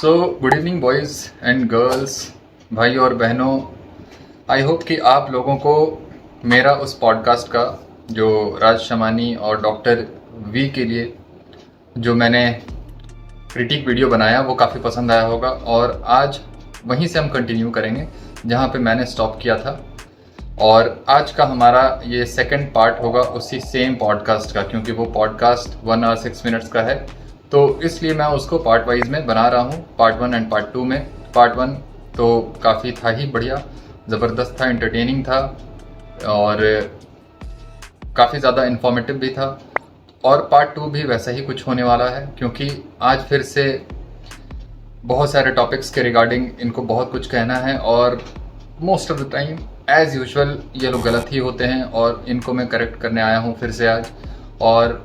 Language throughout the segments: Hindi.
So good evening boys and girls, भाई और बहनों। आई होप कि आप लोगों को मेरा उस पॉडकास्ट का जो राज शमानी और डॉक्टर वी के लिए जो मैंने क्रिटिक वीडियो बनाया वो काफ़ी पसंद आया होगा। और आज वहीं से हम कंटिन्यू करेंगे जहाँ पे मैंने स्टॉप किया था। और आज का हमारा ये सेकंड पार्ट होगा उसी सेम पॉडकास्ट का, क्योंकि वो पॉडकास्ट 1 hour 6 minutes का है, तो इसलिए मैं उसको पार्ट वाइज में बना रहा हूँ, पार्ट 1 एंड पार्ट 2 में। पार्ट 1 तो काफ़ी था ही बढ़िया, ज़बरदस्त था, एंटरटेनिंग था और काफ़ी ज़्यादा इन्फॉर्मेटिव भी था। और पार्ट 2 भी वैसा ही कुछ होने वाला है, क्योंकि आज फिर से बहुत सारे टॉपिक्स के रिगार्डिंग इनको बहुत कुछ कहना है और most of the time as usual ये लोग गलत ही होते हैं और इनको मैं करेक्ट करने आया हूँ फिर से आज। और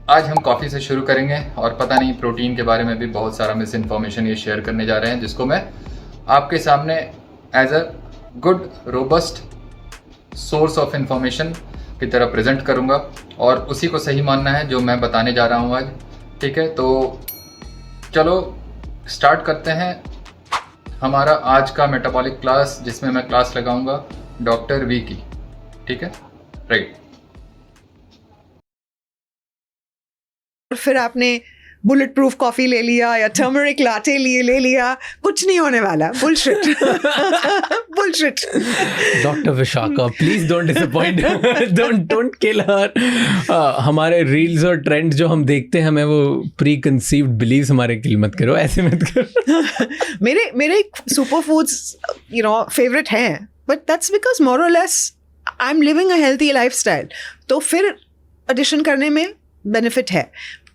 आज हम कॉफ़ी से शुरू करेंगे और पता नहीं प्रोटीन के बारे में भी बहुत सारा मिस इन्फॉर्मेशन ये शेयर करने जा रहे हैं, जिसको मैं आपके सामने as a good robust source of information की तरह प्रेजेंट करूंगा और उसी को सही मानना है जो मैं बताने जा रहा हूं आज। ठीक है, तो चलो स्टार्ट करते हैं हमारा आज का मेटाबॉलिक क्लास, जिसमें मैं क्लास लगाऊंगा डॉक्टर वी की। ठीक है, राइट। और फिर आपने बुलेट प्रूफ कॉफी ले लिया या टर्मरिक लाटे ले लिया, कुछ नहीं होने वाला। Bullshit bullshit. Doctor Vishakha, please don't disappoint, don't kill her. हमारे रील्स और ट्रेंड जो हम देखते हैं, हमें वो प्री कंसीव्ड बिलीव्स हमारे किल मत करो, ऐसे मत करो। मेरे सुपर फूड्स फेवरेट हैं, बट दैट्स बिकॉज मोर और less I am living a healthy lifestyle, तो फिर एडिशन करने में बेनिफिट है।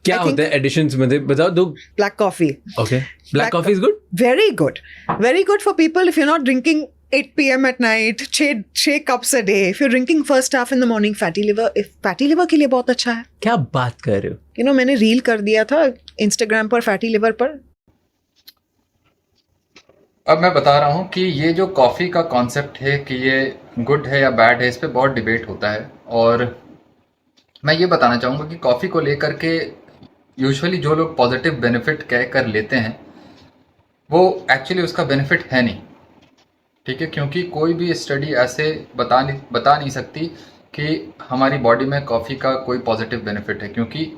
क्या होता है एडिशंस में, बताओ दो। Black coffee. Okay, black coffee is good, very good for people if you're not drinking 8 p.m. at night, 6 cups a day. If you're drinking first half in the morning, fatty liver के लिए बहुत अच्छा है। क्या बात कर रहे हो? मैंने रील कर दिया था Instagram पर फैटी लिवर पर। अब मैं बता रहा हूँ कि ये जो कॉफ़ी का कॉन्सेप्ट है कि ये गुड है या बैड है, इस पे बहुत डिबेट होता है। और मैं ये बताना चाहूँगा कि कॉफ़ी को लेकर के यूजुअली जो लोग पॉजिटिव बेनिफिट कह कर लेते हैं वो एक्चुअली उसका बेनिफिट है नहीं। ठीक है, क्योंकि कोई भी स्टडी ऐसे बता नहीं सकती कि हमारी बॉडी में कॉफ़ी का कोई पॉजिटिव बेनिफिट है, क्योंकि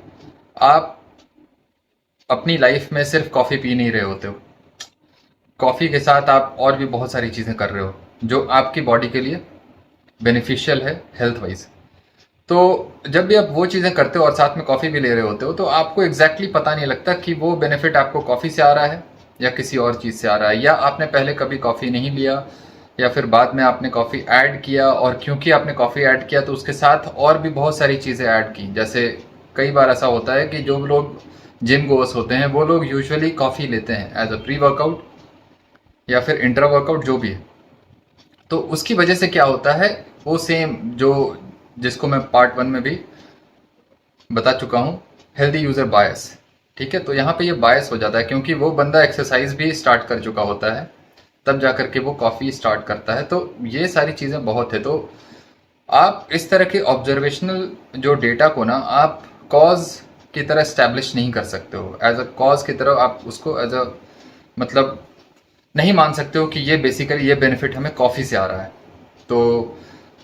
आप अपनी लाइफ में सिर्फ कॉफ़ी पी नहीं रहे होते हो, कॉफ़ी के साथ आप और भी बहुत सारी चीज़ें कर रहे हो जो आपकी बॉडी के लिए बेनिफिशियल है हेल्थ वाइज। तो जब भी आप वो चीज़ें करते हो और साथ में कॉफ़ी भी ले रहे होते हो, तो आपको एग्जैक्टली पता नहीं लगता कि वो बेनिफिट आपको कॉफ़ी से आ रहा है या किसी और चीज़ से आ रहा है, या आपने पहले कभी कॉफ़ी नहीं लिया या फिर बाद में आपने कॉफ़ी ऐड किया, और क्योंकि आपने कॉफ़ी ऐड किया तो उसके साथ और भी बहुत सारी चीज़ें ऐड की। जैसे कई बार ऐसा होता है कि जो लोग जिम गोअर्स होते हैं वो लोग यूजुअली कॉफ़ी लेते हैं एज अ प्री वर्कआउट या फिर इंट्रा वर्कआउट, जो भी है। तो उसकी वजह से क्या होता है, वो सेम जिसको मैं पार्ट 1 में भी बता चुका हूँ, हेल्दी यूज़र बायस। ठीक है, तो यहाँ पे ये बायस हो जाता है क्योंकि वो बंदा एक्सरसाइज भी स्टार्ट कर चुका होता है, तब जाकर के वो कॉफ़ी स्टार्ट करता है। तो ये सारी चीज़ें बहुत है। तो आप इस तरह के ऑब्जर्वेशनल जो डेटा को ना आप कॉज की तरह स्टैब्लिश नहीं कर सकते हो, एज अ कॉज की तरह आप उसको एज अ मतलब नहीं मान सकते हो कि ये बेसिकली ये बेनिफिट हमें कॉफ़ी से आ रहा है। तो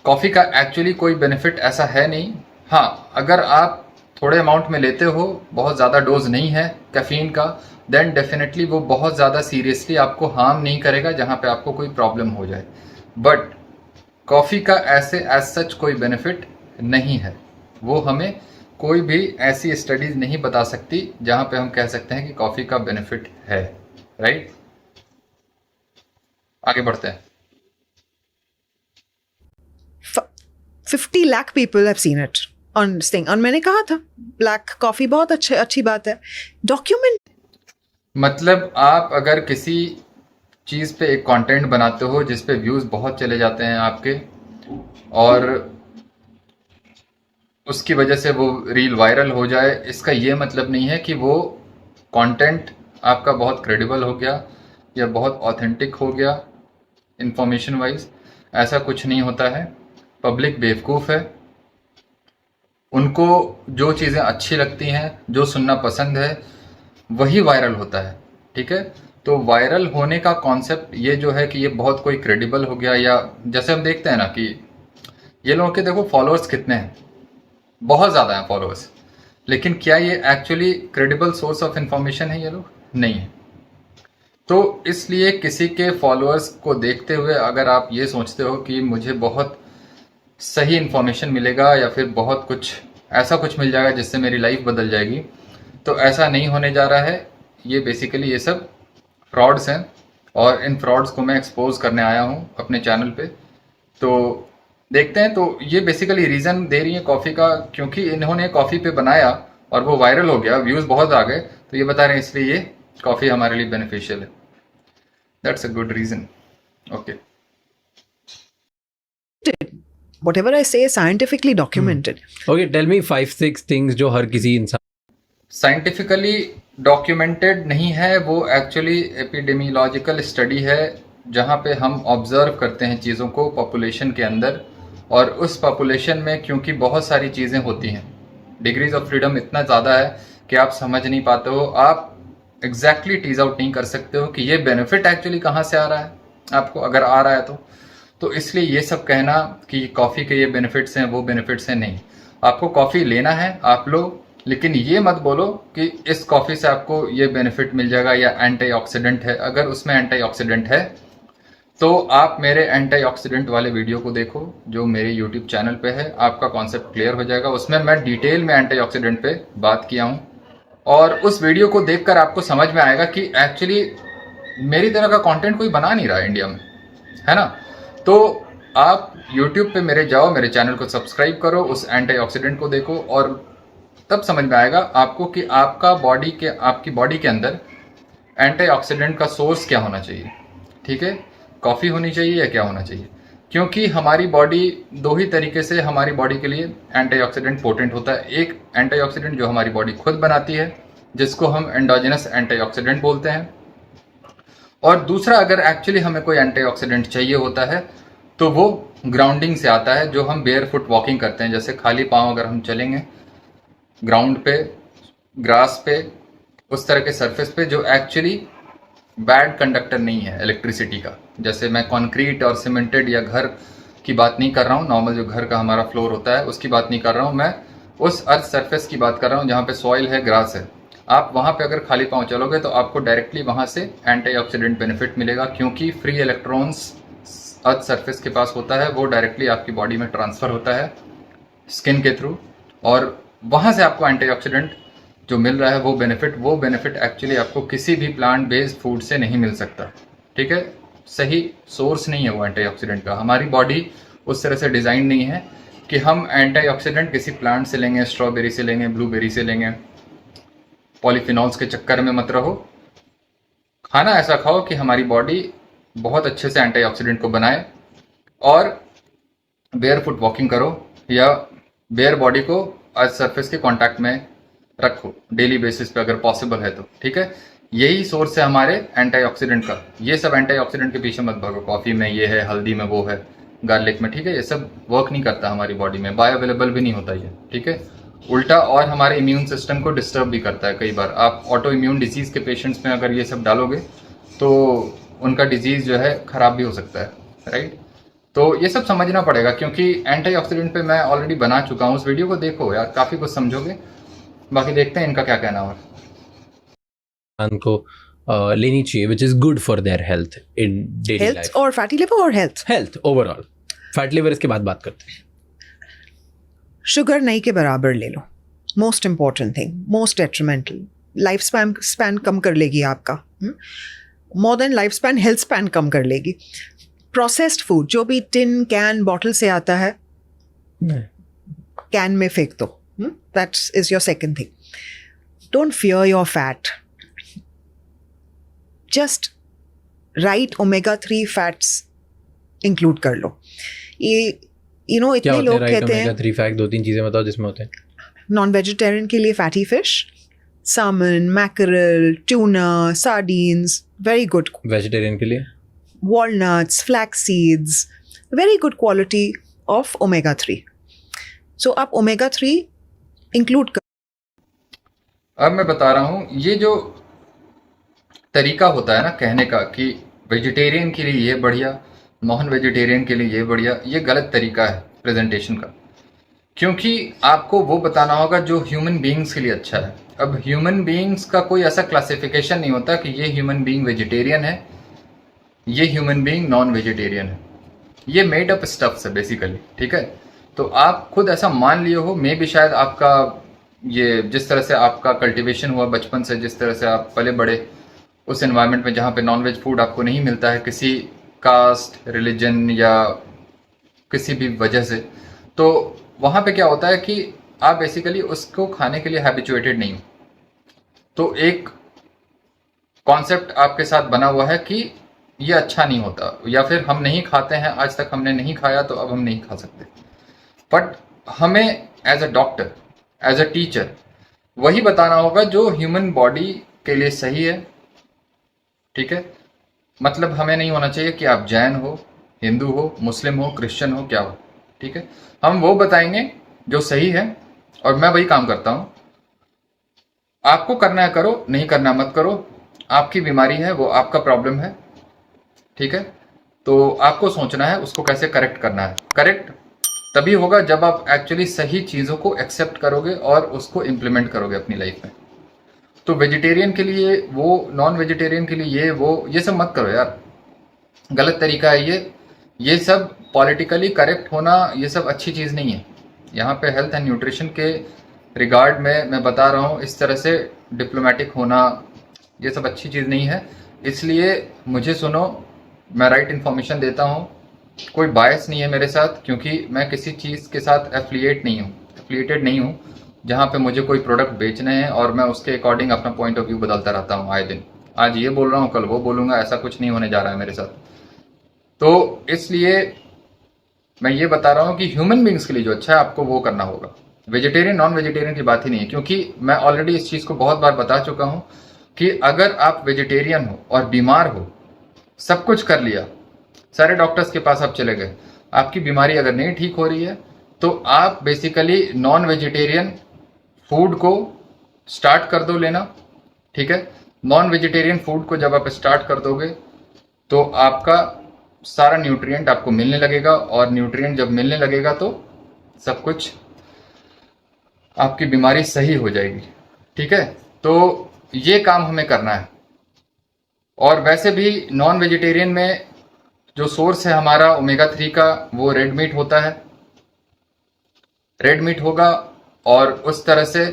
कॉफ़ी का एक्चुअली कोई बेनिफिट ऐसा है नहीं। हाँ, अगर आप थोड़े अमाउंट में लेते हो, बहुत ज़्यादा डोज नहीं है कैफीन का, देन डेफिनेटली वो बहुत ज़्यादा सीरियसली आपको हार्म नहीं करेगा जहाँ पे आपको कोई प्रॉब्लम हो जाए। बट कॉफ़ी का ऐसे एज सच कोई बेनिफिट नहीं है, वो हमें कोई भी ऐसी स्टडीज नहीं बता सकती जहाँ पे हम कह सकते हैं कि कॉफ़ी का बेनिफिट है। राइट, आगे बढ़ते हैं। 50 lakh people have seen it on this thing। और मैंने कहा था ब्लैक कॉफी बहुत अच्छी बात है। डॉक्यूमेंट मतलब आप अगर किसी चीज़ पे एक कंटेंट बनाते हो जिस पे व्यूज़ बहुत चले जाते हैं आपके, और उसकी वजह से वो रील वायरल हो जाए, इसका ये मतलब नहीं है कि वो कंटेंट आपका बहुत क्रेडिबल हो गया या बहुत ऑथेंटिक हो गया इंफॉर्मेशन वाइज। ऐसा कुछ नहीं होता है। पब्लिक बेवकूफ़ है, उनको जो चीज़ें अच्छी लगती हैं, जो सुनना पसंद है, वही वायरल होता है। ठीक है, तो वायरल होने का कॉन्सेप्ट ये जो है कि ये बहुत कोई क्रेडिबल हो गया, या जैसे हम देखते हैं ना कि ये लोगों के देखो फॉलोअर्स कितने हैं, बहुत ज़्यादा हैं फॉलोअर्स, लेकिन क्या ये actually credible source of information है? ये लोग नहीं है। तो इसलिए किसी के फॉलोअर्स को देखते हुए अगर आप ये सोचते हो कि मुझे बहुत सही इन्फॉर्मेशन मिलेगा या फिर बहुत कुछ ऐसा कुछ मिल जाएगा जिससे मेरी लाइफ बदल जाएगी, तो ऐसा नहीं होने जा रहा है। ये बेसिकली ये सब फ्रॉड्स हैं और इन फ्रॉड्स को मैं एक्सपोज करने आया हूँ अपने चैनल पे। तो देखते हैं। तो ये बेसिकली रीज़न दे रही है कॉफ़ी का, क्योंकि इन्होंने कॉफ़ी पे बनाया और वो वायरल हो गया, व्यूज़ बहुत आ गए, तो ये बता रहे हैं इसलिए ये कॉफ़ी हमारे लिए बेनिफिशियल है। That's a good reason. Okay, Whatever I say is scientifically documented. Okay, tell me 5-6 things जो हर किसी इंसान साइंटिफिकली डॉक्यूमेंटेड नहीं है, वो एक्चुअली एपिडेमियोलॉजिकल स्टडी है जहाँ पे हम ऑब्जर्व करते हैं चीज़ों को पॉपुलेशन के अंदर, और उस पॉपुलेशन में क्योंकि बहुत सारी चीज़ें होती हैं, डिग्रीज ऑफ फ्रीडम इतना ज़्यादा है कि आप समझ नहीं पाते हो, आप एग्जैक्टली टीज आउट नहीं कर सकते हो कि ये बेनिफिट एक्चुअली कहाँ से आ रहा है आपको, अगर आ रहा है तो इसलिए ये सब कहना कि कॉफ़ी के ये बेनिफिट्स हैं वो बेनिफिट्स हैं, नहीं। आपको कॉफ़ी लेना है आप लो, लेकिन ये मत बोलो कि इस कॉफ़ी से आपको ये बेनिफिट मिल जाएगा या एंटीऑक्सीडेंट है। अगर उसमें एंटीऑक्सीडेंट है तो आप मेरे एंटीऑक्सीडेंट वाले वीडियो को देखो जो मेरे यूट्यूब चैनल पे है, आपका कॉन्सेप्ट क्लियर हो जाएगा। उसमें मैं डिटेल में एंटीऑक्सीडेंट पे बात किया हूँ, और उस वीडियो को देखकर आपको समझ में आएगा कि एक्चुअली मेरी तरह का कंटेंट कोई बना नहीं रहा इंडिया में, है ना। तो आप YouTube पे मेरे जाओ, मेरे चैनल को सब्सक्राइब करो, उस एंटीऑक्सीडेंट को देखो, और तब समझ में आएगा आपको कि आपकी बॉडी के अंदर एंटीऑक्सीडेंट का सोर्स क्या होना चाहिए। ठीक है, कॉफ़ी होनी चाहिए या क्या होना चाहिए, क्योंकि हमारी बॉडी दो ही तरीके से हमारी बॉडी के लिए एंटीऑक्सीडेंट पोटेंट होता है। एक एंटीऑक्सीडेंट जो हमारी बॉडी खुद बनाती है, जिसको हम एंडोजेनस एंटीऑक्सीडेंट बोलते हैं, और दूसरा अगर एक्चुअली हमें कोई एंटीऑक्सीडेंट चाहिए होता है तो वो ग्राउंडिंग से आता है, जो हम बेयर फुट वॉकिंग करते हैं। जैसे खाली पांव अगर हम चलेंगे ग्राउंड पे, ग्रास पे, उस तरह के सरफेस पे जो एक्चुअली बैड कंडक्टर नहीं है इलेक्ट्रिसिटी का। जैसे मैं कंक्रीट और सीमेंटेड या घर की बात नहीं कर रहा हूँ, नॉर्मल जो घर का हमारा फ्लोर होता है उसकी बात नहीं कर रहा हूँ, मैं उस अर्थ सरफेस की बात कर रहा हूँ जहाँ पे सॉइल है, ग्रास है। आप वहाँ पे अगर खाली पांव चलोगे तो आपको डायरेक्टली वहाँ से एंटीऑक्सीडेंट बेनिफिट मिलेगा, क्योंकि फ्री इलेक्ट्रॉन्स अर्थ सरफेस के पास होता है, वो डायरेक्टली आपकी बॉडी में ट्रांसफ़र होता है स्किन के थ्रू, और वहाँ से आपको एंटीऑक्सीडेंट जो मिल रहा है वो बेनिफिट एक्चुअली आपको किसी भी प्लांट बेस्ड फूड से नहीं मिल सकता। ठीक है, सही सोर्स नहीं है वो एंटीऑक्सीडेंट का। हमारी बॉडी उस तरह से डिज़ाइन नहीं है कि हम एंटीऑक्सीडेंट किसी प्लांट से लेंगे, स्ट्रॉबेरी से लेंगे, ब्लूबेरी से लेंगे। पॉलीफिनॉल्स के चक्कर में मत रहो, खाना ऐसा खाओ कि हमारी बॉडी बहुत अच्छे से एंटीऑक्सीडेंट को बनाए, और बेयर फुट वॉकिंग करो या बेयर बॉडी को अर्थ सरफेस के कांटेक्ट में रखो डेली बेसिस पे अगर पॉसिबल है तो। ठीक है, यही सोर्स है हमारे एंटीऑक्सीडेंट का। ये सब एंटीऑक्सीडेंट के पीछे मत भागो, कॉफ़ी में ये है, हल्दी में वो है, गार्लिक में। ठीक है, ये सब वर्क नहीं करता हमारी बॉडी में, बायो अवेलेबल भी नहीं होता ये। ठीक है, उल्टा और हमारे इम्यून सिस्टम को डिस्टर्ब भी करता है। कई बार आप ऑटो इम्यून डिजीज़ के पेशेंट्स में अगर ये सब डालोगे तो उनका डिजीज़ जो है ख़राब भी हो सकता है, राइट। तो ये सब समझना पड़ेगा, क्योंकि एंटीऑक्सीडेंट पे मैं ऑलरेडी बना चुका हूँ। उस वीडियो को देखो यार, काफ़ी कुछ समझोगे। बाकी देखते हैं इनका क्या कहना और को लेनी चाहिए which is good for their health in daily Health life. और fatty liver और health? Health overall, fat liver इसके बाद बात करते हैं। शुगर नहीं के बराबर ले लो, most important thing, most detrimental. Life span कम कर लेगी आपका, more than life span, health span कम कर लेगी। प्रोसेस्ड फूड जो भी टिन कैन बॉटल से आता है, कैन में फेंक दो। That is your second thing. Don't fear your fat, just right omega-3 fats include कर लो। ये क्या इतने होते लोग हैं कहते हैं omega-3 फैक्ट? 2-3 चीजें बताओ जिसमें होते हैं। नॉन वेजिटेरियन के लिए fatty fish, salmon, mackerel, tuna, sardines, very good. Vegetarian के लिए Walnuts, flax seeds, very good quality of omega-3. So आप omega-3 include कर। अब मैं बता रहा हूँ, ये जो तरीका होता है ना कहने का कि वेजिटेरियन के लिए ये बढ़िया, नॉन वेजिटेरियन के लिए ये बढ़िया, ये गलत तरीका है प्रेजेंटेशन का। क्योंकि आपको वो बताना होगा जो ह्यूमन बीइंग्स के लिए अच्छा है। अब ह्यूमन बीइंग्स का कोई ऐसा क्लासिफिकेशन नहीं होता कि ये ह्यूमन बीइंग वेजिटेरियन है, ये ह्यूमन बीइंग नॉन वेजिटेरियन है। ये मेड अप स्टफ्स है बेसिकली, ठीक है। तो आप खुद ऐसा मान लिए हो, मे भी शायद आपका ये जिस तरह से आपका कल्टीवेशन हुआ बचपन से, जिस तरह से आप पले बड़े उस एनवायरनमेंट में जहाँ पे नॉनवेज फूड आपको नहीं मिलता है किसी कास्ट, रिलीजन या किसी भी वजह से, तो वहाँ पे क्या होता है कि आप बेसिकली उसको खाने के लिए हैबिचुएटेड नहीं हो। तो एक कॉन्सेप्ट आपके साथ बना हुआ है कि ये अच्छा नहीं होता, या फिर हम नहीं खाते हैं, आज तक हमने नहीं खाया तो अब हम नहीं खा सकते। बट हमें as a doctor, as a teacher वही बताना होगा जो ह्यूमन बॉडी के लिए सही है, ठीक है। मतलब हमें नहीं होना चाहिए कि आप जैन हो, हिंदू हो, मुस्लिम हो, क्रिश्चियन हो, क्या हो, ठीक है। हम वो बताएंगे जो सही है और मैं वही काम करता हूं। आपको करना है करो, नहीं करना मत करो। आपकी बीमारी है, वो आपका प्रॉब्लम है, ठीक है। तो आपको सोचना है उसको कैसे करेक्ट करना है। करेक्ट तभी होगा जब आप एक्चुअली सही चीज़ों को एक्सेप्ट करोगे और उसको इम्प्लीमेंट करोगे अपनी लाइफ में। तो वेजिटेरियन के लिए वो, नॉन वेजिटेरियन के लिए ये वो, ये सब मत करो यार, गलत तरीका है ये सब पॉलिटिकली करेक्ट होना, ये सब अच्छी चीज़ नहीं है। यहाँ पे हेल्थ एंड न्यूट्रिशन के रिगार्ड में मैं बता रहा हूँ, इस तरह से डिप्लोमेटिक होना ये सब अच्छी चीज़ नहीं है। इसलिए मुझे सुनो, मैं राइट इन्फॉर्मेशन देता हूँ, कोई बायस नहीं है मेरे साथ, क्योंकि मैं किसी चीज़ के साथ एफिलिएटेड नहीं हूँ जहाँ पे मुझे कोई प्रोडक्ट बेचने हैं और मैं उसके अकॉर्डिंग अपना पॉइंट ऑफ व्यू बदलता रहता हूँ आए दिन। आज ये बोल रहा हूँ, कल वो बोलूँगा, ऐसा कुछ नहीं होने जा रहा है मेरे साथ। तो इसलिए मैं ये बता रहा हूँ कि ह्यूमन बींग्स के लिए जो अच्छा है आपको वो करना होगा। वेजिटेरियन नॉन वेजिटेरियन की बात ही नहीं है, क्योंकि मैं ऑलरेडी इस चीज़ को बहुत बार बता चुका हूँ कि अगर आप वेजिटेरियन हो और बीमार हो, सब कुछ कर लिया, सारे डॉक्टर्स के पास आप चले गए, आपकी बीमारी अगर नहीं ठीक हो रही है, तो आप बेसिकली नॉन वेजिटेरियन फूड को स्टार्ट कर दो लेना, ठीक है। नॉन वेजिटेरियन फूड को जब आप स्टार्ट कर दोगे तो आपका सारा न्यूट्रिएंट आपको मिलने लगेगा, और न्यूट्रिएंट जब मिलने लगेगा तो सब कुछ, आपकी बीमारी सही हो जाएगी, ठीक है। तो ये काम हमें करना है। और वैसे भी नॉन वेजिटेरियन में जो सोर्स है हमारा ओमेगा 3 का, वो रेड मीट होता है, रेड मीट होगा। और उस तरह से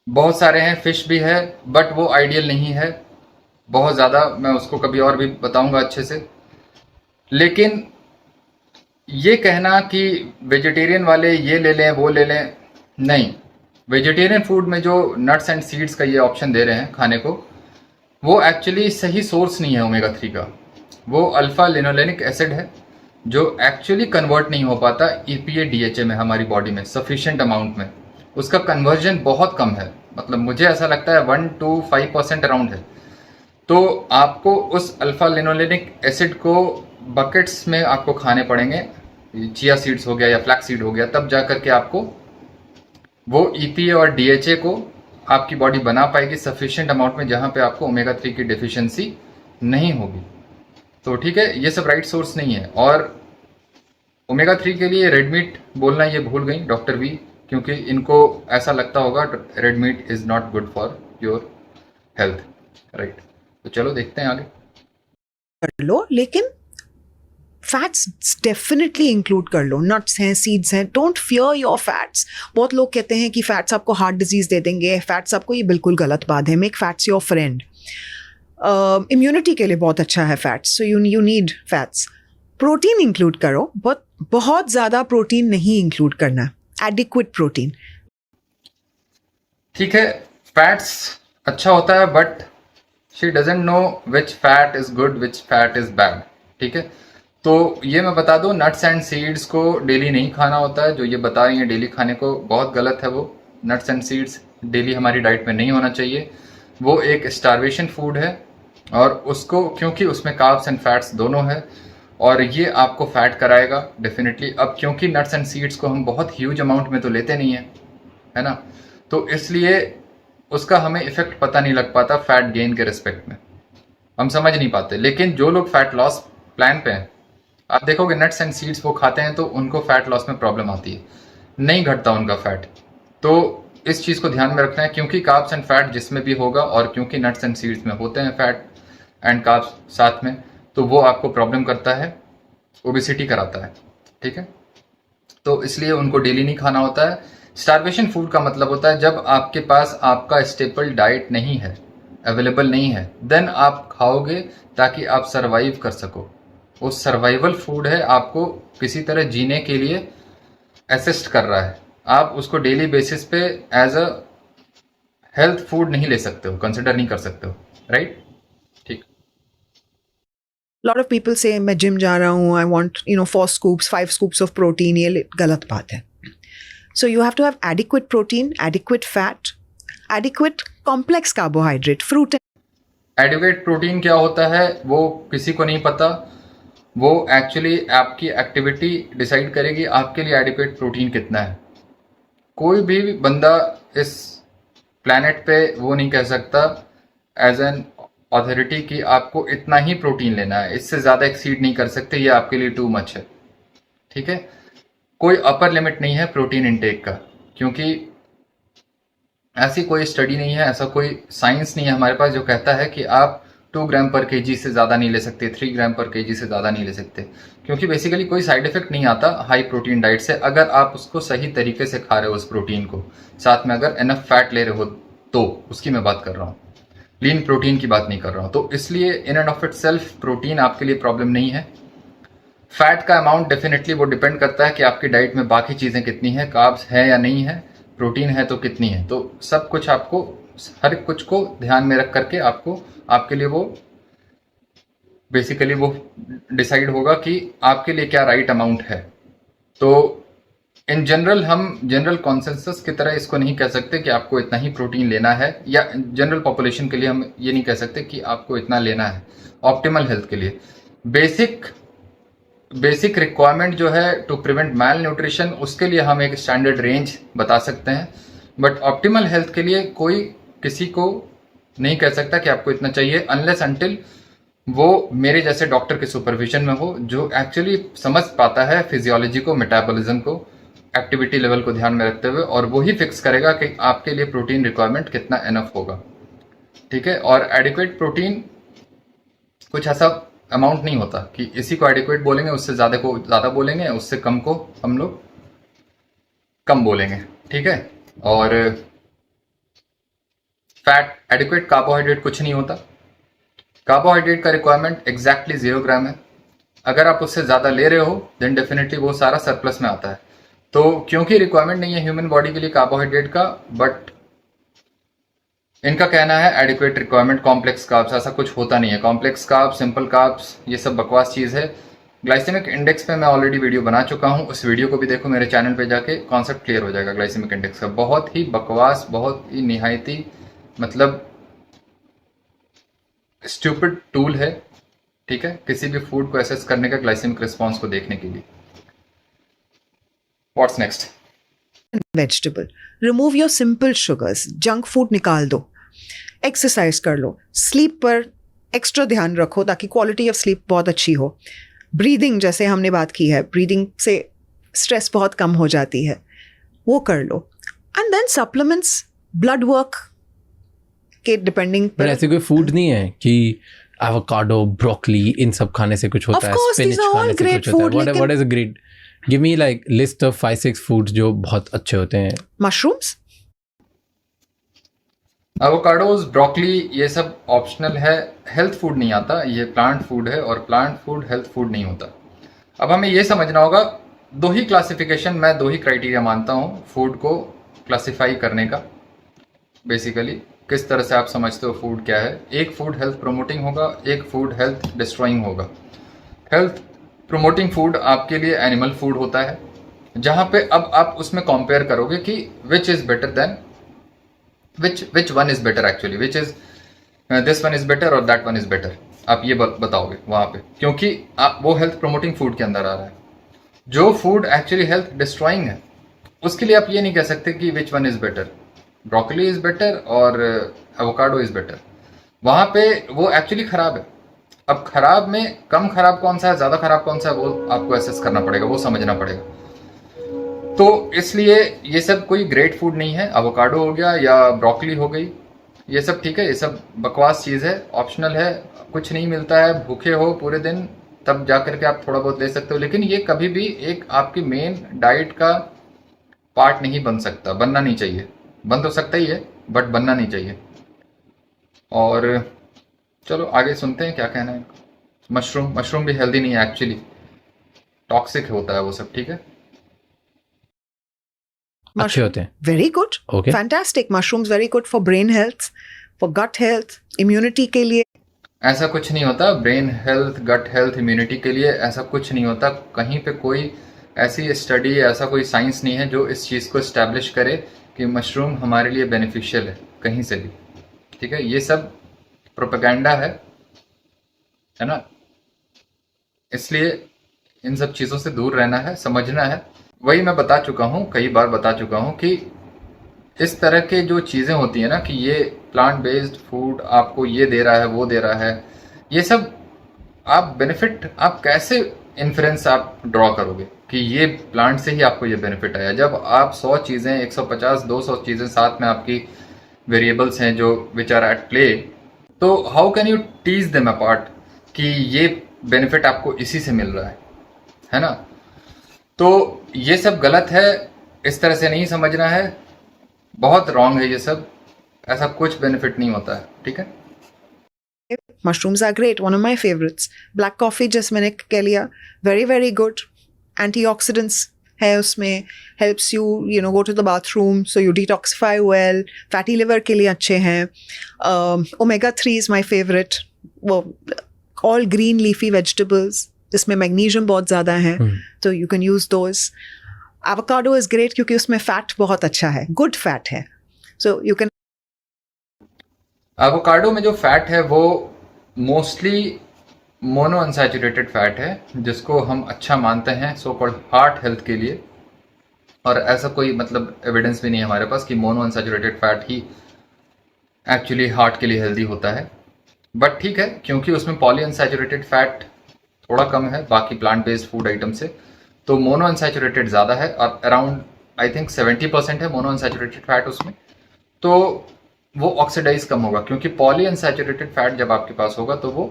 बहुत सारे हैं, फिश भी है, बट वो आइडियल नहीं है बहुत ज़्यादा, मैं उसको कभी और भी बताऊंगा अच्छे से। लेकिन ये कहना कि वेजिटेरियन वाले ये ले लें वो ले लें, नहीं। वेजिटेरियन फूड में जो नट्स एंड सीड्स का ये ऑप्शन दे रहे हैं खाने को, वो एक्चुअली सही सोर्स नहीं है ओमेगा 3 का। वो अल्फा लिनोलेनिक एसिड है जो एक्चुअली कन्वर्ट नहीं हो पाता EPA DHA में हमारी बॉडी में सफिशिएंट अमाउंट में। उसका कन्वर्जन बहुत कम है, मतलब मुझे ऐसा लगता है 1 to 5% अराउंड है। तो आपको उस अल्फा लिनोलेनिक एसिड को बकेट्स में आपको खाने पड़ेंगे, चिया सीड्स हो गया या फ्लैक्स सीड हो गया, तब जा करके आपको वो EPA और DHA को आपकी बॉडी बना पाएगी सफिशिएंट अमाउंट में, जहाँ पे आपको ओमेगा 3 की डिफिशियंसी नहीं होगी। तो ठीक है, ये सब राइट सोर्स नहीं है। और ओमेगा 3 के लिए रेड मीट बोलना ये भूल गई डॉक्टर वी, क्योंकि इनको ऐसा लगता होगा red meat is not good for your health, right. तो चलो देखते हैं आगे। कर लो, लेकिन फैट्स डेफिनेटली इंक्लूड कर लो। नट्स हैं, सीड्स हैं, डोंट फियर योर फैट्स। बहुत लोग कहते हैं कि फैट्स आपको हार्ट डिजीज दे देंगे, फैट्स आपको, ये बिल्कुल गलत बात है। Make fats your friend. Immunity के लिए बहुत अच्छा है fats, so you need fats. Protein include करो, बहुत ज़्यादा प्रोटीन नहीं इंक्लूड करना, एडिक्वेट प्रोटीन। ठीक है, फैट्स अच्छा होता है, but she doesn't know which fat is good which fat is bad, ठीक है। तो ये मैं बता दूं, नट्स एंड सीड्स को डेली नहीं खाना होता है। जो ये बता रही है डेली खाने को, बहुत गलत है। वो नट्स एंड सीड्स डेली हमारी डाइट में नहीं होना चाहिए। वो एक स्टारवेशन फूड है, और उसको, क्योंकि उसमें कार्ब्स एंड फैट्स दोनों है, और ये आपको फैट कराएगा डेफिनेटली। अब क्योंकि नट्स एंड सीड्स को हम बहुत ह्यूज अमाउंट में तो लेते नहीं है, है ना, तो इसलिए उसका हमें इफेक्ट पता नहीं लग पाता फैट गेन के रिस्पेक्ट में, हम समझ नहीं पाते। लेकिन जो लोग फैट लॉस प्लान पे हैं, आप देखोगे नट्स एंड सीड्स वो खाते हैं तो उनको फैट लॉस में प्रॉब्लम आती है, नहीं घटता उनका फैट। तो इस चीज़ को ध्यान में रखना है, क्योंकि कार्ब्स एंड फैट जिसमें भी होगा और क्योंकि नट्स एंड सीड्स में होते हैं फैट एंड कार्ब्स साथ में, तो वो आपको प्रॉब्लम करता है, ओबेसिटी कराता है। ठीक है, तो इसलिए उनको डेली नहीं खाना होता है। स्टार्वेशन फूड का मतलब होता है जब आपके पास आपका स्टेपल डाइट नहीं है, अवेलेबल नहीं है, देन आप खाओगे ताकि आप सरवाइव कर सको। वो सर्वाइवल फूड है, आपको किसी तरह जीने के लिए असिस्ट कर रहा है। आप उसको डेली बेसिस पे एज अ हेल्थ फूड नहीं ले सकते हो, कंसिडर नहीं कर सकते हो, राइट? ठीक। लॉट ऑफ पीपल से मैं जिम जा रहा हूँ, I want 4 scoops 5 scoops of protein, ये गलत बात है। So you have to have adequate protein, adequate fat, adequate complex carbohydrate, fruit. Adequate protein क्या होता है वो किसी को नहीं पता। वो एक्चुअली आपकी एक्टिविटी डिसाइड करेगी आपके लिए एडिक्वेट प्रोटीन कितना है। कोई भी बंदा इस प्लैनेट पे वो नहीं कह सकता एज एन अथॉरिटी कि आपको इतना ही प्रोटीन लेना है, इससे ज़्यादा एक्सीड नहीं कर सकते, ये आपके लिए टू मच है। ठीक है, कोई अपर लिमिट नहीं है प्रोटीन इंटेक का, क्योंकि ऐसी कोई स्टडी नहीं है, ऐसा कोई साइंस नहीं है हमारे पास जो कहता है कि आप 2 ग्राम पर केजी से ज़्यादा नहीं ले सकते, 3 ग्राम पर केजी से ज़्यादा नहीं ले सकते, क्योंकि बेसिकली कोई साइड इफेक्ट नहीं आता हाई प्रोटीन डाइट से, अगर आप उसको सही तरीके से खा रहे हो उस प्रोटीन को, साथ में अगर इनफ फैट ले रहे हो तो उसकी मैं बात कर रहा हूँ, लीन प्रोटीन की बात नहीं कर रहा हूँ। तो इसलिए in end of it self protein आपके लिए प्रॉब्लम नहीं है। फैट का अमाउंट डेफिनेटली वो डिपेंड करता है कि आपकी डाइट में बाकी चीज़ें कितनी है, कार्ब्स है या नहीं है, प्रोटीन है तो कितनी है। तो सब कुछ आपको, हर कुछ को ध्यान में रख करके आपको, आपके लिए वो बेसिकली वो डिसाइड होगा कि आपके लिए क्या राइट अमाउंट है। तो इन जनरल हम जनरल कॉन्सेंसस की तरह इसको नहीं कह सकते कि आपको इतना ही प्रोटीन लेना है, या जनरल पॉपुलेशन के लिए हम ये नहीं कह सकते कि आपको इतना लेना है। ऑप्टिमल हेल्थ के लिए बेसिक रिक्वायरमेंट जो है टू प्रिवेंट मैल न्यूट्रिशन, उसके लिए हम एक स्टैंडर्ड रेंज बता सकते हैं, बट ऑप्टिमल हेल्थ के लिए कोई किसी को नहीं कह सकता कि आपको इतना चाहिए, अनलेस अनटिल वो मेरे जैसे डॉक्टर के सुपरविजन में हो, जो एक्चुअली समझ पाता है फिजियोलॉजी को, मेटाबॉलिज्म को, एक्टिविटी लेवल को ध्यान में रखते हुए, और वो ही फिक्स करेगा कि आपके लिए प्रोटीन रिक्वायरमेंट कितना एनफ होगा। ठीक है, और एडिक्वेट प्रोटीन कुछ ऐसा अमाउंट नहीं होता कि इसी को एडिक्वेट बोलेंगे, उससे ज़्यादा को ज़्यादा बोलेंगे, उससे कम को हम लोग कम बोलेंगे। ठीक है, और फैट एडिक्वेट कार्बोहाइड्रेट कुछ नहीं होता। कार्बोहाइड्रेट का रिक्वायरमेंट एग्जैक्टली 0 ग्राम है। अगर आप उससे ज़्यादा ले रहे हो देन डेफिनेटली वो सारा सरप्लस में आता है। तो क्योंकि रिक्वायरमेंट नहीं है ह्यूमन बॉडी के लिए कार्बोहाइड्रेट का, बट इनका कहना है एडिक्वेट रिक्वायरमेंट कॉम्प्लेक्स कार्ब्स, ऐसा कुछ होता नहीं है। कॉम्प्लेक्स कार्ब्स, सिंपल कार्ब्स, ये सब बकवास चीज़ है। ग्लाइसेमिक इंडेक्स पे मैं ऑलरेडी वीडियो बना चुका हूँ, उस वीडियो को भी देखो मेरे चैनल पे जाके, कॉन्सेप्ट क्लियर हो जाएगा ग्लाइसेमिक इंडेक्स का। बहुत ही बकवास, बहुत ही निहायती मतलब स्टूपिड टूल है। ठीक है, किसी भी फूड को असेस करने का, ग्लाइसेमिक रिस्पॉन्स को देखने के लिए। What's next? Vegetable, remove your simple sugars, junk food निकाल दो, एक्सरसाइज कर लो, स्लीप पर एक्स्ट्रा ध्यान रखो ताकि क्वालिटी ऑफ स्लीप बहुत अच्छी हो। ब्रीदिंग, जैसे हमने बात की है, ब्रीदिंग से स्ट्रेस बहुत कम हो जाती है, वो कर लो। And then supplements, blood work के डिपेंडिंग। पर ऐसे कोई फूड नहीं है कि एवोकाडो, ब्रोकली, इन सब खाने से कुछ होता है, स्पिनच खाने से कुछ होता है? What is a great, give me like list of 5-6 foods जो बहुत अच्छे होते हैं। मशरूम्स, एवोकाडोज, ब्रोकली, ये सब ऑप्शनल है, हेल्थ फूड नहीं आता, ये प्लांट फूड है, और प्लांट फूड हेल्थ फूड नहीं होता। अब हमें ये समझना होगा, 2 ही क्लासिफिकेशन, मैं 2 ही क्राइटेरिया मानता हूँ फूड को क्लासिफाई करने का। बेसिकली किस तरह से आप समझते हो फूड क्या है। एक फूड हेल्थ प्रोमोटिंग होगा, एक फूड हेल्थ डिस्ट्रॉइंग होगा। हेल्थ प्रोमोटिंग फूड आपके लिए एनिमल फूड होता है, जहां पे अब आप उसमें कंपेयर करोगे कि which is better then which one is better, actually which is this one is better और दैट वन इज बेटर, आप ये बताओगे वहां पे, क्योंकि आप वो हेल्थ प्रोमोटिंग फूड के अंदर आ रहा है। जो फूड एक्चुअली हेल्थ डिस्ट्रॉइंग है उसके लिए आप ये नहीं कह सकते कि विच one is better. Broccoli is better और एवोकाडो इज़ बेटर, वहाँ पे वो एक्चुअली ख़राब है। अब ख़राब में कम ख़राब कौन सा है, ज़्यादा ख़राब कौन सा है, वो आपको एसेस करना पड़ेगा, वो समझना पड़ेगा। तो इसलिए ये सब कोई ग्रेट फूड नहीं है। एवोकाडो हो गया या ब्रोकली हो गई, ये सब ठीक है, ये सब बकवास चीज़ है, ऑप्शनल है, कुछ नहीं मिलता है, भूखे हो पूरे दिन तब जा करके आप थोड़ा बहुत ले सकते हो, लेकिन ये कभी भी एक आपकी मेन डाइट का पार्ट नहीं बन सकता, बनना नहीं चाहिए। बन तो सकता ही है बट बनना नहीं चाहिए। और चलो आगे सुनते हैं क्या कहना है। मशरूम भी हेल्दी नहीं है एक्चुअली, टॉक्सिक होता है वो सब, ठीक है। अच्छे होते हैं। Very good, Okay. Fantastic. Mushrooms very good for brain health, for gut health, immunity के लिए। ऐसा कुछ नहीं होता, brain health, gut health, immunity के लिए ऐसा कुछ नहीं होता। कहीं पे कोई ऐसी स्टडी, ऐसा कोई साइंस नहीं है जो इस चीज़ को इस्टेब्लिश करे कि मशरूम हमारे लिए बेनिफिशियल है कहीं से भी, ठीक है। ये सब प्रोपेगेंडा है ना। इसलिए इन सब चीज़ों से दूर रहना है, समझना है। वही मैं बता चुका हूँ, कई बार बता चुका हूँ कि इस तरह के जो चीज़ें होती हैं ना कि ये प्लांट बेस्ड फूड आपको ये दे रहा है, वो दे रहा है, ये सब आप बेनिफिट, आप कैसे इन्फ्रेंस आप ड्रॉ करोगे कि ये प्लांट से ही आपको ये बेनिफिट आया, जब आप 100 चीज़ें, 150, 200 चीज़ें साथ में आपकी वेरिएबल्स हैं जो विच आर एट प्ले, तो how can you tease them apart कि ये बेनिफिट आपको इसी से मिल रहा है ना। तो ये सब गलत है, इस तरह से नहीं समझना है, बहुत रॉन्ग है ये सब, ऐसा कुछ बेनिफिट नहीं होता है, ठीक है। Mushrooms are great, one of my favorites. Black coffee just मैंने कह लिया, very very good. Antioxidants है उसमें, helps you go to the bathroom, so you detoxify well. Fatty liver के लिए अच्छे हैं. Omega 3 is my favorite. वो all green leafy vegetables, इसमें magnesium बहुत ज़्यादा है, so you can use those. Avocado is great क्योंकि उसमें fat बहुत अच्छा है, good fat है, so you can. एवोकाडो में जो फैट है वो मोस्टली मोनो अनसैचुरेटेड फैट है, जिसको हम अच्छा मानते हैं सो कॉल्ड हार्ट हेल्थ के लिए। और ऐसा कोई मतलब एविडेंस भी नहीं है हमारे पास कि मोनो अनसैचुरेटेड फैट ही एक्चुअली हार्ट के लिए हेल्दी होता है। बट ठीक है, क्योंकि उसमें पॉली अनसैचुरेटेड फैट थोड़ा कम है बाकी प्लांट बेस्ड फूड आइटम से, तो मोनो अनसैचुरेटेड ज़्यादा है, और अराउंड आई थिंक 70% है मोनो अनसैचुरेटेड फैट उसमें, तो वो ऑक्सीडाइज कम होगा। क्योंकि पॉली अनसैचुरेटेड फैट जब आपके पास होगा तो वो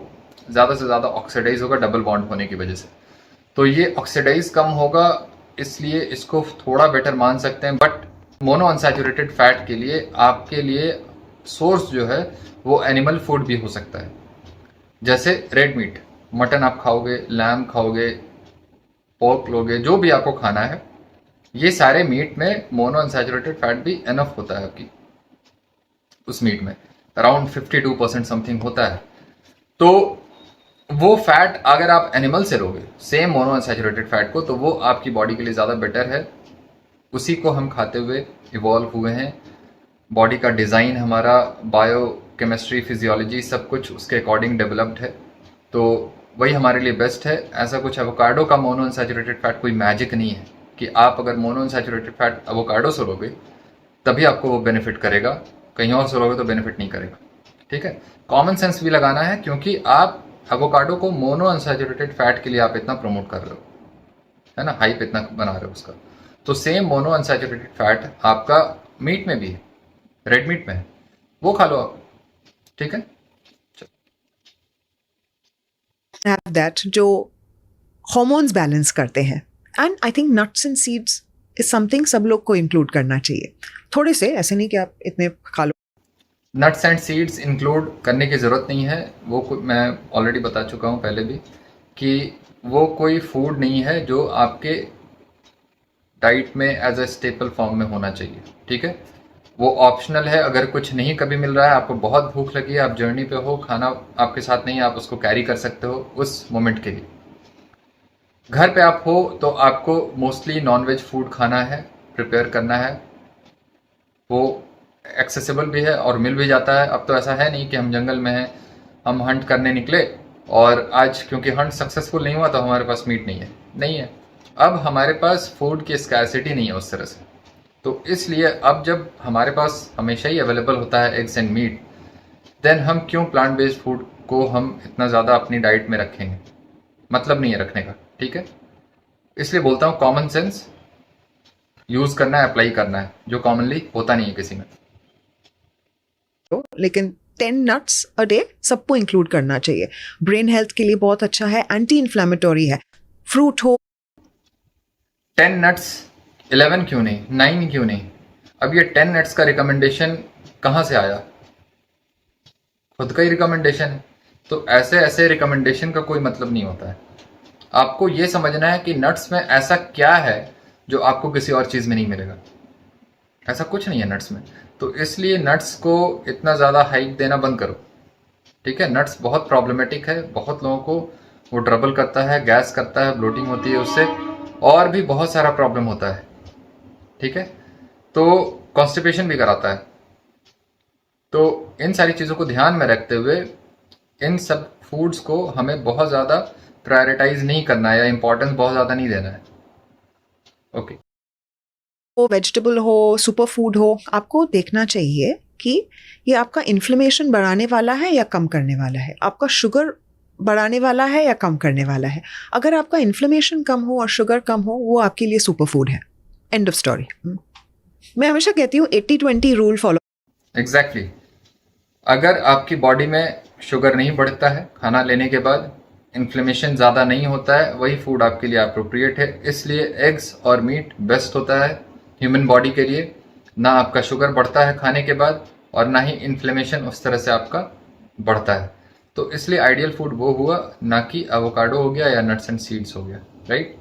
ज़्यादा से ज़्यादा ऑक्सीडाइज होगा डबल बॉन्ड होने की वजह से, तो ये ऑक्सीडाइज कम होगा, इसलिए इसको थोड़ा बेटर मान सकते हैं। बट मोनो अनसैचुरेटेड फैट के लिए आपके लिए सोर्स जो है वो एनिमल फूड भी हो सकता है, जैसे रेड मीट, मटन आप खाओगे, लैम खाओगे, पोर्क लोगे, जो भी आपको खाना है, ये सारे मीट में मोनो अनसैचुरेटेड फैट भी एनफ होता है आपकी, उस मीट में अराउंड 52% समथिंग होता है। तो वो फैट अगर आप एनिमल से लोगे सेम मोनो अनसैचुरेटेड फैट को, तो वो आपकी बॉडी के लिए ज़्यादा बेटर है। उसी को हम खाते हुए इवॉल्व हुए हैं, बॉडी का डिज़ाइन हमारा, बायो केमिस्ट्री, फिजियोलॉजी सब कुछ उसके अकॉर्डिंग डेवलप्ड है, तो वही हमारे लिए बेस्ट है। ऐसा कुछ एवोकाडो का मोनो अनसैचुरेटेड फैट कोई मैजिक नहीं है कि आप अगर मोनो अनसैचुरेटेड फैट एवोकाडो से लोगे तभी आपको वो बेनिफिट करेगा, कहीं और से लोगे तो बेनिफिट नहीं करेगा, ठीक है। कॉमन सेंस भी लगाना है, क्योंकि आप एवोकाडो को मोनो अनसैचुरेटेड फैट के लिए आप इतना प्रमोट कर रहे हो, है ना, हाइप इतना बना रहे हो उसका, तो सेम मोनो अनसैचुरेटेड फैट आपका मीट में भी है, रेड मीट में है, वो खा लो आप, ठीक है। Have that जो hormones बैलेंस करते हैं, and I think nuts and seeds is something सब लोग को इंक्लूड करना चाहिए, थोड़े से, ऐसे नहीं कि आप इतने खा लो। नट्स एंड सीड्स इंक्लूड करने की ज़रूरत नहीं है, वो मैं ऑलरेडी बता चुका हूँ पहले भी कि वो कोई फूड नहीं है जो आपके डाइट में एज अ स्टेपल फॉर्म में होना चाहिए, ठीक है। वो ऑप्शनल है, अगर कुछ नहीं कभी मिल रहा है, आपको बहुत भूख लगी है, आप जर्नी पे हो, खाना आपके साथ नहीं है, आप उसको कैरी कर सकते हो उस मोमेंट के लिए। घर पे आप हो तो आपको मोस्टली नॉनवेज फूड खाना है, प्रिपेयर करना है, वो एक्सेसिबल भी है और मिल भी जाता है। अब तो ऐसा है नहीं कि हम जंगल में हैं, हम हंट करने निकले और आज क्योंकि हंट सक्सेसफुल नहीं हुआ तो हमारे पास मीट नहीं है, नहीं है। अब हमारे पास फूड की स्कैरसिटी नहीं है उस तरह से, तो इसलिए अब जब हमारे पास हमेशा ही अवेलेबल होता है एग्स एंड मीट, देन हम क्यों प्लांट बेस्ड फूड को हम इतना ज़्यादा अपनी डाइट में रखेंगे? मतलब नहीं है रखने का, ठीक है? इसलिए बोलता हूँ कॉमन सेंस यूज करना है, अप्लाई करना है, जो कॉमनली होता नहीं है किसी में। लेकिन 10 नट्स अ डे सबको इंक्लूड करना चाहिए। ब्रेन हेल्थ के लिए बहुत अच्छा है, एंटी इन्फ्लेमेटरी है। फ्रूट हो 10 नट्स, 11 क्यों नहीं, 9 क्यों नहीं? अब ये 10 नट्स का रिकमेंडेशन कहाँ से आया? खुद का ही रिकमेंडेशन है। तो ऐसे ऐसे रिकमेंडेशन का कोई मतलब नहीं होता है। आपको ये समझना है कि नट्स में ऐसा क्या है जो आपको किसी और चीज़ में नहीं मिलेगा। ऐसा कुछ नहीं है नट्स में। तो इसलिए नट्स को इतना ज़्यादा हाइप देना बंद करो, ठीक है? नट्स बहुत प्रॉब्लमेटिक है, बहुत लोगों को वो ट्रबल करता है, गैस करता है, ब्लोटिंग होती है उससे, और भी बहुत सारा प्रॉब्लम होता है, ठीक है? तो कॉन्स्टिपेशन भी कराता है। तो इन सारी चीज़ों को ध्यान में रखते हुए इन सब फूड्स को हमें बहुत ज़्यादा प्रायोरिटाइज नहीं करना है या इम्पोर्टेंस बहुत ज़्यादा नहीं देना है। ओके। वेजिटेबल हो, सुपर फूड हो, आपको देखना चाहिए कि ये आपका इन्फ्लेमेशन बढ़ाने वाला है या कम करने वाला है, आपका शुगर बढ़ाने वाला है या कम करने वाला है। अगर आपका इन्फ्लेमेशन कम हो और शुगर कम हो, वो आपके लिए सुपर फूड है। End of story. मैं हमेशा कहती हूँ 80-20 रूल फॉलो। एग्जैक्टली। अगर आपकी बॉडी में शुगर नहीं बढ़ता है खाना लेने के बाद, इन्फ्लेमेशन ज़्यादा नहीं होता है, वही फूड आपके लिए अप्रोप्रिएट है। इसलिए एग्स और मीट बेस्ट होता है ह्यूमन बॉडी के लिए। ना आपका शुगर बढ़ता है खाने के बाद और ना ही इन्फ्लेमेशन उस तरह से आपका बढ़ता है। तो इसलिए आइडियल फूड वो हुआ, ना कि एवोकाडो हो गया या नट्स एंड सीड्स हो गया। राइट?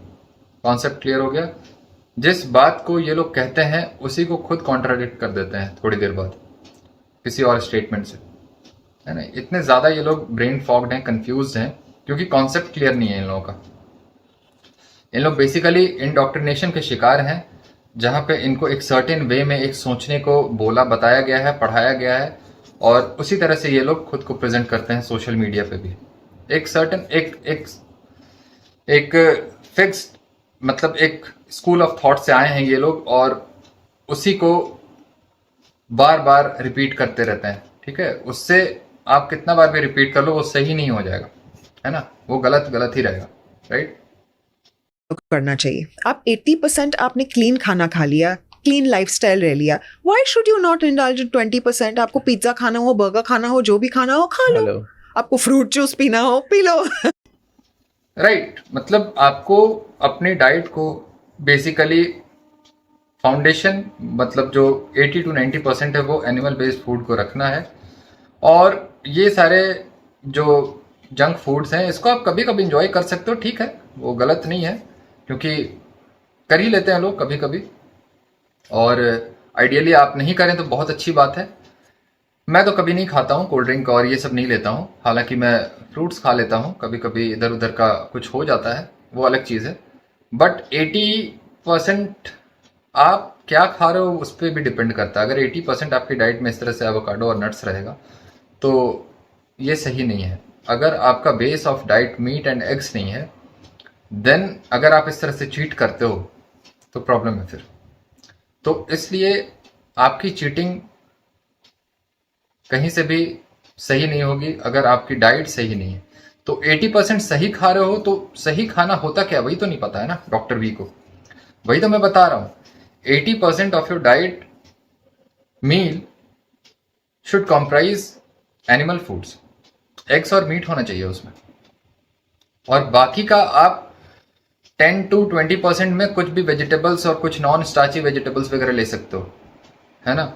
कॉन्सेप्ट क्लियर हो गया? जिस बात को ये लोग कहते हैं उसी को खुद कॉन्ट्राडिक्ट कर देते हैं थोड़ी देर बाद किसी और स्टेटमेंट से, है ना? इतने ज़्यादा ये लोग ब्रेन फॉग्ड हैं, कंफ्यूज्ड हैं, क्योंकि कॉन्सेप्ट क्लियर नहीं है इन लोगों का। इन लोग बेसिकली इंडोक्ट्रिनेशन के शिकार हैं, जहाँ पे इनको एक सर्टेन वे में एक सोचने को बोला, बताया गया है, पढ़ाया गया है, और उसी तरह से ये लोग खुद को प्रेजेंट करते हैं सोशल मीडिया पे भी। एक सर्टेन एक फिक्स्ड, मतलब एक स्कूल ऑफ थॉट से आए हैं ये लोग, और उसी को बार बार रिपीट करते रहते हैं, ठीक है? उससे आप कितना बार भी रिपीट कर लो, वो सही नहीं हो जाएगा, है ना? वो गलत गलत ही रहेगा। राइट? करना चाहिए। आप 80% आपने क्लीन खाना खा लिया, क्लीन लाइफस्टाइल रह लिया, why should you not indulge in 20%? आपको पिज्जा खाना हो, बर्गर खाना हो, जो भी खाना हो खा लो। आपको फ्रूट जूस पीना हो, पी लो। राइट। मतलब आपको अपनी डाइट को बेसिकली फाउंडेशन, मतलब जो 80 to 90% है वो एनिमल बेस्ड फूड को रखना है। और ये सारे जो जंक फूड्स हैं इसको आप कभी कभी इंजॉय कर सकते हो, ठीक है, वो गलत नहीं है, क्योंकि कर ही लेते हैं लोग कभी कभी, और आइडियली आप नहीं करें तो बहुत अच्छी बात है। मैं तो कभी नहीं खाता हूँ कोल्ड ड्रिंक और ये सब नहीं लेता हूँ, हालांकि मैं फ्रूट्स खा लेता हूँ कभी कभी, इधर उधर का कुछ हो जाता है, वो अलग चीज़ है। बट 80% आप क्या खा रहे हो उस पर भी डिपेंड करता है। अगर 80% आपकी डाइट में इस तरह से एवोकाडो और नट्स रहेगा तो ये सही नहीं है। अगर आपका base of diet meat and eggs नहीं है, देन अगर आप इस तरह से चीट करते हो तो प्रॉब्लम है फिर। तो इसलिए आपकी चीटिंग कहीं से भी सही नहीं होगी अगर आपकी डाइट सही नहीं है। तो 80% सही खा रहे हो तो सही खाना होता क्या, वही तो नहीं पता है ना डॉक्टर वी को। वही तो मैं बता रहा हूँ, 80% of your diet meal should comprise animal foods, eggs और मीट होना चाहिए उसमें, और बाकी का आप 10 to 20% में कुछ भी वेजिटेबल्स और कुछ नॉन स्टार्ची वेजिटेबल्स वगैरह ले सकते हो, है ना?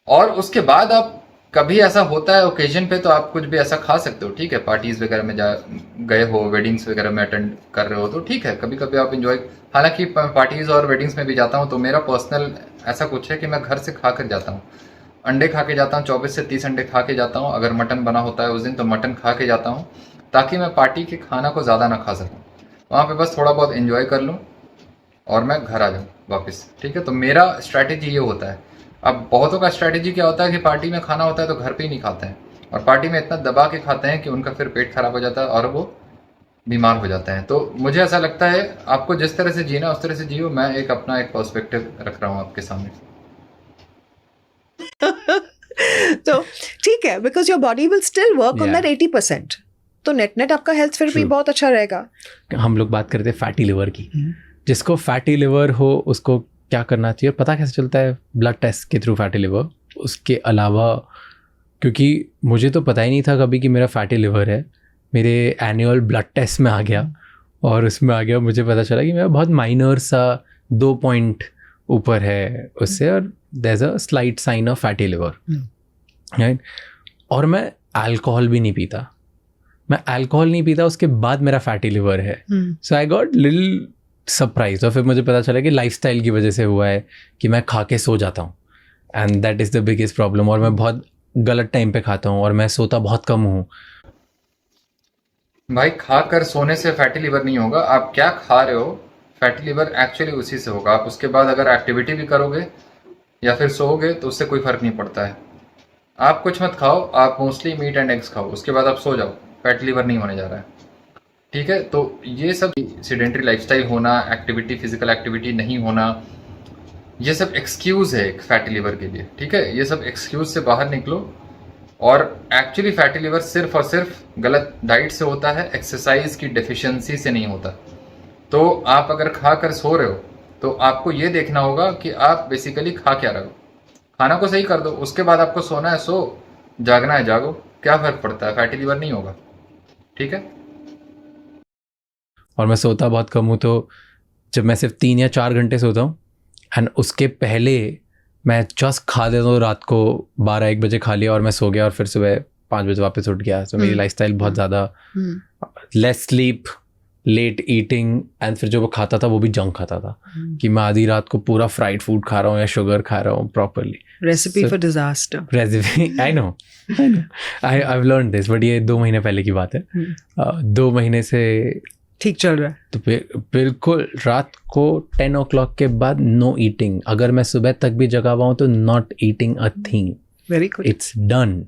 और उसके बाद आप कभी ऐसा होता है ओकेजन पे तो आप कुछ भी ऐसा खा सकते हो, ठीक है? पार्टीज वगैरह में जा गए हो, वेडिंग्स वगैरह में अटेंड कर रहे हो तो ठीक है, कभी कभी आप इंजॉय। हालांकि पार्टीज और वेडिंग्स में भी जाता हूँ तो मेरा पर्सनल ऐसा कुछ है कि मैं घर से खा कर जाता हूँ, अंडे खा के जाता हूँ, 24 से 30 अंडे खा के जाता हूँ। अगर मटन बना होता है उस दिन तो मटन खा के जाता हूँ, ताकि मैं पार्टी के खाना को ज़्यादा ना खा सकूँ, वहाँ पे बस थोड़ा बहुत एंजॉय कर लूँ और मैं घर आ जाऊँ वापस, ठीक है? तो मेरा स्ट्रैटेजी ये होता है। अब बहुतों का स्ट्रैटेजी क्या होता है कि पार्टी में खाना होता है तो घर पे ही नहीं खाते हैं, और पार्टी में इतना दबा के खाते हैं कि उनका फिर पेट खराब हो जाता है और वो बीमार हो जाते हैं। तो मुझे ऐसा लगता है आपको जिस तरह से जीना उस तरह से जियो। मैं एक अपना एक पर्सपेक्टिव रख रहा हूँ आपके सामने। तो ठीक है, because your body will still work on Yeah. That 80%, तो नेट नेट आपका हेल्थ फिर भी True. बहुत अच्छा रहेगा। हम लोग बात करते हैं फैटी लिवर की। जिसको फैटी लिवर हो उसको क्या करना चाहिए, पता कैसे चलता है? ब्लड टेस्ट के थ्रू फैटी लिवर। उसके अलावा, क्योंकि मुझे तो पता ही नहीं था कभी कि मेरा फैटी लिवर है, मेरे एनुअल ब्लड टेस्ट में आ गया और उसमें आ गया, मुझे पता चला कि मेरा बहुत माइनर सा 2 पॉइंट ऊपर है उससे, और there is a slight sign of fatty liver, right. और मैं अल्कोहल भी नहीं पीता, उसके बाद मेरा फैटी लिवर है। सो आई गॉट लिटिल सरप्राइज, और फिर मुझे पता चला कि लाइफस्टाइल की वजह से हुआ है कि मैं खा के सो जाता हूँ, and that is the biggest problem. और मैं बहुत गलत टाइम पे खाता हूँ और मैं सोता बहुत कम हूँ। भाई खाकर सोने से फैटी लिवर नहीं होगा। आप क्या खा रहे हो, फैटी लिवर एक्चुअली उसी से होगा। आप उसके बाद अगर एक्टिविटी भी करोगे या फिर सोओगे तो उससे कोई फर्क नहीं पड़ता है। आप कुछ मत खाओ, आप मोस्टली मीट एंड एग्स खाओ, उसके बाद आप सो जाओ, फैटी लिवर नहीं होने जा रहा है। ठीक है, तो ये सब सेडेंटरी लाइफस्टाइल होना, एक्टिविटी, फिजिकल एक्टिविटी नहीं होना, ये सब एक्सक्यूज है एक फैटी लिवर के लिए। ठीक है, ये सब एक्सक्यूज से बाहर निकलो। और एक्चुअली फैटी लिवर सिर्फ और सिर्फ गलत डाइट से होता है, एक्सरसाइज की डेफिशिएंसी से नहीं होता। तो आप अगर खा कर सो रहे हो तो आपको ये देखना होगा कि आप बेसिकली खा क्या रहे हो। खाना को सही कर दो, उसके बाद आपको सोना है सो, जागना है जागो, क्या फर्क पड़ता है, फैटी लिवर नहीं होगा। ठीक है। और मैं सोता बहुत कम हूँ, तो जब मैं सिर्फ 3 या 4 घंटे सोता हूँ, एंड उसके पहले मैं जस्ट खा देता हूँ, रात को 12-1 बजे खा लिया और मैं सो गया, और फिर सुबह 5 बजे वापस उठ गया। तो मेरी लाइफस्टाइल बहुत ज़्यादा less sleep, late eating, and फिर जो वो खाता था वो भी जंक खाता था, कि मैं आधी रात को पूरा फ्राइड फूड खा रहा हूँ या शुगर खा रहा हूँ properly. Recipe for disaster. Recipe, I know, I have learn this, but ये 2 महीने पहले की बात है। 2 महीने से ठीक चल रहा है। तो बिल्कुल रात को 10 o'clock के बाद नो ईटिंग। अगर मैं सुबह तक भी जगा हुआ हूँ तो not eating a thing. Very good. It's done.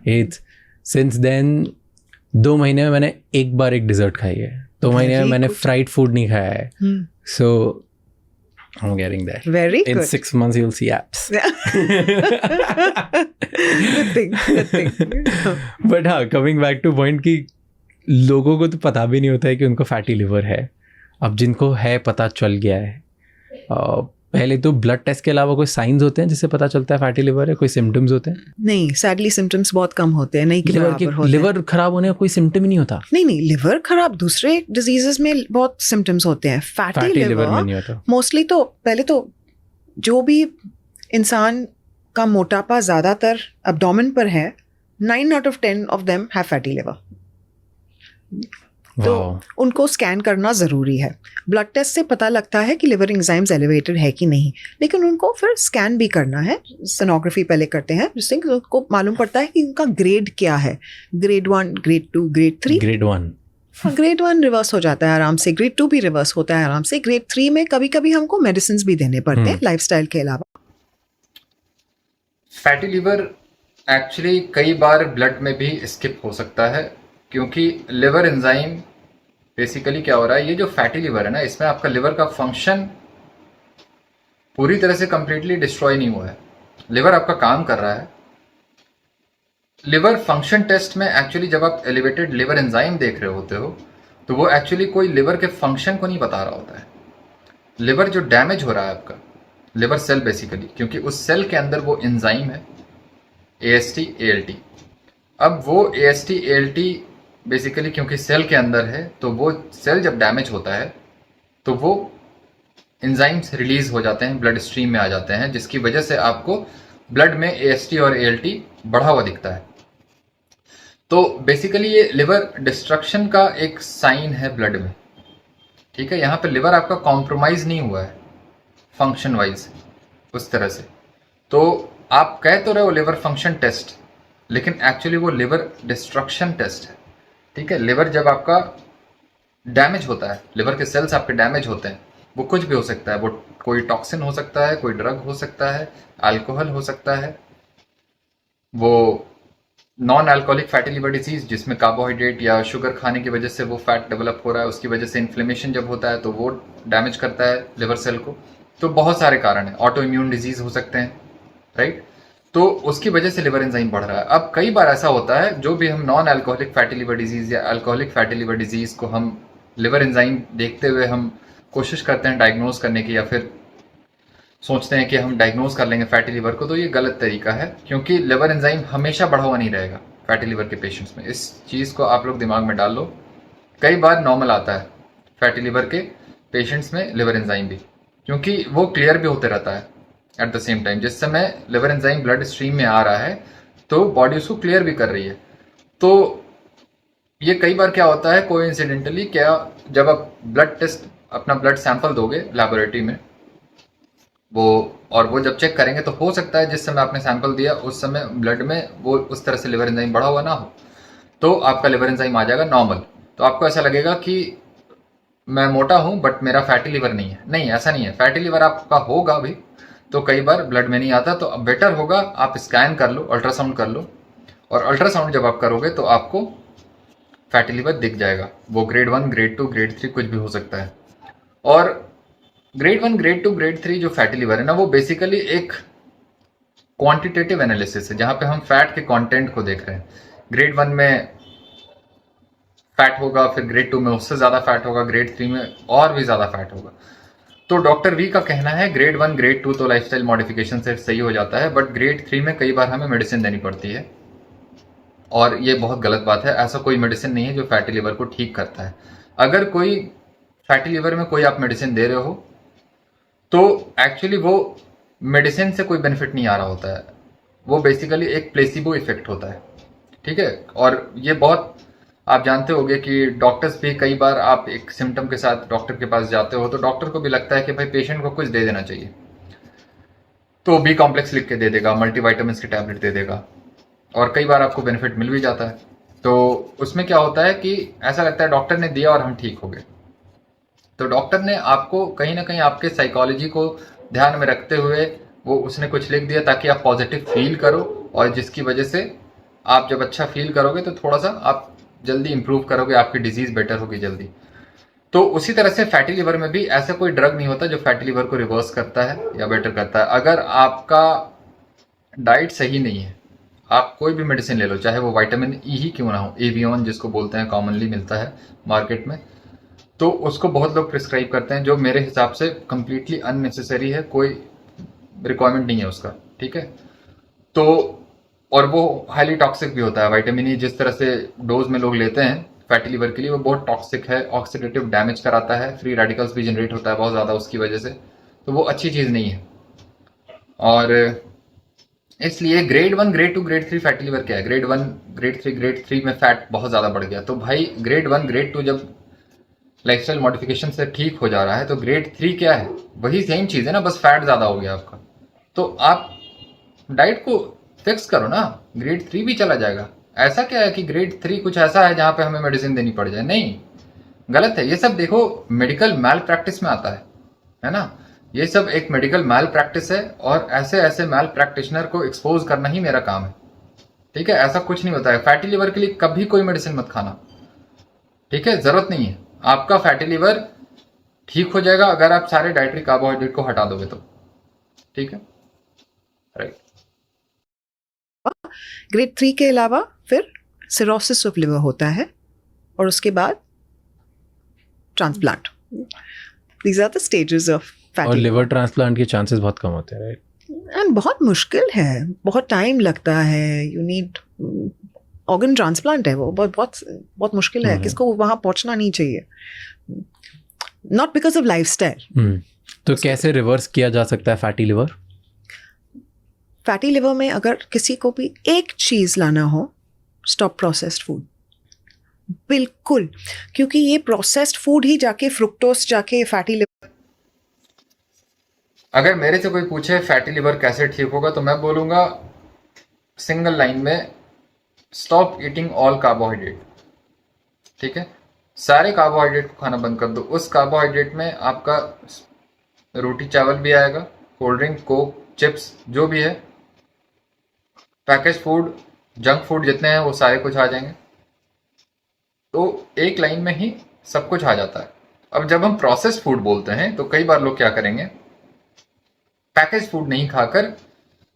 It's since then 2 महीने में मैंने एक बार एक डिजर्ट खाई है। 2 महीने में मैंने फ्राइड फूड नहीं खाया है। सो I'm getting there. Very In good. 6 months you'll see abs. Good thing. But हाँ, coming back to point कि लोगों को तो पता भी नहीं होता है कि उनको फैटी लिवर है। अब जिनको है पता चल गया है, पहले तो ब्लड टेस्ट के अलावा कोई साइंस होते हैं जिससे पता चलता है फैटी लिवर है? कोई सिम्टम्स होते हैं? नहीं, सैडली सिम्टम्स बहुत कम होते हैं, नहीं कि बराबर होते हैं। लिवर खराब होने का कोई सिम्टम ही नहीं होता? नहीं, लिवर खराब दूसरे डिजीजेस में बहुत सिम्टम्स होते हैं, फैटी लिवर में नहीं होता मोस्टली। तो पहले तो जो भी इंसान का मोटापा ज्यादातर एब्डोमेन पर है, 9 out of 10 of them have fatty liver. तो उनको स्कैन करना ज़रूरी है। ब्लड टेस्ट से पता लगता है कि लिवर एंजाइम्स एलिवेटेड है कि नहीं, लेकिन उनको फिर स्कैन भी करना है। सोनोग्राफी पहले करते हैं, जिससे उनको मालूम पड़ता है कि उनका ग्रेड क्या है, grade 1, grade 2, grade 3। Grade 1 grade 1 reverse हो जाता है आराम से, ग्रेड 2 भी रिवर्स होता है आराम से, ग्रेड 3 में कभी कभी हमको मेडिसिन भी देने पड़ते हैं लाइफस्टाइल के अलावा। फैटी लिवर एक्चुअली कई बार ब्लड में भी स्किप हो सकता है, क्योंकि लिवर एंजाइम बेसिकली क्या हो रहा है, ये जो फैटी लिवर है ना, इसमें आपका लिवर का फंक्शन पूरी तरह से कंप्लीटली डिस्ट्रॉय नहीं हुआ है। लिवर आपका काम कर रहा है। लिवर फंक्शन टेस्ट में एक्चुअली जब आप एलिवेटेड लिवर एंजाइम देख रहे होते हो तो वो एक्चुअली कोई लिवर के फंक्शन को नहीं बता रहा होता है। लिवर जो डैमेज हो रहा है आपका, लिवर सेल बेसिकली, क्योंकि उस सेल के अंदर वो एंजाइम है AST ALT। अब वो AST ALT बेसिकली क्योंकि सेल के अंदर है, तो वो सेल जब डैमेज होता है तो वो एंजाइम्स रिलीज हो जाते हैं, ब्लड स्ट्रीम में आ जाते हैं, जिसकी वजह से आपको ब्लड में AST और ALT बढ़ा हुआ दिखता है। तो बेसिकली ये लिवर डिस्ट्रक्शन का एक साइन है ब्लड में। ठीक है, यहाँ पे लिवर आपका कॉम्प्रोमाइज नहीं हुआ है फंक्शन वाइज उस तरह से। तो आप कह तो रहे हो लिवर फंक्शन टेस्ट, लेकिन एक्चुअली वो लिवर डिस्ट्रक्शन टेस्ट है। ठीक है, लिवर जब आपका डैमेज होता है, लिवर के सेल्स आपके डैमेज होते हैं, वो कुछ भी हो सकता है, वो कोई टॉक्सिन हो सकता है, कोई ड्रग हो सकता है, अल्कोहल हो सकता है, वो non alcoholic fatty liver disease, जिसमें कार्बोहाइड्रेट या शुगर खाने की वजह से वो फैट डेवलप हो रहा है, उसकी वजह से इन्फ्लेमेशन जब होता है तो वो डैमेज करता है लिवर सेल को। तो बहुत सारे कारण हैं, ऑटो इम्यून डिजीज हो सकते हैं, राइट। तो उसकी वजह से लिवर एंजाइम बढ़ रहा है। अब कई बार ऐसा होता है, जो भी हम non alcoholic fatty liver disease या अल्कोहलिक फैटी लिवर डिजीज को हम लिवर एंजाइम देखते हुए हम कोशिश करते हैं डायग्नोज करने की, या फिर सोचते हैं कि हम डायग्नोज कर लेंगे फैटी लिवर को, तो ये गलत तरीका है, क्योंकि लिवर एंजाइम हमेशा बढ़ा हुआ नहीं रहेगा फैटी लिवर के पेशेंट्स में। इस चीज़ को आप लोग दिमाग में डाल लो। कई बार नॉर्मल आता है फैटी लिवर के पेशेंट्स में लिवर एंजाइम भी, क्योंकि वो क्लियर भी होते रहता है एट द सेम टाइम। जिस समय लिवर एंजाइम ब्लड स्ट्रीम में आ रहा है तो बॉडी उसको क्लियर भी कर रही है। तो ये कई बार क्या होता है, कोइंसिडेंटली क्या, जब आप ब्लड टेस्ट अपना ब्लड सैंपल दोगे लेबोरेटरी में, वो जब चेक करेंगे तो हो सकता है जिस समय आपने सैंपल दिया उस समय ब्लड में वो उस तरह से लिवर एंजाइम बढ़ा हुआ ना हो, तो आपका लिवर एंजाइम आ जाएगा नॉर्मल। तो आपको ऐसा लगेगा कि मैं मोटा हूं बट मेरा फैटी लिवर नहीं है। नहीं, ऐसा नहीं है। फैटी लिवर आपका होगा भी, तो कई बार ब्लड में नहीं आता, तो अब बेटर होगा आप स्कैन कर लो, अल्ट्रासाउंड कर लो, और अल्ट्रासाउंड जब आप करोगे तो आपको फैटी लिवर दिख जाएगा। वो ग्रेड 1, ग्रेड 2, ग्रेड 3 कुछ भी हो सकता है। और ग्रेड 1, ग्रेड 2, ग्रेड 3 जो फैटी लिवर है ना, वो बेसिकली एक क्वांटिटेटिव एनालिसिस है, जहां पे हम फैट के कंटेंट को देख रहे हैं। ग्रेड 1 में फैट होगा, फिर ग्रेड 2 में उससे ज्यादा फैट होगा, ग्रेड 3 में और भी ज्यादा फैट होगा। तो डॉक्टर वी का कहना है ग्रेड 1, ग्रेड 2 तो लाइफस्टाइल मॉडिफिकेशन से सही हो जाता है, बट ग्रेड 3 में कई बार हमें मेडिसिन देनी पड़ती है, और ये बहुत गलत बात है। ऐसा कोई मेडिसिन नहीं है जो फैटी लिवर को ठीक करता है। अगर कोई फैटी लिवर में कोई आप मेडिसिन दे रहे हो तो एक्चुअली वो मेडिसिन से कोई बेनिफिट नहीं आ रहा होता है, वो बेसिकली एक प्लेसिबो इफेक्ट होता है, ठीक है। और ये बहुत आप जानते होंगे कि डॉक्टर्स भी कई बार, आप एक सिम्टम के साथ डॉक्टर के पास जाते हो तो डॉक्टर को भी लगता है कि भाई पेशेंट को कुछ दे देना चाहिए, तो बी कॉम्प्लेक्स लिख के दे देगा, मल्टीविटामिन की टैबलेट दे देगा, और कई बार आपको बेनिफिट मिल भी जाता है। तो उसमें क्या होता है कि ऐसा लगता है डॉक्टर ने दिया और हम ठीक हो गए। तो डॉक्टर ने आपको कहीं ना कहीं आपके साइकोलॉजी को ध्यान में रखते हुए वो उसने कुछ लिख दिया ताकि आप पॉजिटिव फील करो, और जिसकी वजह से आप जब अच्छा फील करोगे तो थोड़ा सा आप जल्दी इंप्रूव करोगे, आपकी डिजीज बेटर होगी जल्दी। तो उसी तरह से फैटी लिवर में भी ऐसा कोई ड्रग नहीं होता जो फैटी लिवर को रिवर्स करता है या बेटर करता है। अगर आपका डाइट सही नहीं है, आप कोई भी मेडिसिन ले लो, चाहे वो विटामिन ई ही क्यों ना हो, एवियन जिसको बोलते हैं, कॉमनली मिलता है मार्केट में, तो उसको बहुत लोग प्रिस्क्राइब करते हैं, जो मेरे हिसाब से कंप्लीटली अननेसेसरी है, कोई रिक्वायरमेंट नहीं है उसका, ठीक है। तो और वो हाईली टॉक्सिक भी होता है। विटामिन ई जिस तरह से डोज में लोग लेते हैं फैटी लिवर के लिए, वो बहुत टॉक्सिक है, ऑक्सीडेटिव डैमेज कराता है, फ्री रेडिकल्स भी जनरेट होता है बहुत ज़्यादा उसकी वजह से, तो वो अच्छी चीज़ नहीं है। और इसलिए grade 1, grade 2, grade 3 fatty liver क्या है, ग्रेड 1, ग्रेड 3 में फैट बहुत ज़्यादा बढ़ गया, तो भाई ग्रेड 1, ग्रेड 2 जब लाइफस्टाइल मॉडिफिकेशन से ठीक हो जा रहा है तो ग्रेड 3 क्या है, वही सेम चीज़ है ना, बस फैट ज़्यादा हो गया आपका। तो आप डाइट को फिक्स करो ना, ग्रेड 3 भी चला जाएगा। ऐसा क्या है कि ग्रेड 3 कुछ ऐसा है जहां पे हमें मेडिसिन देनी पड़ जाए? नहीं, गलत है ये सब। देखो मेडिकल मैल प्रैक्टिस में आता है ना, ये सब एक मेडिकल मैल प्रैक्टिस है, और ऐसे ऐसे मैल प्रैक्टिशनर को एक्सपोज करना ही मेरा काम है, ठीक है। ऐसा कुछ नहीं होता है। फैटी लिवर के लिए कभी कोई मेडिसिन मत खाना, ठीक है, जरूरत नहीं है। आपका फैटी लिवर ठीक हो जाएगा अगर आप सारे डाइटरी कार्बोहाइड्रेट को हटा दोगे तो, ठीक है, राइट। ग्रेड 3 के अलावा फिर सिरोसिस ऑफ लिवर होता है, और उसके बाद transplant. These are the stages of और फैटी लिवर ट्रांसप्लांट के चांसेस बहुत कम होते हैं, राइट? एंड बहुत मुश्किल है, बहुत टाइम लगता है, यू नीड ऑर्गन ट्रांसप्लांट है वो, बहुत बहुत बहुत मुश्किल है, किसको वहां पहुंचना नहीं चाहिए, नॉट बिकॉज ऑफ लाइफस्टाइल। तो कैसे रिवर्स किया जा सकता है फैटी लिवर? फैटी लिवर में अगर किसी को भी एक चीज लाना हो, स्टॉप प्रोसेस्ड फूड, बिल्कुल, क्योंकि ये प्रोसेस्ड फूड ही जाके फ्रुक्टोज जाके फैटी लिवर। अगर मेरे से कोई पूछे फैटी लिवर कैसे ठीक होगा, तो मैं बोलूंगा सिंगल लाइन में, स्टॉप ईटिंग ऑल कार्बोहाइड्रेट, ठीक है। सारे कार्बोहाइड्रेट को खाना बंद कर दो। उस कार्बोहाइड्रेट में आपका रोटी चावल भी आएगा, कोल्ड ड्रिंक, कोक, चिप्स, जो भी है, पैकेज फूड जंक फूड जितने हैं वो सारे कुछ आ जाएंगे। तो एक लाइन में ही सब कुछ आ जाता है। अब जब हम प्रोसेस्ड फूड बोलते हैं तो कई बार लोग क्या करेंगे, पैकेज फूड नहीं खाकर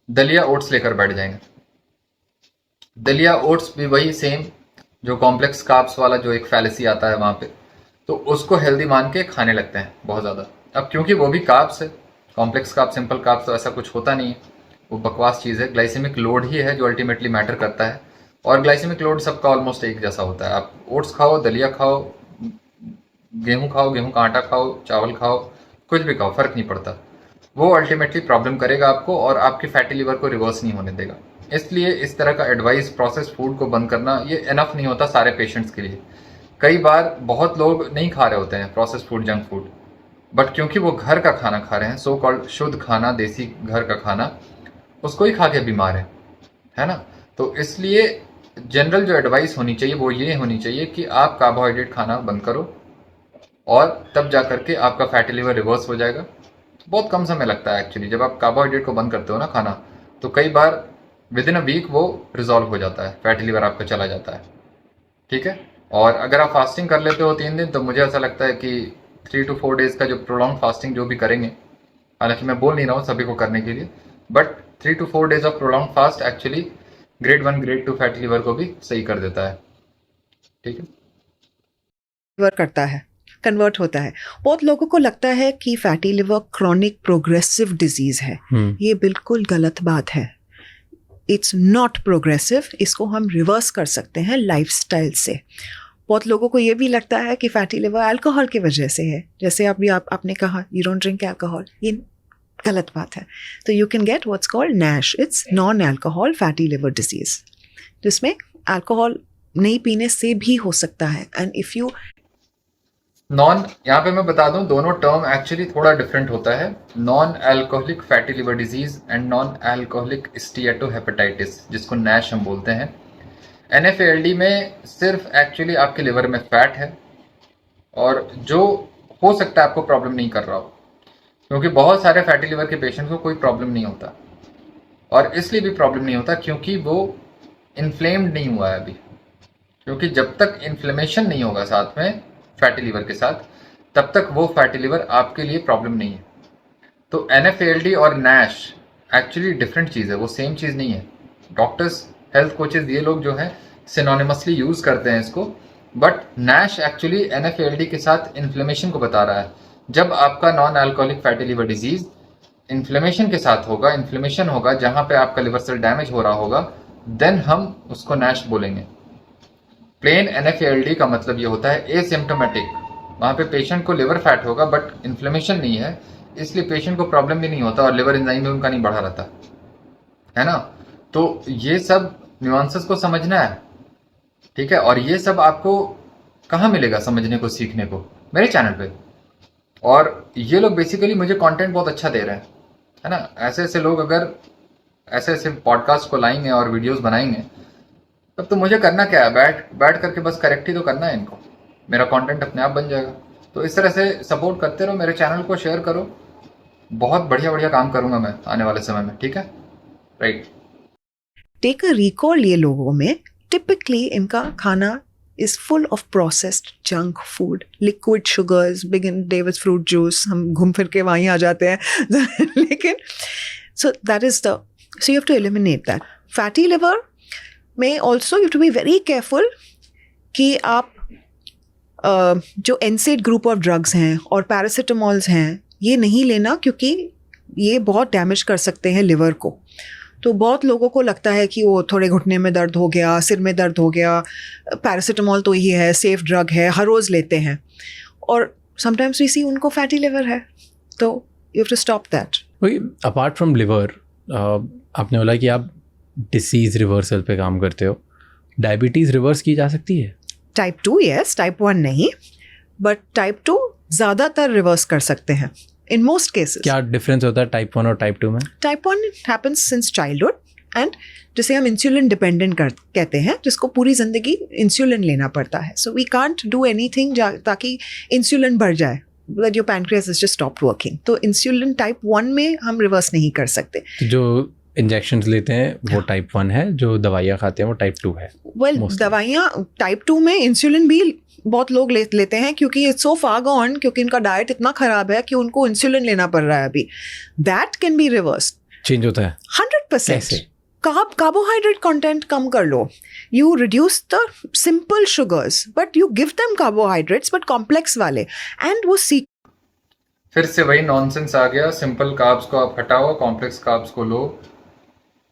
दलिया ओट्स लेकर बैठ जाएंगे। दलिया ओट्स भी वही सेम जो कॉम्प्लेक्स कार्ब्स वाला जो एक फैलेसी आता है वहां पे, तो उसको हेल्दी मान के खाने लगते हैं बहुत ज़्यादा। अब क्योंकि वो भी कार्ब्स है, कॉम्प्लेक्स कार्ब सिंपल कार्ब्स तो ऐसा कुछ होता नहीं है, वो बकवास चीज़ है। ग्लाइसेमिक लोड ही है जो अल्टीमेटली मैटर करता है, और ग्लाइसेमिक लोड सबका ऑलमोस्ट एक जैसा होता है। आप ओट्स खाओ, दलिया खाओ, गेहूँ खाओ, गेहूँ का आटा खाओ, चावल खाओ, कुछ भी खाओ, फर्क नहीं पड़ता, वो अल्टीमेटली प्रॉब्लम करेगा आपको और आपकी फैटी लिवर को रिवर्स नहीं होने देगा। इसलिए इस तरह का एडवाइस प्रोसेस्ड फूड को बंद करना ये इनफ नहीं होता सारे पेशेंट्स के लिए। कई बार बहुत लोग नहीं खा रहे होते हैं processed food, junk food, but क्योंकि वो घर का खाना खा रहे हैं, सो कॉल्ड शुद्ध खाना, देसी घर का खाना, उसको ही खा के बीमार है ना। तो इसलिए जनरल जो एडवाइस होनी चाहिए वो ये होनी चाहिए कि आप कार्बोहाइड्रेट खाना बंद करो और तब जा करके आपका फैटी लिवर रिवर्स हो जाएगा। बहुत कम समय लगता है एक्चुअली। जब आप कार्बोहाइड्रेट को बंद करते हो ना खाना, तो कई बार विद इन अ वीक वो रिजॉल्व हो जाता है, फैटी लिवर आपका चला जाता है, ठीक है। और अगर आप फास्टिंग कर लेते हो 3 दिन, तो मुझे ऐसा लगता है कि 3 to 4 डेज का जो प्रोलॉन्ग फास्टिंग जो भी करेंगे, हालांकि मैं बोल नहीं रहा हूँ सभी को करने के लिए, but 3 to 4 days of prolong fast actually grade 1 grade 2 fatty liver को भी सही कर देता है, ठीक है। लिवर करता है, कन्वर्ट होता है। बहुत लोगों को लगता है कि fatty liver chronic progressive disease है। ये बिल्कुल गलत बात है। It's not progressive. इसको हम रिवर्स कर सकते हैं लाइफस्टाइल से। बहुत लोगों को ये भी लगता है कि फैटी लिवर अल्कोहल की वजह से है, जैसे अभी आपने कहा यू डोंट ड्रिंक अल्कोहल, ये गलत बात है। तो you can get what's called Nash, it's non alcohol fatty liver disease, जिसमें अल्कोहल नहीं पीने से भी हो सकता है। एंड इफ यू नॉन, यहाँ पे मैं बता दूं, दोनों टर्म एक्चुअली थोड़ा डिफरेंट होता है। Non alcoholic fatty liver disease and non alcoholic steatohepatitis, जिसको नैश हम बोलते हैं। NFALD में सिर्फ एक्चुअली आपके लिवर में फैट है, और जो हो सकता है आपको प्रॉब्लम नहीं कर रहा हो, क्योंकि बहुत सारे फैटी लिवर के पेशेंट को कोई प्रॉब्लम नहीं होता। और इसलिए भी प्रॉब्लम नहीं होता क्योंकि वो इन्फ्लेम्ड नहीं हुआ है अभी। क्योंकि जब तक इन्फ्लेमेशन नहीं होगा साथ में फैटी लिवर के साथ, तब तक वो फैटी लिवर आपके लिए प्रॉब्लम नहीं है। तो NFALD और नैश एक्चुअली डिफरेंट चीज़ है, वो सेम चीज़ नहीं है। डॉक्टर्स, हेल्थ कोचेज, ये लोग जो है सिनोनिमसली यूज़ करते हैं इसको, बट नैश एक्चुअली NFALD के साथ इन्फ्लेमेशन को बता रहा है। जब आपका non alcoholic fatty liver disease inflammation के साथ होगा, इन्फ्लेमेशन होगा जहाँ पे आपका लिवर सेल डैमेज हो रहा होगा, देन हम उसको नैश बोलेंगे। प्लेन NFALD का मतलब ये होता है एसिम्टोमेटिक, वहाँ पे पेशेंट को लिवर फैट होगा बट इन्फ्लेमेशन नहीं है, इसलिए पेशेंट को प्रॉब्लम भी नहीं होता और लिवर एंजाइम भी उनका नहीं बढ़ा रहता है ना। तो ये सब न्यूआंसेस को समझना है, ठीक है। और ये सब आपको कहाँ मिलेगा समझने को, सीखने को? मेरे चैनल पे। और ये लोग बेसिकली मुझे कंटेंट बहुत अच्छा दे रहे हैं, है ना। ऐसे ऐसे लोग अगर ऐसे ऐसे पॉडकास्ट को लाएंगे और वीडियोस बनाएंगे, तब तो मुझे करना क्या है, बैठ करके बस करेक्ट ही तो करना है इनको, मेरा कंटेंट अपने आप बन जाएगा। तो इस तरह से सपोर्ट करते रहो, मेरे चैनल को शेयर करो, बहुत बढ़िया बढ़िया काम करूंगा मैं आने वाले समय में, ठीक है, राइट। टेक अ रिकॉल, ये लोगों में टिपिकली इनका खाना is full of processed junk food, liquid sugars, begin day with fruit juice, हम घूम फिर के वहीं आ जाते हैं लेकिन so that is the, so you have to eliminate that. Fatty liver में also you have to be very careful कि आप जो NSAID ग्रुप ऑफ ड्रग्स हैं और पैरासिटामॉल्स हैं ये नहीं लेना, क्योंकि ये बहुत डैमेज कर सकते हैं लिवर को। तो बहुत लोगों को लगता है कि वो थोड़े घुटने में दर्द हो गया, सिर में दर्द हो गया, पैरासिटामॉल तो ही है, सेफ ड्रग है, हर रोज़ लेते हैं, और समटाइम्स वी सी उनको फैटी लिवर है। तो you have to stop that. वही, अपार्ट फ्रॉम लिवर, आपने बोला कि आप डिसीज़ रिवर्सल पे काम करते हो, डायबिटीज़ रिवर्स की जा सकती है? टाइप 2 यस, टाइप 1 नहीं, बट टाइप 2 ज़्यादातर रिवर्स कर सकते हैं in most cases. क्या डिफरेंस होता है टाइप 1 और टाइप 2 में? Type 1 happens since childhood and जिसे हम इंसुलिन डिपेंडेंट कहते हैं, जिसको पूरी ज़िंदगी इंसुलिन लेना पड़ता है। So we can't do anything ताकि इंसुलिन बढ़ जाए, that your pancreas has just stopped working. तो इंसुलिन टाइप 1 में हम रिवर्स नहीं कर सकते। जो इंजेक्शंस लेते हैं वो टाइप 1 है, जो दवाइयाँ खाते हैं वो टाइप 2 है। Well Mostly. दवाइयाँ टाइप 2 में इंसुलिन भी बहुत लोग लेते हैं क्योंकि इट्स सो फार गॉन, क्योंकि इनका डाइट इतना खराब है कि उनको इंसुलिन लेना पड़ रहा है अभी। That can be reversed, change होता है 100%। कैसे? कार्बोहाइड्रेट कंटेंट कम कर लो, you reduce the simple sugars but you give them carbohydrates but complex वाले, एंड वो सीख। फिर से वही नॉनसेंस आ गया, सिंपल कार्ब्स को आप हटाओ, कॉम्प्लेक्स कार्ब्स को लो।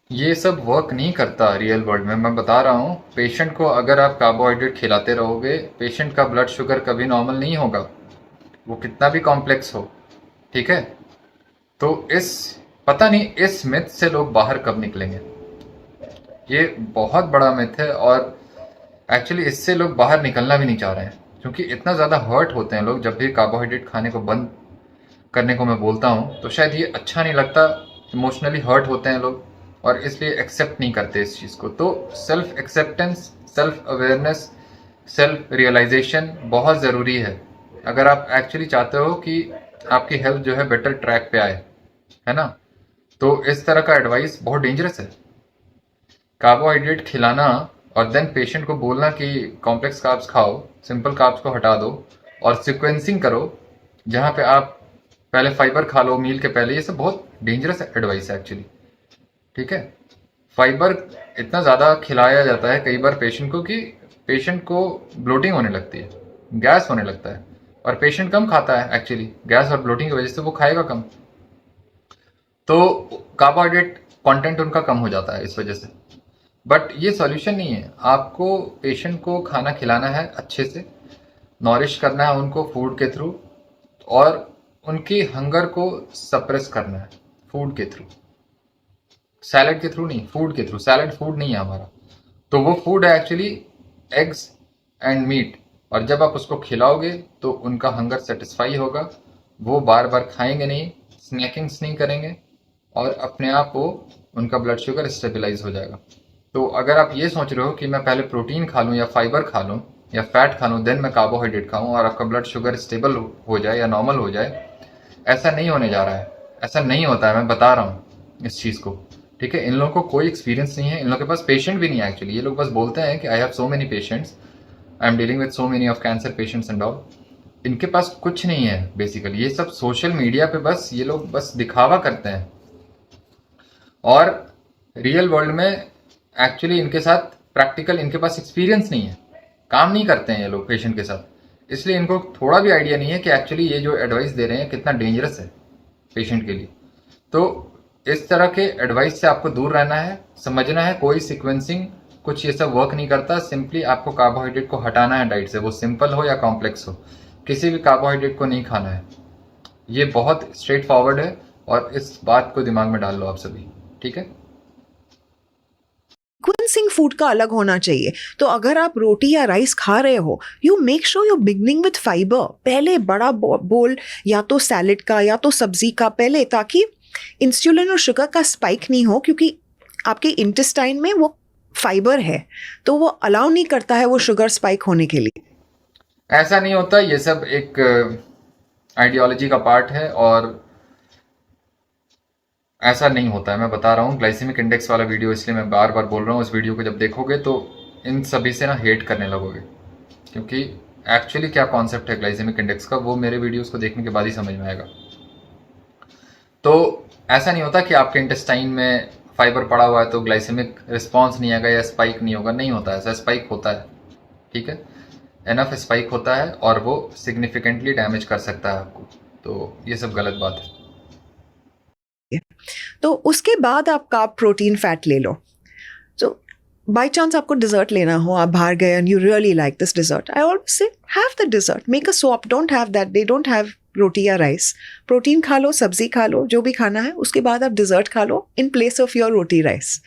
ये सब वर्क नहीं करता रियल वर्ल्ड में, मैं बता रहा हूँ। पेशेंट को अगर आप कार्बोहाइड्रेट खिलाते रहोगे, पेशेंट का ब्लड शुगर कभी नॉर्मल नहीं होगा, वो कितना भी कॉम्प्लेक्स हो, ठीक है। तो पता नहीं इस मिथ से लोग बाहर कब निकलेंगे। ये बहुत बड़ा मिथ है और एक्चुअली इससे लोग बाहर निकलना भी नहीं चाह रहे हैं, क्योंकि इतना ज़्यादा हर्ट होते हैं लोग जब भी कार्बोहाइड्रेट खाने को बंद करने को मैं बोलता हूँ। तो शायद ये अच्छा नहीं लगता, इमोशनली हर्ट होते हैं लोग और इसलिए एक्सेप्ट नहीं करते इस चीज़ को। तो self acceptance, self awareness, self realisation बहुत ज़रूरी है अगर आप एक्चुअली चाहते हो कि आपकी हेल्थ जो है बेटर ट्रैक पे आए, है ना। तो इस तरह का एडवाइस बहुत डेंजरस है। कार्बोहाइड्रेट खिलाना और देन पेशेंट को बोलना कि कॉम्प्लेक्स कार्ब्स खाओ, सिंपल कार्ब्स को हटा दो और सीक्वेंसिंग करो, जहाँ पे आप पहले फाइबर खा लो मील के पहले, ये सब बहुत डेंजरस एडवाइस है एक्चुअली, ठीक है। फाइबर इतना ज़्यादा खिलाया जाता है कई बार पेशेंट को कि पेशेंट को ब्लोटिंग होने लगती है, गैस होने लगता है, और पेशेंट कम खाता है एक्चुअली, गैस और ब्लोटिंग की वजह से वो खाएगा कम, तो कार्बोहाइड्रेट कंटेंट उनका कम हो जाता है इस वजह से। बट ये सॉल्यूशन नहीं है। आपको पेशेंट को खाना खिलाना है, अच्छे से नॉरिश करना है उनको फूड के थ्रू, और उनकी हंगर को सप्रेस करना है फूड के थ्रू, सैलड के थ्रू नहीं, फूड के थ्रू। सैलड फूड नहीं है हमारा, तो वो फूड है एक्चुअली एग्स एंड मीट, और जब आप उसको खिलाओगे तो उनका हंगर सेटिस्फाई होगा, वो बार बार खाएंगे नहीं, स्नैकिंग्स नहीं करेंगे, और अपने आप वो उनका ब्लड शुगर स्टेबलाइज हो जाएगा। तो अगर आप ये सोच रहे हो कि मैं पहले प्रोटीन खा लूँ या फाइबर खा लूँ या फैट खा लूँ देन मैं कार्बोहाइड्रेट खाऊँ और आपका ब्लड शुगर स्टेबल हो जाए या नॉर्मल हो जाए, ऐसा नहीं होने जा रहा है, ऐसा नहीं होता है, मैं बता रहा हूँ इस चीज़ को, ठीक है। इन लोगों को कोई एक्सपीरियंस नहीं है, इन लोगों के पास पेशेंट भी नहीं है एक्चुअली। ये लोग बस बोलते हैं कि I have so many patients, I am dealing with so many of cancer patients and all. इनके पास कुछ नहीं है बेसिकली, ये सब सोशल मीडिया पे बस ये लोग बस दिखावा करते हैं, और रियल वर्ल्ड में एक्चुअली इनके साथ प्रैक्टिकल इनके पास एक्सपीरियंस नहीं है, काम नहीं करते हैं ये लोग पेशेंट के साथ, इसलिए इनको थोड़ा भी आइडिया नहीं है कि एक्चुअली ये जो एडवाइस दे रहे हैं कितना डेंजरस है पेशेंट के लिए। तो इस तरह के एडवाइस से आपको दूर रहना है, समझना है कोई सीक्वेंसिंग कुछ ये सब वर्क नहीं करता। सिंपली आपको कार्बोहाइड्रेट को हटाना है डाइट से, वो सिंपल हो या कॉम्प्लेक्स हो, किसी भी कार्बोहाइड्रेट को नहीं खाना है। ये बहुत स्ट्रेट फॉरवर्ड है और इस बात को दिमाग में डाल लो आप सभी, ठीक है। सीक्वेंसिंग फूड का अलग होना चाहिए। तो अगर आप रोटी या राइस खा रहे हो, you make sure you beginning with fibre, पहले बड़ा बोल या तो सैलेड का या तो सब्जी का पहले, ताकि इंसुलिन और शुगर का स्पाइक नहीं हो, क्योंकि आपके इंटेस्टाइन में वो फाइबर है तो वो अलाउ नहीं करता है वो शुगर स्पाइक होने के लिए। ऐसा नहीं होता, ये सब एक आइडियोलॉजी का पार्ट है और ऐसा नहीं होता है, मैं बता रहा हूँ। ग्लाइसेमिक इंडेक्स वाला वीडियो इसलिए मैं बार बार बोल रहा हूँ, उस वीडियो को जब देखोगे तो इन सभी से ना हेट करने लगोगे, क्योंकि एक्चुअली क्या कॉन्सेप्ट है ग्लाइसेमिक इंडेक्स का वो मेरे वीडियोस को देखने के बाद ही समझ में आएगा। तो ऐसा नहीं होता कि आपके इंटेस्टाइन में फाइबर पड़ा हुआ है तो ग्लाइसेमिक रिस्पॉन्स नहीं आएगा या स्पाइक नहीं होगा, नहीं होता ऐसा। स्पाइक होता है, ठीक है, एनफ स्पाइक होता है और वो सिग्निफिकेंटली डैमेज कर सकता है आपको, तो ये सब गलत बात है। तो उसके बाद आप कार्ब प्रोटीन फैट ले लो। तो बाय चांस आपको डिजर्ट लेना हो, आप बाहर गए and you really like this dessert, I always say have the dessert, make a swap, don't have that, they don't have roti या राइस, प्रोटीन खा लो, सब्जी खा लो, जो भी खाना है, उसके बाद आप डिजर्ट खा लो in place of your roti rice,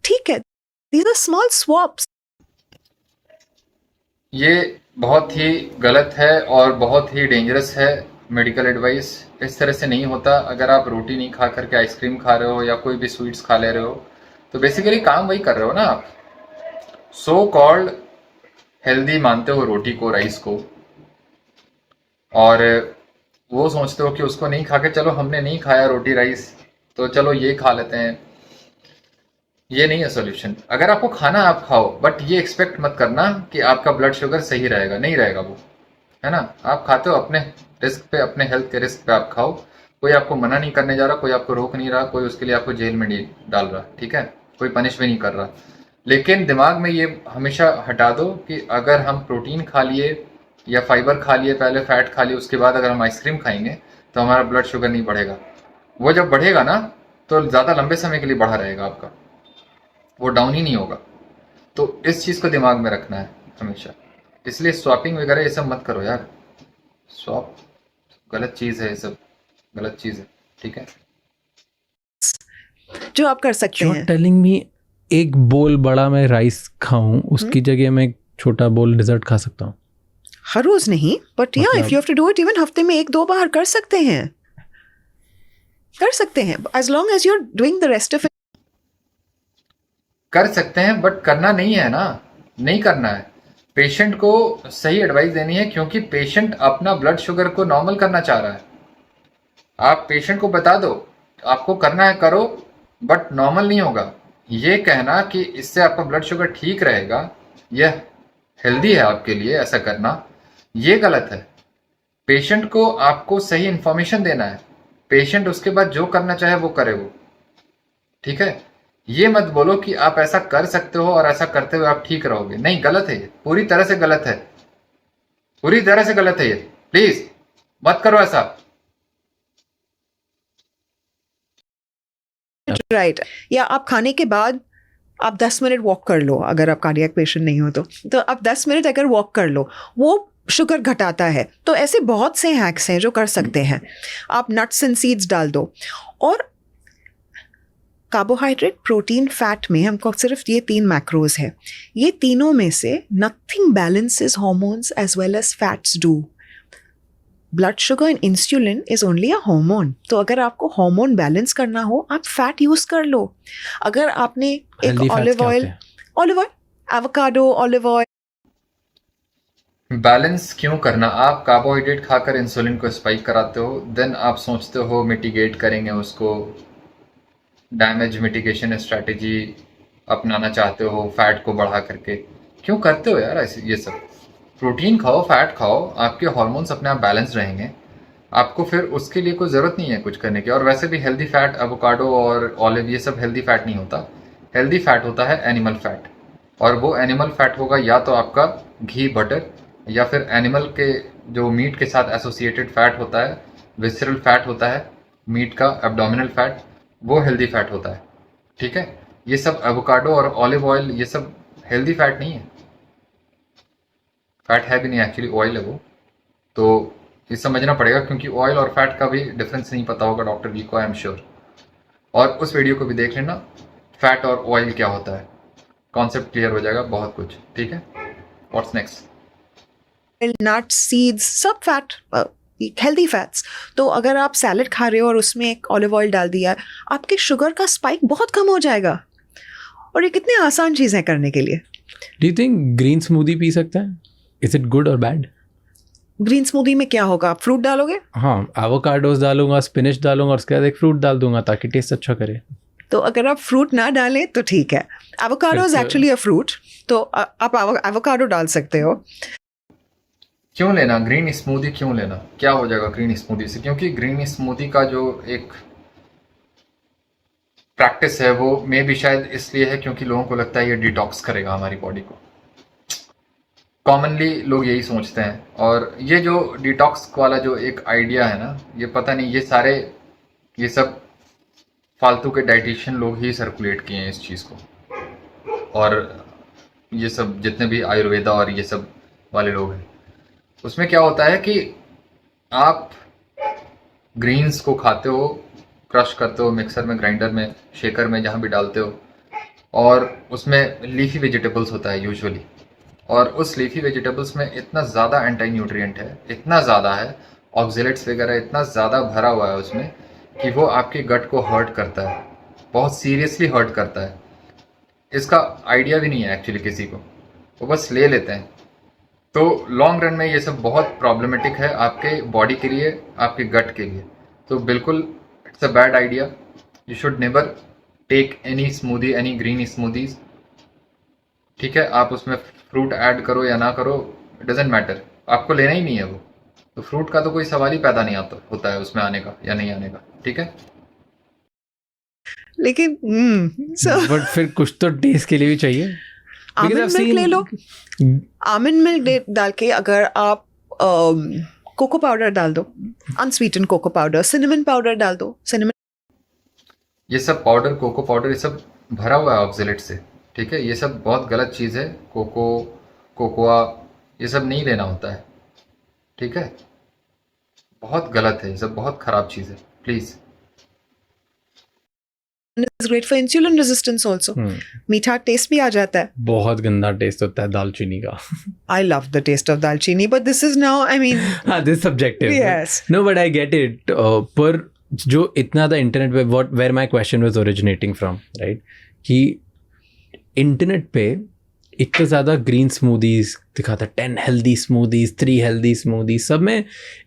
ठीक है। These are small swaps. ये बहुत ही गलत है और बहुत ही डेंजरस है मेडिकल एडवाइस, इस तरह से नहीं होता। अगर आप रोटी नहीं खा करके आइसक्रीम खा रहे हो या कोई भी स्वीट्स खा ले रहे हो तो बेसिकली काम वही कर रहे हो ना आप, सो कॉल्ड हेल्दी मानते हो रोटी को, राइस को, और वो सोचते हो कि उसको नहीं खा के, चलो हमने नहीं खाया रोटी राइस तो चलो ये खा लेते हैं, ये नहीं है सॉल्यूशन। अगर आपको खाना आप खाओ, बट ये एक्सपेक्ट मत करना कि आपका ब्लड शुगर सही रहेगा, नहीं रहेगा वो, है ना। आप खाते हो अपने रिस्क पे, अपने हेल्थ के रिस्क पे आप खाओ। कोई आपको मना नहीं करने जा रहा, कोई आपको रोक नहीं रहा, कोई उसके लिए आपको जेल में नहीं डाल रहा, ठीक है, कोई पनिश भी नहीं कर रहा। लेकिन दिमाग में ये हमेशा हटा दो कि अगर हम प्रोटीन खा लिए या फाइबर खा लिए, पहले फैट खा लिए, उसके बाद अगर हम आइसक्रीम खाएंगे तो हमारा ब्लड शुगर नहीं बढ़ेगा। वो जब बढ़ेगा ना तो ज़्यादा लंबे समय के लिए बढ़ा रहेगा आपका, वो डाउन ही नहीं होगा। तो इस चीज़ को दिमाग में रखना है हमेशा। इसलिए स्वैपिंग वगैरह ये सब मत करो यार। स्वैप गलत चीज़ है, ये सब गलत चीज़ है, ठीक है। जो आप कर सकते You're हैं, telling me एक बोल बड़ा मैं राइस खाऊं, उसकी जगह मैं एक छोटा बोल डिजर्ट खा सकता हूँ? हर रोज नहीं, बट या if you have to do it, even हफ्ते में 1-2 बार कर सकते हैं, कर सकते हैं, as long as you are doing the rest of it. कर सकते हैं बट करना नहीं है ना, नहीं करना है। पेशेंट को सही एडवाइस देनी है, क्योंकि पेशेंट अपना ब्लड शुगर को नॉर्मल करना चाह रहा है। आप पेशेंट को बता दो आपको करना है करो, बट नॉर्मल नहीं होगा। ये कहना कि इससे आपका ब्लड शुगर ठीक रहेगा, यह हेल्दी है आपके लिए, ऐसा करना ये गलत है। पेशेंट को आपको सही इंफॉर्मेशन देना है, पेशेंट उसके बाद जो करना चाहे वो करे वो, ठीक है। ये मत बोलो कि आप ऐसा कर सकते हो और ऐसा करते हुए आप ठीक रहोगे, नहीं, गलत है ये, पूरी तरह से गलत है, पूरी तरह से गलत है ये। प्लीज मत करो ऐसा। राइट, या आप खाने के बाद आप 10 मिनट वॉक कर लो, अगर आप कार्डियक पेशेंट नहीं हो तो आप 10 मिनट अगर वॉक कर लो, वो शुगर घटाता है। तो ऐसे बहुत से हैक्स हैं जो कर सकते हैं। आप नट्स एंड सीड्स डाल दो, और कार्बोहाइड्रेट, प्रोटीन, फैट में हमको सिर्फ ये 3 मैक्रोज है। ये तीनों में से nothing balances hormones as well as fats do. Blood sugar and insulin is only a hormone. तो अगर आपको हार्मोन बैलेंस करना हो, आप फैट यूज कर लो। अगर आपने एक olive oil, avocado, olive oil. Balance क्यों करना? आप कार्बोहाइड्रेट खाकर इंसुलिन को स्पाइक कराते हो, देन आप सोचते हो मिटिगेट करेंगे उसको, डैमेज मिटिगेशन स्ट्रैटेजी अपनाना चाहते हो फैट को बढ़ा करके। क्यों करते हो यार ऐसे ये सब? प्रोटीन खाओ, फैट खाओ, आपके हार्मोन्स अपने आप बैलेंस रहेंगे, आपको फिर उसके लिए कोई ज़रूरत नहीं है कुछ करने की। और वैसे भी हेल्दी फैट, एवोकाडो और ऑलिव, ये सब हेल्दी फैट नहीं होता। हेल्दी फैट होता है एनिमल फैट, और वो एनिमल फैट होगा या तो आपका घी, बटर, या फिर एनिमल के जो मीट के साथ एसोसिएटेड फैट होता है, विसरल फैट होता है मीट का, एब्डोमिनल फैट, वो हेल्दी फैट होता है, ठीक है। ये सब एवोकाडो और ऑलिव ऑयल ये सब हेल्दी फैट नहीं है, फैट है भी नहीं, एक्चुअली ऑयल है वो। तो ये समझना पड़ेगा, क्योंकि ऑयल और फैट का भी डिफरेंस नहीं पता होगा डॉक्टर जी को, आई एम श्योर। और उस वीडियो को भी देख लेना, फैट और ऑयल क्या होता है, कॉन्सेप्ट क्लियर हो जाएगा बहुत कुछ, ठीक है। What's next? नट्स, सीड्स, सब फैट, हेल्दी फैट्स। तो अगर आप सैलड खा रहे हो और उसमें एक ऑलिव ऑयल डाल दिया, आपके शुगर का स्पाइक बहुत कम हो जाएगा। और ये कितनी आसान चीज़ है करने के लिए। Do you think green smoothie P सकते हैं? इज इट गुड और बैड? ग्रीन स्मूदी में क्या होगा? आप फ्रूट डालोगे? हाँ, एवोकाडोस डालूंगा, स्पिनच डालूंगा और उसके बाद एक फ्रूट डाल दूंगा ताकि टेस्ट अच्छा करे। तो अगर आप फ्रूट ना डालें तो ठीक है। Avocado is actually a fruit, तो आप एवोकाडो डाल सकते हो। क्यों लेना ग्रीन स्मूदी? क्यों लेना? क्या हो जाएगा ग्रीन स्मूदी से? क्योंकि ग्रीन स्मूदी का जो एक प्रैक्टिस है वो मे भी शायद इसलिए है क्योंकि लोगों को लगता है ये डिटॉक्स करेगा हमारी बॉडी को। कॉमनली लोग यही सोचते हैं, और ये जो डिटॉक्स वाला जो एक आइडिया है ना, ये पता नहीं, ये सब फालतू के डाइटिशियन लोग ही सर्कुलेट किए हैं इस चीज़ को। और ये सब जितने भी आयुर्वेदा और ये सब वाले लोग हैं, उसमें क्या होता है कि आप ग्रीन्स को खाते हो, क्रश करते हो मिक्सर में, ग्राइंडर में, शेकर में, जहाँ भी डालते हो, और उसमें लीफी वेजिटेबल्स होता है यूजुअली, और उस लीफी वेजिटेबल्स में इतना ज़्यादा एंटी न्यूट्रिएंट है, इतना ज़्यादा है, ऑक्जेलेट्स वगैरह इतना ज़्यादा भरा हुआ है उसमें कि वो आपके गट को हर्ट करता है, बहुत सीरियसली हर्ट करता है। इसका आइडिया भी नहीं है एक्चुअली किसी को, वो बस ले लेते हैं। तो लॉन्ग रन में ये सब बहुत प्रॉब्लमेटिक है आपके बॉडी के लिए, आपके गट के लिए। तो बिल्कुल it's a bad idea, you should never take any smoothie, any green smoothies, ठीक है, आप उसमें फ्रूट ऐड करो या ना करो, इट डजेंट मैटर, आपको लेना ही नहीं है वो, तो फ्रूट का तो कोई सवाल ही पैदा नहीं आता होता है उसमें आने का या नहीं आने का, ठीक है। लेकिन बट फिर कुछ तो टेस्ट के लिए भी चाहिए। आमंड मिल्क ले लो, आमंड मिल्क डाल के अगर आप कोको पाउडर डाल दो, unsweetened cocoa powder, cinnamon powder डाल दो, सिनेमन, ये सब पाउडर, कोको पाउडर, ये सब भरा हुआ है ऑक्जेलेट से, ठीक है, ये सब बहुत गलत चीज़ है। कोकोआ ये सब नहीं लेना होता है, ठीक है, बहुत गलत है, ये सब बहुत खराब चीज़ है, please. is great for insulin resistance also. मीठा टेस्ट भी आ जाता है। बहुत गंदा टेस्ट होता है दालचीनी का। I love the taste of dalchini, but this is now, I mean, this is subjective. Yes. No, but I get it. पर जो इतना था इंटरनेट पे, where my question was originating from, right? कि इंटरनेट पे इतना ज़्यादा ग्रीन स्मूदीज दिखाता है, 10 हेल्दी स्मूदीज, 3 हेल्दी स्मूदीज, सब में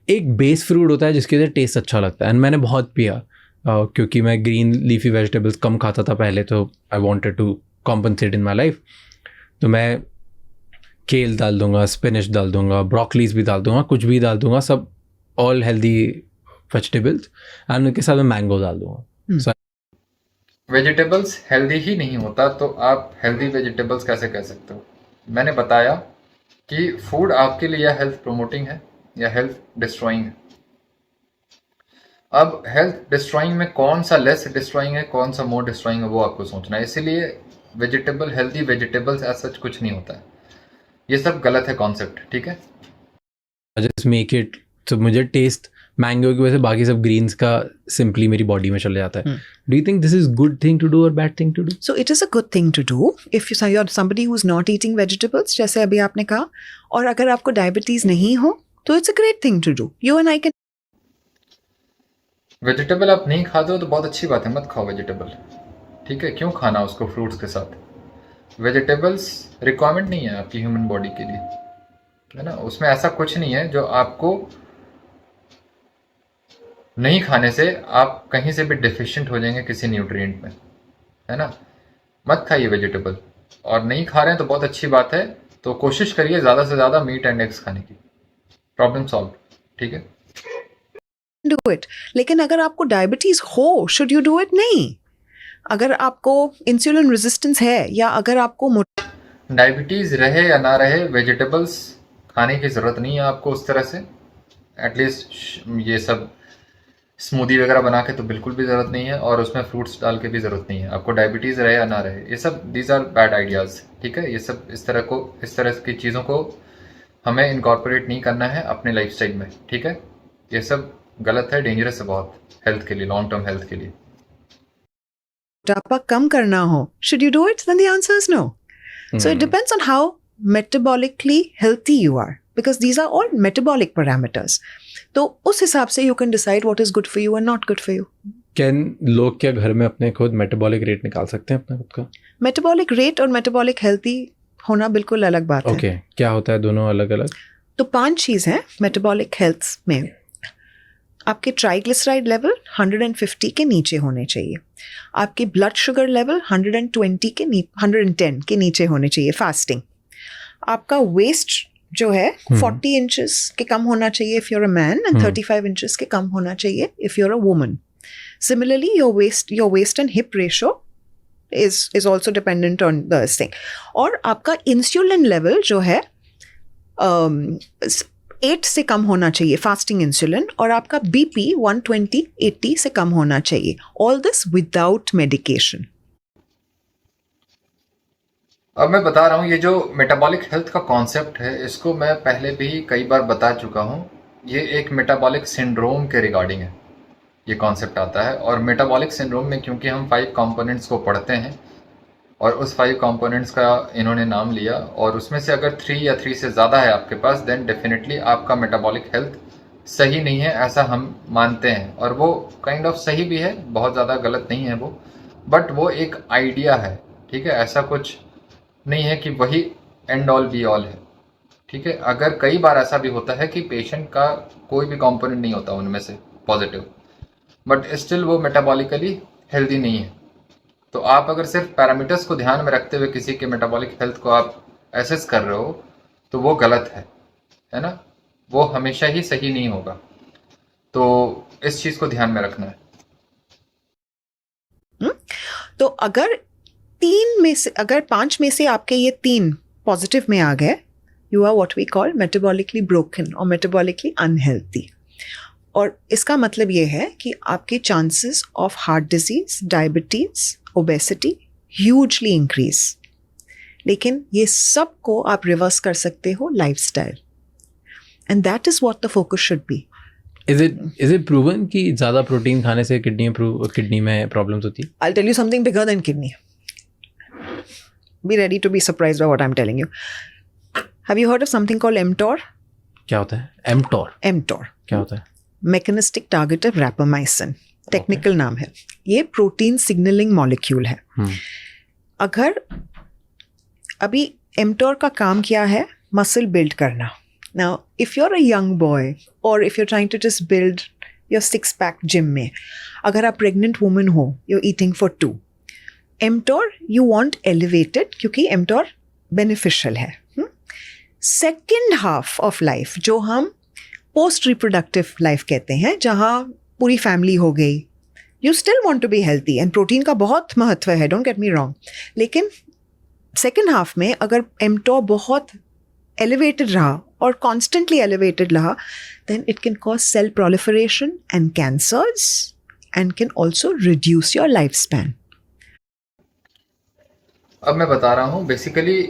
एक बेस फ्रूट होता है जिसकी वजह से टेस्ट अच्छा लगता है। एंड मैंने बहुत पिया क्योंकि मैं ग्रीन लीफी वेजिटेबल्स कम खाता था पहले, तो I wanted to compensate in my life. तो मैं केल डाल दूंगा, स्पिनच डाल दूंगा, ब्रोकलीज भी डाल दूंगा, कुछ भी डाल दूंगा, सब ऑल हेल्दी वेजिटेबल्स, एंड उनके साथ में मैंगो डाल दूंगा। वेजिटेबल्स हेल्दी ही नहीं होता तो आप हेल्दी वेजिटेबल्स कैसे कह सकते हो? मैंने बताया कि फूड आपके लिए या हेल्थ प्रोमोटिंग है या हेल्थ डिस्ट्रॉइंग है। अब हेल्थ डिस्ट्रॉइंग में कौन सा लेस डिस्ट्रॉइंग है, कौन सा मोर डिस्ट्रॉइंग है, वो आपको सोचना है। इसीलिए वेजिटेबल, हेल्दी वेजिटेबल्स ऐसा कुछ नहीं होता है, ये सब गलत है कॉन्सेप्ट, ठीक है। जस्ट मेक इट, तो मुझे टेस्ट मैंगो की वजह से बाकी सब ग्रीन्स का सिंपली मेरी बॉडी में चले जाता है। Do you think this is good thing to do और bad thing to do? So it is a good thing to do if you are somebody who is not eating vegetables, जैसे अभी आपने कहा, और अगर आपको डायबिटीज नहीं हो तो it's a great thing to do. You and I can, vegetable आप नहीं खाते हो तो बहुत अच्छी बात है, मत खाओ वेजिटेबल, ठीक है, क्यों खाना उसको फ्रूट्स के साथ। वेजिटेबल्स रिक्वायरमेंट नहीं है आपकी ह्यूमन बॉडी के लिए, है ना, उसमें ऐसा कुछ नहीं है जो आपको नहीं खाने से आप कहीं से भी डेफिशिएंट हो जाएंगे किसी न्यूट्रिएंट में, है ना। मत खाइए वेजिटेबल, और नहीं खा रहे हैं तो बहुत अच्छी बात है, तो कोशिश करिए ज़्यादा से ज़्यादा मीट एंड एग्स खाने की, प्रॉब्लम सॉल्व, ठीक है। Do it. लेकिन अगर आपको डायबिटीज हो, शुड यू डू इट? नहीं। अगर आपको इंसुलिन रेजिस्टेंस है या अगर आपको डायबिटीज़ रहे या ना रहे, वेजिटेबल्स खाने की ज़रूरत नहीं है आपको उस तरह से, एटलीस्ट ये सब स्मूदी वगैरह बना के तो बिल्कुल भी ज़रूरत नहीं है, और उसमें फ्रूट्स डाल के भी ज़रूरत नहीं है आपको, डायबिटीज़ रहे या ना रहे। ये सब दीज आर बैड आइडियाज़, ठीक है। ये सब इस तरह की चीज़ों को हमें इनकॉर्पोरेट नहीं करना है अपने लाइफस्टाइल में, ठीक है। ये सब गलत है, डेंजरस है बहुत हेल्थ के लिए, लॉन्ग टर्म हेल्थ के लिए। मोटापा कम करना हो, should you do it? Then the answer is no. So it depends on how metabolically healthy you are, because these are all metabolic parameters. तो उस हिसाब से you can decide what is good for you and not good for you. Can लोग क्या घर में अपने खुद मेटाबॉलिक रेट निकाल सकते हैं अपना खुद का? मेटाबॉलिक रेट और मेटाबॉलिक हेल्थी होना बिल्कुल अलग बात है। ओके, क्या होता है दोनों अलग अलग? तो 5 चीज़ हैं मेटाबॉलिक हेल्थ में। आपके ट्राइग्लिसराइड लेवल 150 के नीचे होने चाहिए, आपके ब्लड शुगर लेवल 110 के नीचे होने चाहिए फास्टिंग, आपका वेस्ट जो है 40 इंचेस के कम होना चाहिए if you're a man, and 35 inches के कम होना चाहिए if you're a woman. Similarly your waist and hip ratio is also dependent on this thing. और आपका इंसुलिन लेवल जो है 8 से कम होना चाहिए फास्टिंग इंसुलिन, और आपका बीपी 120/80 से कम होना चाहिए। All this without medication. अब मैं बता रहा हूँ, ये जो मेटाबॉलिक हेल्थ का कॉन्सेप्ट है, इसको मैं पहले भी कई बार बता चुका हूँ। ये एक मेटाबॉलिक सिंड्रोम के रिगार्डिंग है, ये कॉन्सेप्ट आता है। और मेटाबॉलिक सिंड्रोम में क्योंकि हम 5 कंपोनेंट्स को पढ़ते हैं, और उस 5 कंपोनेंट्स का इन्होंने नाम लिया, और उसमें से अगर 3 या 3 से ज़्यादा है आपके पास, देन डेफिनेटली आपका मेटाबॉलिक हेल्थ सही नहीं है, ऐसा हम मानते हैं। और वो काइंड ऑफ सही भी है, बहुत ज़्यादा गलत नहीं है वो, बट वो एक आइडिया है, ठीक है। ऐसा कुछ नहीं है कि वही एंड ऑल बी ऑल है, ठीक है। अगर कई बार ऐसा भी होता है कि पेशेंट का कोई भी कंपोनेंट नहीं होता उनमें से पॉजिटिव, बट स्टिल वो मेटाबॉलिकली हेल्दी नहीं है, तो आप अगर सिर्फ पैरामीटर्स को ध्यान में रखते हुए किसी के मेटाबॉलिक हेल्थ को आप एसेस कर रहे हो तो वो गलत है ना, वो हमेशा ही सही नहीं होगा। तो इस चीज को ध्यान में रखना है। तो अगर 5 में से आपके ये 3 पॉजिटिव में आ गए, you are what we call metabolically broken और मेटाबॉलिकली अनहेल्थी। और इसका मतलब ये है कि आपके chances of heart disease, diabetes, obesity hugely increase. लेकिन ये सब को आप रिवर्स कर सकते हो lifestyle, and that is what the focus should be. Is it proven कि ज़्यादा प्रोटीन खाने से किडनी में प्रॉब्लम्स होती है? I'll tell you something bigger than kidney. Be ready to be surprised by what I'm telling you. Have you heard of something called mTOR? क्या होता है mTOR? mTOR. क्या होता है? Mechanistic Target of Rapamycin. Technical नाम है। ये प्रोटीन सिग्नलिंग मॉलिक्यूल है। अगर अभी mTOR का काम क्या है? मसल बिल्ड करना। Now, if you're a young boy or if you're trying to just build your 6-pack gym में, अगर आप pregnant woman हो, you're eating for 2, mTOR you want elevated क्योंकि mTOR beneficial है। Second half of life जो हम post reproductive life कहते हैं, जहाँ पूरी फैमिली हो गई, you still want to be healthy and protein का बहुत महत्व है, don't get me wrong, लेकिन सेकेंड हाफ में अगर mTOR बहुत elevated रहा और constantly elevated रहा, then it can cause cell proliferation and cancers and can also reduce your lifespan. अब मैं बता रहा हूँ बेसिकली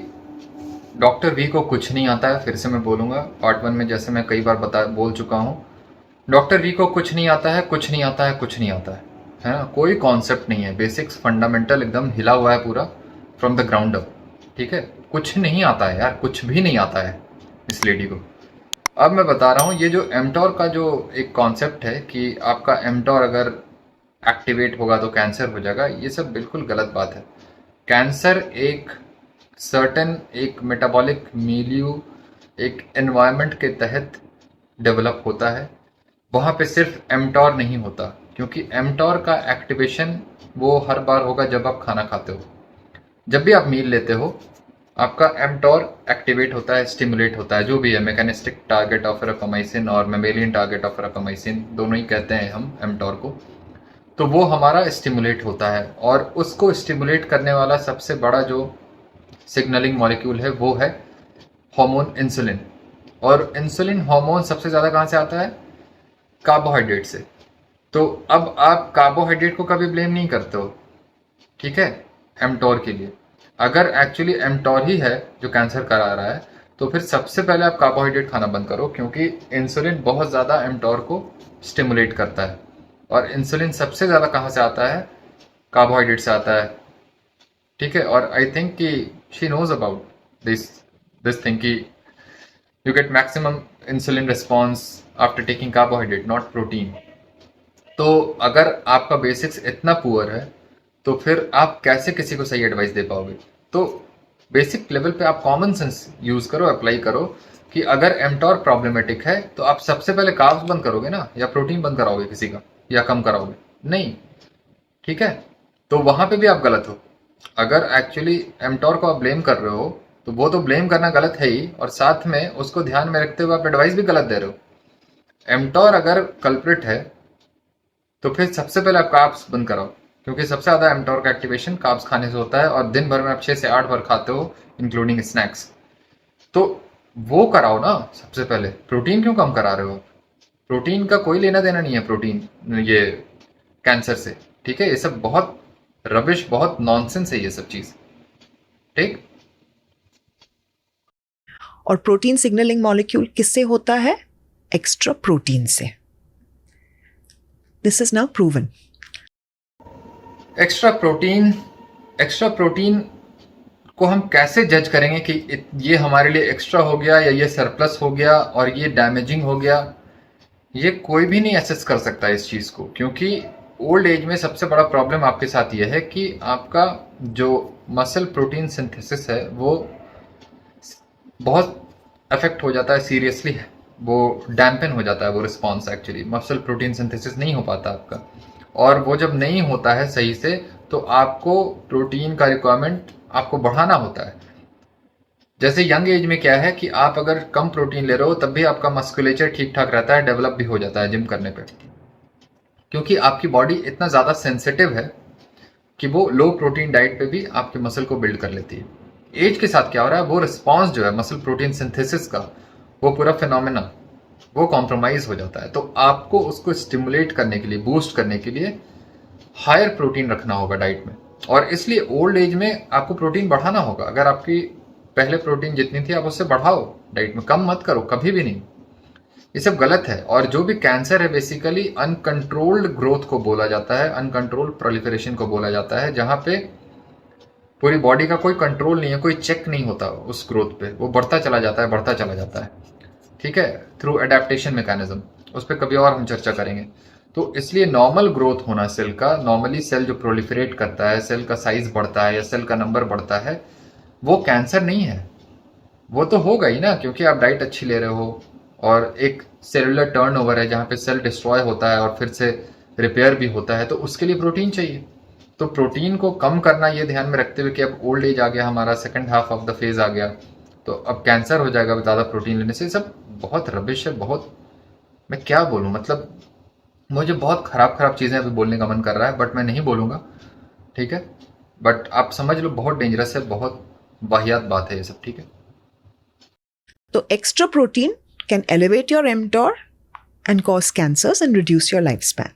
डॉक्टर वी को कुछ नहीं आता है। फिर से मैं बोलूँगा, पार्ट 1 में जैसे मैं कई बार बोल चुका हूँ, डॉक्टर वी को कुछ नहीं आता है, कुछ नहीं आता है, कुछ नहीं आता है ना। कोई कॉन्सेप्ट नहीं है, बेसिक्स फंडामेंटल एकदम हिला हुआ है पूरा फ्रॉम द ग्राउंड अप। ठीक है, कुछ नहीं आता है यार, कुछ भी नहीं आता है इस लेडी को। अब मैं बता रहा हूँ ये जो mTOR का जो एक कॉन्सेप्ट है कि आपका mTOR अगर एक्टिवेट होगा तो कैंसर हो जाएगा, ये सब बिल्कुल गलत बात है। कैंसर एक सर्टेन एक मेटाबॉलिक मिलियू, एक एनवायरनमेंट के तहत डेवलप होता है। वहाँ पे सिर्फ mTOR नहीं होता, क्योंकि mTOR का एक्टिवेशन वो हर बार होगा जब आप खाना खाते हो। जब भी आप मील लेते हो आपका mTOR एक्टिवेट होता है, स्टिमुलेट होता है, जो भी है, मैकेनिस्टिक टारगेट ऑफ रैपामाइसिन और मेमेलियन टारगेट ऑफ रैपामाइसिन, दोनों ही कहते हैं हम mTOR को। तो वो हमारा स्टिमुलेट होता है और उसको स्टिमुलेट करने वाला सबसे बड़ा जो सिग्नलिंग मॉलिक्यूल है वो है हार्मोन इंसुलिन। और इंसुलिन हार्मोन सबसे ज़्यादा कहाँ से आता है? कार्बोहाइड्रेट से। तो अब आप कार्बोहाइड्रेट को कभी ब्लेम नहीं करते हो, ठीक है, mTOR के लिए। अगर एक्चुअली mTOR ही है जो कैंसर करा रहा है तो फिर सबसे पहले आप कार्बोहाइड्रेट खाना बंद करो, क्योंकि इंसुलिन बहुत ज़्यादा mTOR को स्टिमुलेट करता है। और इंसुलिन सबसे ज़्यादा कहाँ से आता है? कार्बोहाइड्रेट से आता है। ठीक है, और आई थिंक कि she knows about this thing कि you get maximum insulin response after taking carbohydrate, not protein. तो अगर आपका बेसिक्स इतना पुअर है तो फिर आप कैसे किसी को सही एडवाइस दे पाओगे? तो बेसिक लेवल पे आप कॉमन सेंस यूज करो, अप्लाई करो कि अगर mTOR प्रॉब्लमेटिक है तो आप सबसे पहले कार्ब्स बंद करोगे ना, या प्रोटीन बंद कराओगे किसी का, या कम कराओगे? नहीं, ठीक है। तो वहां पे भी आप गलत हो। अगर एक्चुअली mTOR को आप ब्लेम कर रहे हो तो वो तो ब्लेम करना गलत है ही, और साथ में उसको ध्यान में रखते हुए आप एडवाइस भी गलत दे रहे हो। mTOR अगर कल्प्रिट है तो फिर सबसे पहले आप कार्ब्स बंद कराओ, क्योंकि सबसे ज़्यादा mTOR का एक्टिवेशन कार्ब्स खाने से होता है, और दिन भर में आप 6 से 8 बार खाते हो इंक्लूडिंग स्नैक्स। तो वो कराओ ना सबसे पहले। प्रोटीन क्यों कम करा रहे हो? प्रोटीन का कोई लेना देना नहीं है प्रोटीन ये कैंसर से, ठीक है। ये सब बहुत रबिश, बहुत नॉनसेंस है ये सब चीज़, ठीक। और प्रोटीन सिग्नलिंग मॉलिक्यूल किससे होता है? एक्स्ट्रा प्रोटीन से। This is now proven. Extra protein को हम कैसे जज करेंगे कि ये हमारे लिए एक्स्ट्रा हो गया या ये सरप्लस हो गया और ये डैमेजिंग हो गया? ये कोई भी नहीं एसेस कर सकता इस चीज़ को, क्योंकि ओल्ड एज में सबसे बड़ा प्रॉब्लम आपके साथ ये है कि आपका जो मसल प्रोटीन सिंथेसिस है वो बहुत अफेक्ट हो जाता है, सीरियसली वो डैम्पन हो जाता है वो response. Actually muscle protein synthesis नहीं हो पाता आपका, और वो जब नहीं होता है सही से तो आपको प्रोटीन का रिक्वायरमेंट आपको बढ़ाना होता है। जैसे यंग एज में क्या है कि आप अगर कम प्रोटीन ले रहे हो तब भी आपका मस्कुलेचर ठीक ठाक रहता है, डेवलप भी हो जाता है जिम करने पे, क्योंकि आपकी बॉडी इतना ज़्यादा सेंसिटिव है कि वो लो प्रोटीन डाइट पे भी आपके मसल को बिल्ड कर लेती है। एज के साथ क्या हो रहा है, वो रिस्पॉन्स जो है मसल प्रोटीन सिंथेसिस का, वो पूरा फिनोमेना वो कॉम्प्रोमाइज हो जाता है। तो आपको उसको स्टिमुलेट करने के लिए, बूस्ट करने के लिए हायर प्रोटीन रखना होगा डाइट में, और इसलिए ओल्ड एज में आपको प्रोटीन बढ़ाना होगा। अगर आपकी पहले प्रोटीन जितनी थी आप उससे बढ़ाओ डाइट में, कम मत करो कभी भी नहीं। ये सब गलत है। और जो भी कैंसर है बेसिकली अनकंट्रोल्ड ग्रोथ को बोला जाता है, अनकंट्रोल्ड प्रोलिफरेशन को बोला जाता है, जहां पे पूरी बॉडी का कोई कंट्रोल नहीं है, कोई चेक नहीं होता उस ग्रोथ पे, वो बढ़ता चला जाता है, बढ़ता चला जाता है, ठीक है, थ्रू एडेप्टेशन मैकेनिज्म। उस पर कभी और हम चर्चा करेंगे। तो इसलिए नॉर्मल ग्रोथ होना सेल का, नॉर्मली सेल जो प्रोलिफरेट करता है, सेल का साइज बढ़ता है या सेल का नंबर बढ़ता है, वो कैंसर नहीं है। वो तो होगा ही ना, क्योंकि आप डाइट अच्छी ले रहे हो और एक सेलुलर टर्नओवर है जहाँ पे सेल डिस्ट्रॉय होता है और फिर से रिपेयर भी होता है, तो उसके लिए प्रोटीन चाहिए। तो प्रोटीन को कम करना ये ध्यान में रखते हुए कि अब ओल्ड एज आ गया, हमारा second half of the phase आ गया, तो अब कैंसर हो जाएगा ज़्यादा प्रोटीन लेने से, सब बहुत रबिश है। बहुत, मैं क्या बोलूँ, मतलब मुझे बहुत खराब खराब चीज़ें अभी बोलने का मन कर रहा है, बट मैं नहीं बोलूँगा, ठीक है। बट आप समझ लो बहुत डेंजरस है, बहुत वाहियात बात है ये सब, ठीक है। तो extra protein can elevate your mTOR and cause cancers and reduce your lifespan.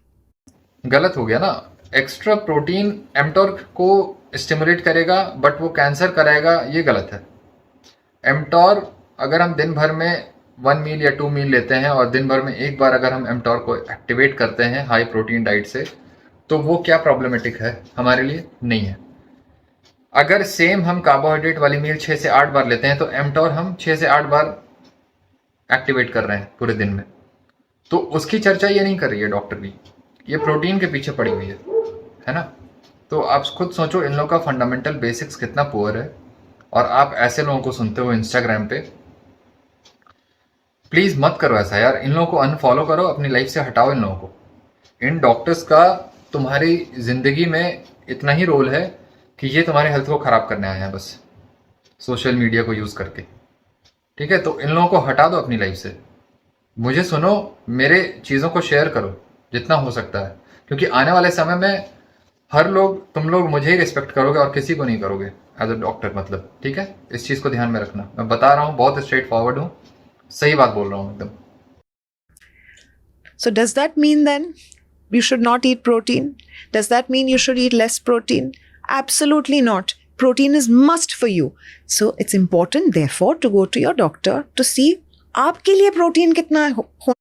गलत हो गया ना, एक्स्ट्रा प्रोटीन mTOR को स्टिमुलेट करेगा बट वो कैंसर कराएगा, ये गलत है। mTOR अगर हम दिन भर में 1 मील या 2 मील लेते हैं और दिन भर में एक बार अगर हम mTOR को एक्टिवेट करते हैं हाई प्रोटीन डाइट से, तो वो क्या प्रॉब्लमेटिक है हमारे लिए? नहीं है। अगर सेम हम कार्बोहाइड्रेट वाली मील 6 से 8 बार लेते हैं तो mTOR हम 6 से 8 बार एक्टिवेट कर रहे हैं पूरे दिन में, तो उसकी चर्चा ये नहीं कर रही है डॉक्टर भी, ये प्रोटीन के पीछे पड़ी हुई है ना। तो आप खुद सोचो इन लोगों का फंडामेंटल बेसिक्स कितना पुअर है, और आप ऐसे लोगों को सुनते हो इंस्टाग्राम पे। प्लीज मत करो ऐसा यार, इन लोगों को अनफॉलो करो, अपनी लाइफ से हटाओ इन लोगों को। इन डॉक्टर्स का तुम्हारी जिंदगी में इतना ही रोल है कि ये तुम्हारे हेल्थ को खराब करने आए हैं बस, सोशल मीडिया को यूज करके, ठीक है। तो इन लोगों को हटा दो अपनी लाइफ से। मुझे सुनो, मेरे चीज़ों को शेयर करो जितना हो सकता है, क्योंकि आने वाले समय में हर लोग, तुम लोग मुझे ही रिस्पेक्ट करोगे और किसी को नहीं करोगे एज अ डॉक्टर, मतलब, ठीक है। इस चीज़ को ध्यान में रखना, मैं बता रहा हूँ, बहुत स्ट्रेट फॉरवर्ड हूँ, सही बात बोल रहा हूँ एकदम। So does that mean then you should not eat protein? Does that mean you should eat less protein? Absolutely not. Protein is must for you. So it's important therefore to go to your doctor to see आपके लिए प्रोटीन कितना हो।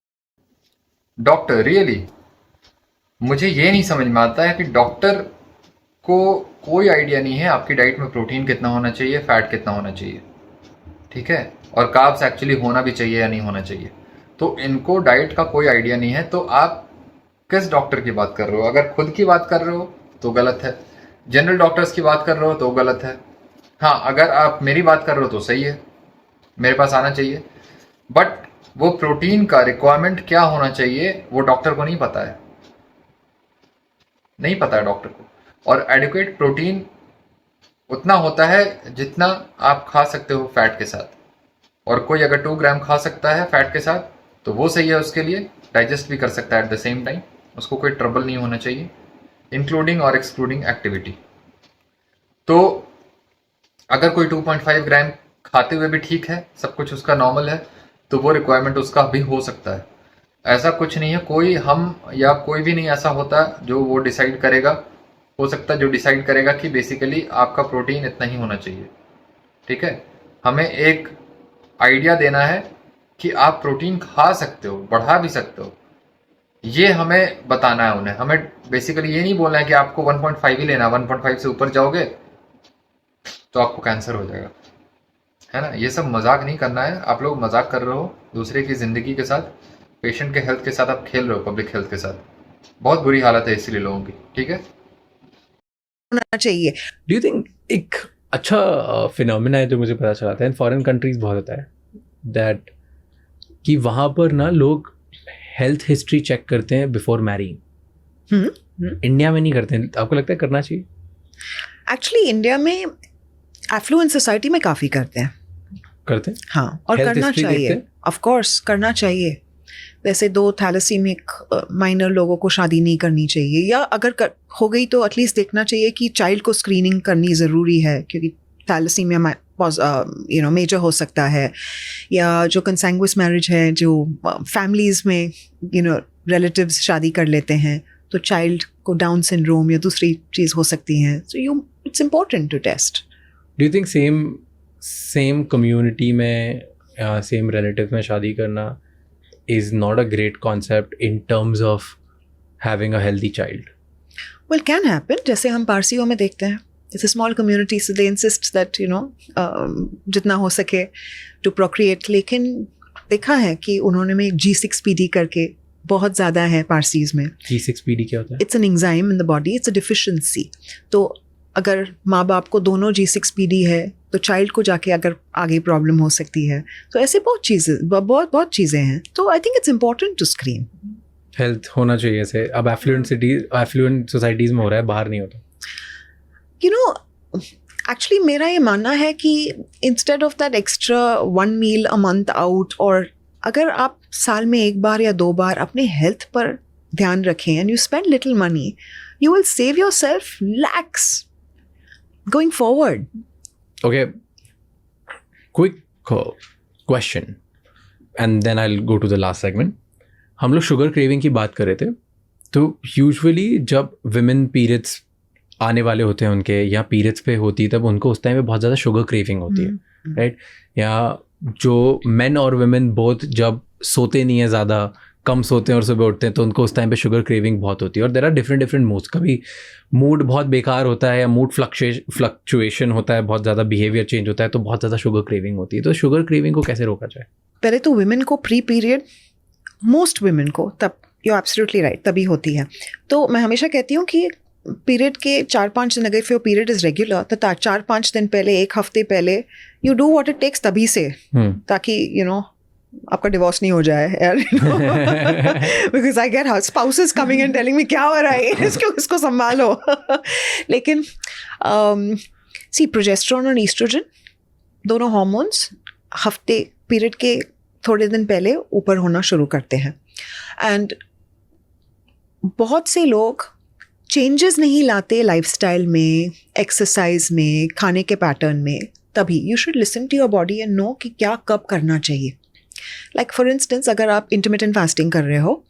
डॉक्टर रियली, मुझे ये नहीं समझ में आता है कि डॉक्टर को कोई आइडिया नहीं है आपकी डाइट में प्रोटीन कितना होना चाहिए, फैट कितना होना चाहिए, ठीक है, और कार्ब्स एक्चुअली होना भी चाहिए या नहीं होना चाहिए। तो इनको डाइट का कोई आइडिया नहीं है, तो आप किस डॉक्टर की बात कर रहे हो? अगर खुद की बात कर रहे हो तो गलत है, जनरल डॉक्टर्स की बात कर रहे हो तो गलत है। हाँ, अगर आप मेरी बात कर रहे हो तो सही है, मेरे पास आना चाहिए। बट वो प्रोटीन का रिक्वायरमेंट क्या होना चाहिए वो डॉक्टर को नहीं पता है, नहीं पता है डॉक्टर को। और एडिक्वेट प्रोटीन उतना होता है जितना आप खा सकते हो फैट के साथ, और कोई अगर 2 ग्राम खा सकता है फैट के साथ तो वो सही है, उसके लिए डाइजेस्ट भी कर सकता है एट द सेम टाइम, उसको कोई ट्रबल नहीं होना चाहिए, इंक्लूडिंग और एक्सक्लूडिंग एक्टिविटी। तो अगर कोई 2.5 ग्राम खाते हुए भी ठीक है, सब कुछ उसका नॉर्मल है, तो वो रिक्वायरमेंट उसका भी हो सकता है। ऐसा कुछ नहीं है, कोई हम या कोई भी नहीं ऐसा होता जो वो डिसाइड करेगा, हो सकता है जो डिसाइड करेगा कि बेसिकली आपका प्रोटीन इतना ही होना चाहिए, ठीक है। हमें एक आइडिया देना है कि आप प्रोटीन खा सकते हो, बढ़ा भी सकते हो, ये हमें बताना है उन्हें। हमें बेसिकली ये नहीं बोलना है कि आपको 1.5 ही लेना, 1.5 से ऊपर जाओगे तो आपको कैंसर हो जाएगा, है ना। ये सब मजाक नहीं करना है, आप लोग मजाक कर रहे हो दूसरे की जिंदगी के साथ, पेशेंट के हेल्थ के साथ आप खेल रहे हो, पब्लिक हेल्थ के साथ। बहुत बुरी हालत है इसलिए लोगों की, ठीक है। होना चाहिए। डू यू थिंक एक अच्छा फिनोमेना है जो मुझे पता चला था, इन फॉरेन कंट्रीज बहुत होता है दैट कि वहाँ पर ना लोग हेल्थ हिस्ट्री चेक करते हैं बिफोर मैरिंग। इंडिया में नहीं करते हैं, आपको लगता है करना चाहिए? एक्चुअली इंडिया में एफ्लुएंट सोसाइटी में काफ़ी करते हैं, करते हैं? हाँ, और Health करना history चाहिए, देखते हैं? ऑफ कोर्स करना चाहिए। वैसे 2 थैलेसीमिक माइनर लोगों को शादी नहीं करनी चाहिए, या अगर हो गई तो एटलीस्ट देखना चाहिए कि चाइल्ड को स्क्रीनिंग करनी ज़रूरी है, क्योंकि थैलेसीमिया मेजर हो सकता है। या जो कंसैंग्विस मैरिज है, जो फैमिलीज़ में रिलेटिव्स शादी कर लेते हैं, तो चाइल्ड को डाउन सिंड्रोम या दूसरी चीज़ हो सकती है। So it's important to test. Do you think same community में या सेम रिलेटिव में शादी करना is not a great concept in terms of having a healthy child? Well, can happen. जैसे हम पारसियों में देखते हैं, it's a small community, so they insist that जितना हो सके to procreate। लेकिन देखा है कि उन्होंने में G6PD करके बहुत ज़्यादा है पारसीज में। G6PD क्या होता है? It's an enzyme in the body, it's a deficiency। तो अगर माँ बाप को दोनों G6PD है तो चाइल्ड को जाके अगर आगे प्रॉब्लम हो सकती है। तो ऐसे बहुत चीज़ें हैं। तो I think it's important to screen. Health होना चाहिए ऐसे। अब एफ्लुएंट सोसाइटीज़ में हो रहा है, बाहर नहीं होता। एक्चुअली मेरा ये मानना है कि instead of that extra 1 meal a month out, और अगर आप साल में 1 बार या 2 बार अपने हेल्थ पर ध्यान रखें and you spend little money, you will save your self lakhs going forward. Okay, quick question and then I'll go to the last segment. हम लोग शुगर क्रेविंग की बात कर रहे थे, तो यूजुअली जब विमेन पीरियड्स आने वाले होते हैं उनके, या पीरियड्स पे होती है, तब उनको उस टाइम पे बहुत ज़्यादा शुगर क्रेविंग होती है, राइट? या जो मेन और विमेन बोथ जब सोते नहीं है, ज़्यादा कम सोते हैं और सुबह उठते हैं, तो उनको उस टाइम पे शुगर क्रेविंग बहुत होती है। और देयर आर डिफरेंट मूड्स। कभी मूड बहुत बेकार होता है या मूड फ्लक्चुएशन होता है, बहुत ज़्यादा बिहेवियर चेंज होता है, तो बहुत ज़्यादा शुगर क्रेविंग होती है। तो शुगर क्रेविंग को कैसे रोका जाए? पहले तो विमेन को प्री पीरियड, मोस्ट विमेन को तब, यू एब्सोल्युटली राइट, तभी होती है। तो मैं हमेशा कहती हूँ कि पीरियड के 4-5 दिन, अगर फिर पीरियड इज़ रेगुलर, तो 4-5 दिन पहले, 1 हफ्ते पहले you do what it takes तभी से, ताकि आपका डिवोर्स नहीं हो जाए यार। Because I get spouses coming and telling me क्या हो रहा है, इसको संभालो। लेकिन सी, प्रोजेस्टेरोन और ईस्ट्रोजन दोनों हार्मोन्स हफ्ते पीरियड के थोड़े दिन पहले ऊपर होना शुरू करते हैं। एंड बहुत से लोग चेंजेस नहीं लाते लाइफस्टाइल में, एक्सरसाइज में, खाने के पैटर्न में। तभी you should listen to your body and know कि क्या कब करना चाहिए। लाइक फॉर इंस्टेंस, अगर आप इंटरमिटेंट फास्टिंग कर रहे हो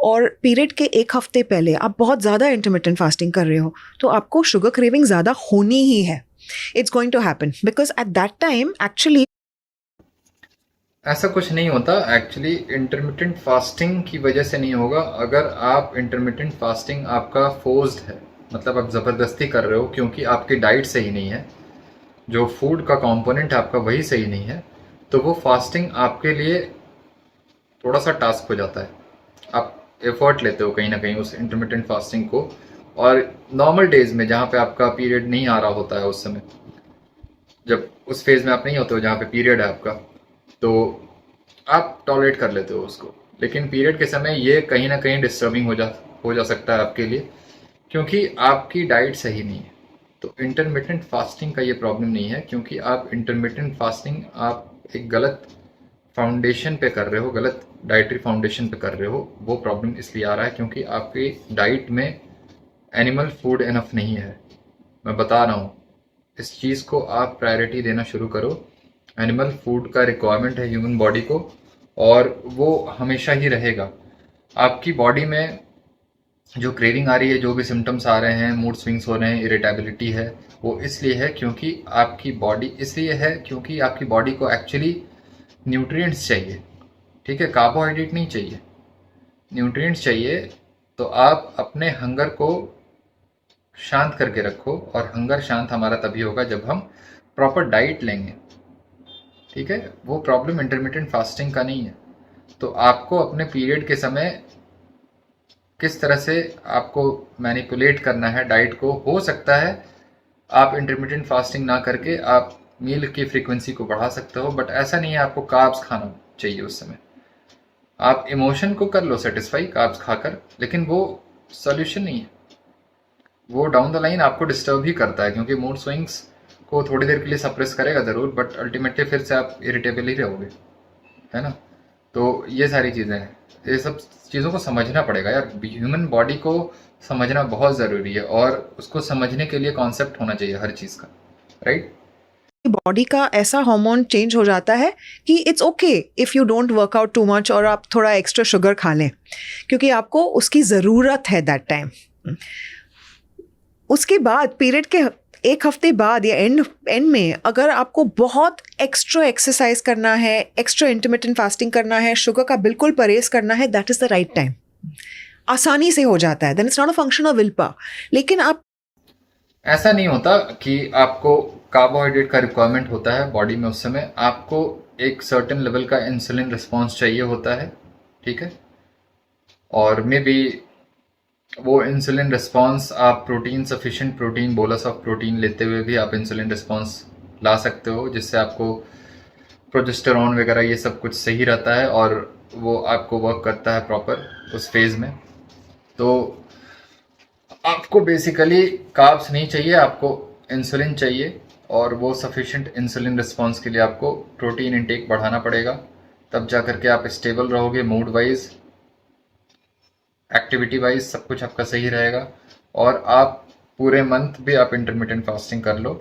और पीरियड के 1 हफ्ते पहले आप बहुत ज़्यादा इंटरमिटेंट फास्टिंग कर रहे हो, तो आपको शुगर क्रेविंग ज़्यादा होनी ही है। It's going to happen because at that time actually ऐसा कुछ नहीं होता। एक्चुअली इंटरमिटेंट फास्टिंग की वजह से नहीं होगा। अगर आप इंटरमिटेंट फास्टिंग आपका फोर्स्ड है, मतलब आप ज़बरदस्ती कर रहे हो क्योंकि आपकी डाइट सही नहीं है, जो फूड का कंपोनेंट आपका वही सही नहीं है, तो वो फास्टिंग आपके लिए थोड़ा सा टास्क हो जाता है। आप एफर्ट लेते हो कहीं ना कहीं उस इंटरमिटेंट फास्टिंग को। और नॉर्मल डेज में जहाँ पे आपका पीरियड नहीं आ रहा होता है, उस समय जब उस फेज में आप नहीं होते हो जहाँ पे पीरियड है आपका, तो आप टॉलरेट कर लेते हो उसको। लेकिन पीरियड के समय ये कहीं ना कहीं डिस्टर्बिंग हो जा सकता है आपके लिए, क्योंकि आपकी डाइट सही नहीं है। तो इंटरमिटेंट फास्टिंग का ये प्रॉब्लम नहीं है, क्योंकि आप इंटरमिटेंट फास्टिंग आप एक गलत फाउंडेशन पे कर रहे हो, गलत डाइटरी फाउंडेशन पे कर रहे हो। वो प्रॉब्लम इसलिए आ रहा है क्योंकि आपकी डाइट में एनिमल फूड इनफ नहीं है। मैं बता रहा हूँ, इस चीज़ को आप प्रायोरिटी देना शुरू करो। एनिमल फूड का रिक्वायरमेंट है ह्यूमन बॉडी को, और वो हमेशा ही रहेगा। आपकी बॉडी में जो क्रेविंग आ रही है, जो भी सिम्टम्स आ रहे हैं, मूड स्विंग्स हो रहे हैं, इरिटेबिलिटी है, वो इसलिए है क्योंकि आपकी बॉडी को एक्चुअली न्यूट्रिएंट्स चाहिए। ठीक है, कार्बोहाइड्रेट नहीं चाहिए, न्यूट्रिएंट्स चाहिए। तो आप अपने हंगर को शांत करके रखो, और हंगर शांत हमारा तभी होगा जब हम प्रॉपर डाइट लेंगे। ठीक है, वो प्रॉब्लम इंटरमिटेंट फास्टिंग का नहीं है। तो आपको अपने पीरियड के समय किस तरह से आपको मैनिपुलेट करना है डाइट को। हो सकता है आप इंटरमिटेंट फास्टिंग ना करके आप मील की फ्रीक्वेंसी को बढ़ा सकते हो, बट ऐसा नहीं है आपको कार्ब्स खाना चाहिए उस समय। आप इमोशन को कर लो सेटिस्फाई कार्ब्स खाकर, लेकिन वो सॉल्यूशन नहीं है। वो डाउन द लाइन आपको डिस्टर्ब ही करता है, क्योंकि मूड स्विंग्स को थोड़ी देर के लिए सप्रेस करेगा ज़रूर, बट अल्टीमेटली फिर से आप इरिटेबल ही रहोगे, है ना। तो ये सारी चीज़ें हैं, ये सब चीज़ों को समझना पड़ेगा यार। ह्यूमन बॉडी को समझना बहुत ज़रूरी है, और उसको समझने के लिए कॉन्सेप्ट होना चाहिए हर चीज़ का, राइट। बॉडी का ऐसा हार्मोन चेंज हो जाता है कि it's okay if you don't work out too much और आप थोड़ा एक्स्ट्रा शुगर खा लें, क्योंकि आपको उसकी ज़रूरत है दैट टाइम। उसके बाद पीरियड के एक हफ्ते बाद या एंड में अगर आपको बहुत एक्स्ट्रा एक्सरसाइज करना है, एक्स्ट्रा इंटरमिटेंट फास्टिंग करना है, शुगर का बिल्कुल परहेज करना है, that is the right time. आसानी से हो जाता है, then it's not a function of will power. लेकिन आप ऐसा नहीं होता कि आपको कार्बोहाइड्रेट का रिक्वायरमेंट होता है बॉडी में, उस समय आपको एक सर्टेन लेवल का इंसुलिन रिस्पॉन्स चाहिए होता है, ठीक है। और मे बी वो इंसुलिन रिस्पॉन्स आप protein, sufficient protein, bolus of protein लेते हुए भी आप इंसुलिन रिस्पॉन्स ला सकते हो, जिससे आपको प्रोजेस्टेरॉन वगैरह ये सब कुछ सही रहता है और वो आपको वर्क करता है प्रॉपर उस फेज़ में। तो आपको बेसिकली कार्ब्स नहीं चाहिए, आपको इंसुलिन चाहिए, और वो सफिशिएंट इंसुलिन रिस्पॉन्स के लिए आपको प्रोटीन इंटेक बढ़ाना पड़ेगा, तब जा करके आप स्टेबल रहोगे, मूड वाइज, एक्टिविटी वाइज सब कुछ आपका सही रहेगा। और आप पूरे मंथ भी आप इंटरमिटेंट फास्टिंग कर लो,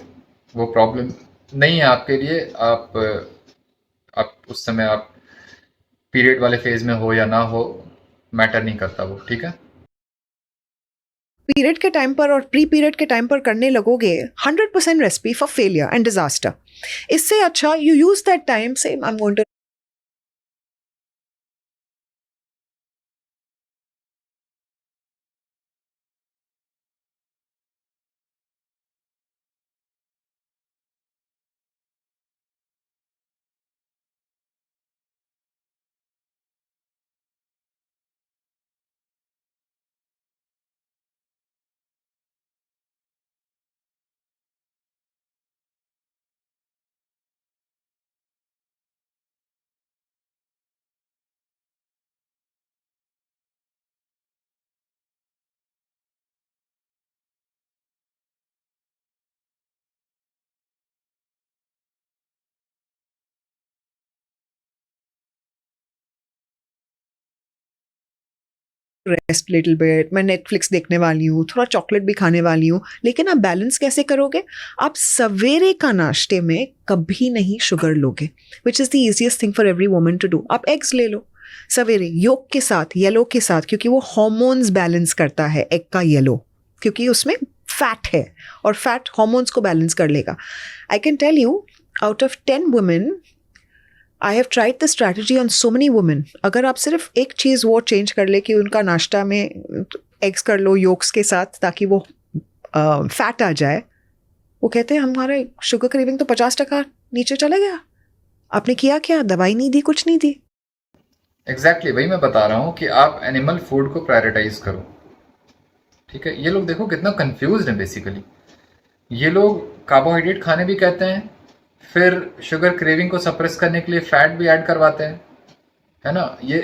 वो प्रॉब्लम नहीं है आपके लिए। आप उस समय आप पीरियड वाले फेज में हो या ना हो, मैटर नहीं करता वो, ठीक है। पीरियड के टाइम पर और प्री पीरियड के टाइम पर करने लगोगे 100% recipe for failure and disaster. इससे अच्छा यू यूज दैट टाइम से I am going to rest little bit, मैं नेटफ्लिक्स देखने वाली हूँ, थोड़ा चॉकलेट भी खाने वाली हूँ। लेकिन आप बैलेंस कैसे करोगे? आप सवेरे का नाश्ते में कभी नहीं शुगर लोगे, which is the easiest thing for every woman to do. आप एग्स ले लो सवेरे, योक के साथ, येलो के साथ, क्योंकि वो हॉर्मोन्स बैलेंस करता है एग का येलो, क्योंकि उसमें फैट है और फैट हॉर्मोन्स को बैलेंस कर लेगा। I can tell you, out of 10 women I have tried the strategy on so many women. अगर आप सिर्फ एक चीज़ वो चेंज कर ले कि उनका नाश्ता में एग्स कर लो योक्स के साथ, ताकि वो फैट आ जाए, वो कहते हैं हमारा शुगर क्रेविंग तो 50% नीचे चला गया। आपने किया क्या? दवाई नहीं दी, कुछ नहीं दी। एग्जैक्टली वही मैं बता रहा हूँ कि आप एनिमल फूड को प्रायोरिटाइज करो, ठीक है। ये लोग देखो कितना कंफ्यूज है बेसिकली। ये लोग कार्बोहाइड्रेट खाने भी कहते हैं, फिर शुगर क्रेविंग को सप्रेस करने के लिए फैट भी ऐड करवाते हैं, है ना। ये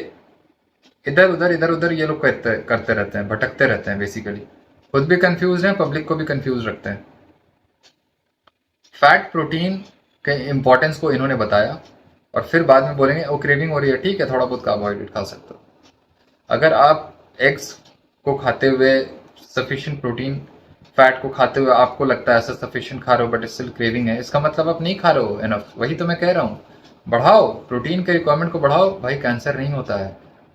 इधर उधर ये लोग करते रहते हैं, भटकते रहते हैं बेसिकली। खुद भी कंफ्यूज हैं, पब्लिक को भी कंफ्यूज रखते हैं। फैट प्रोटीन के इंपॉर्टेंस को इन्होंने बताया, और फिर बाद में बोलेंगे वो क्रेविंग हो रही है, ठीक है थोड़ा बहुत कार्बोहाइड्रेट खा सकते हो। अगर आप एग्स को खाते हुए सफिशिएंट प्रोटीन, फैट को खाते हुए आपको लगता है ऐसा सफिशिएंट खा रहे हो बट स्टिल क्रेविंग है, इसका मतलब आप नहीं खा रहे हो एनफ। वही तो मैं कह रहा हूँ, बढ़ाओ प्रोटीन के रिक्वायरमेंट को बढ़ाओ भाई, कैंसर नहीं होता है।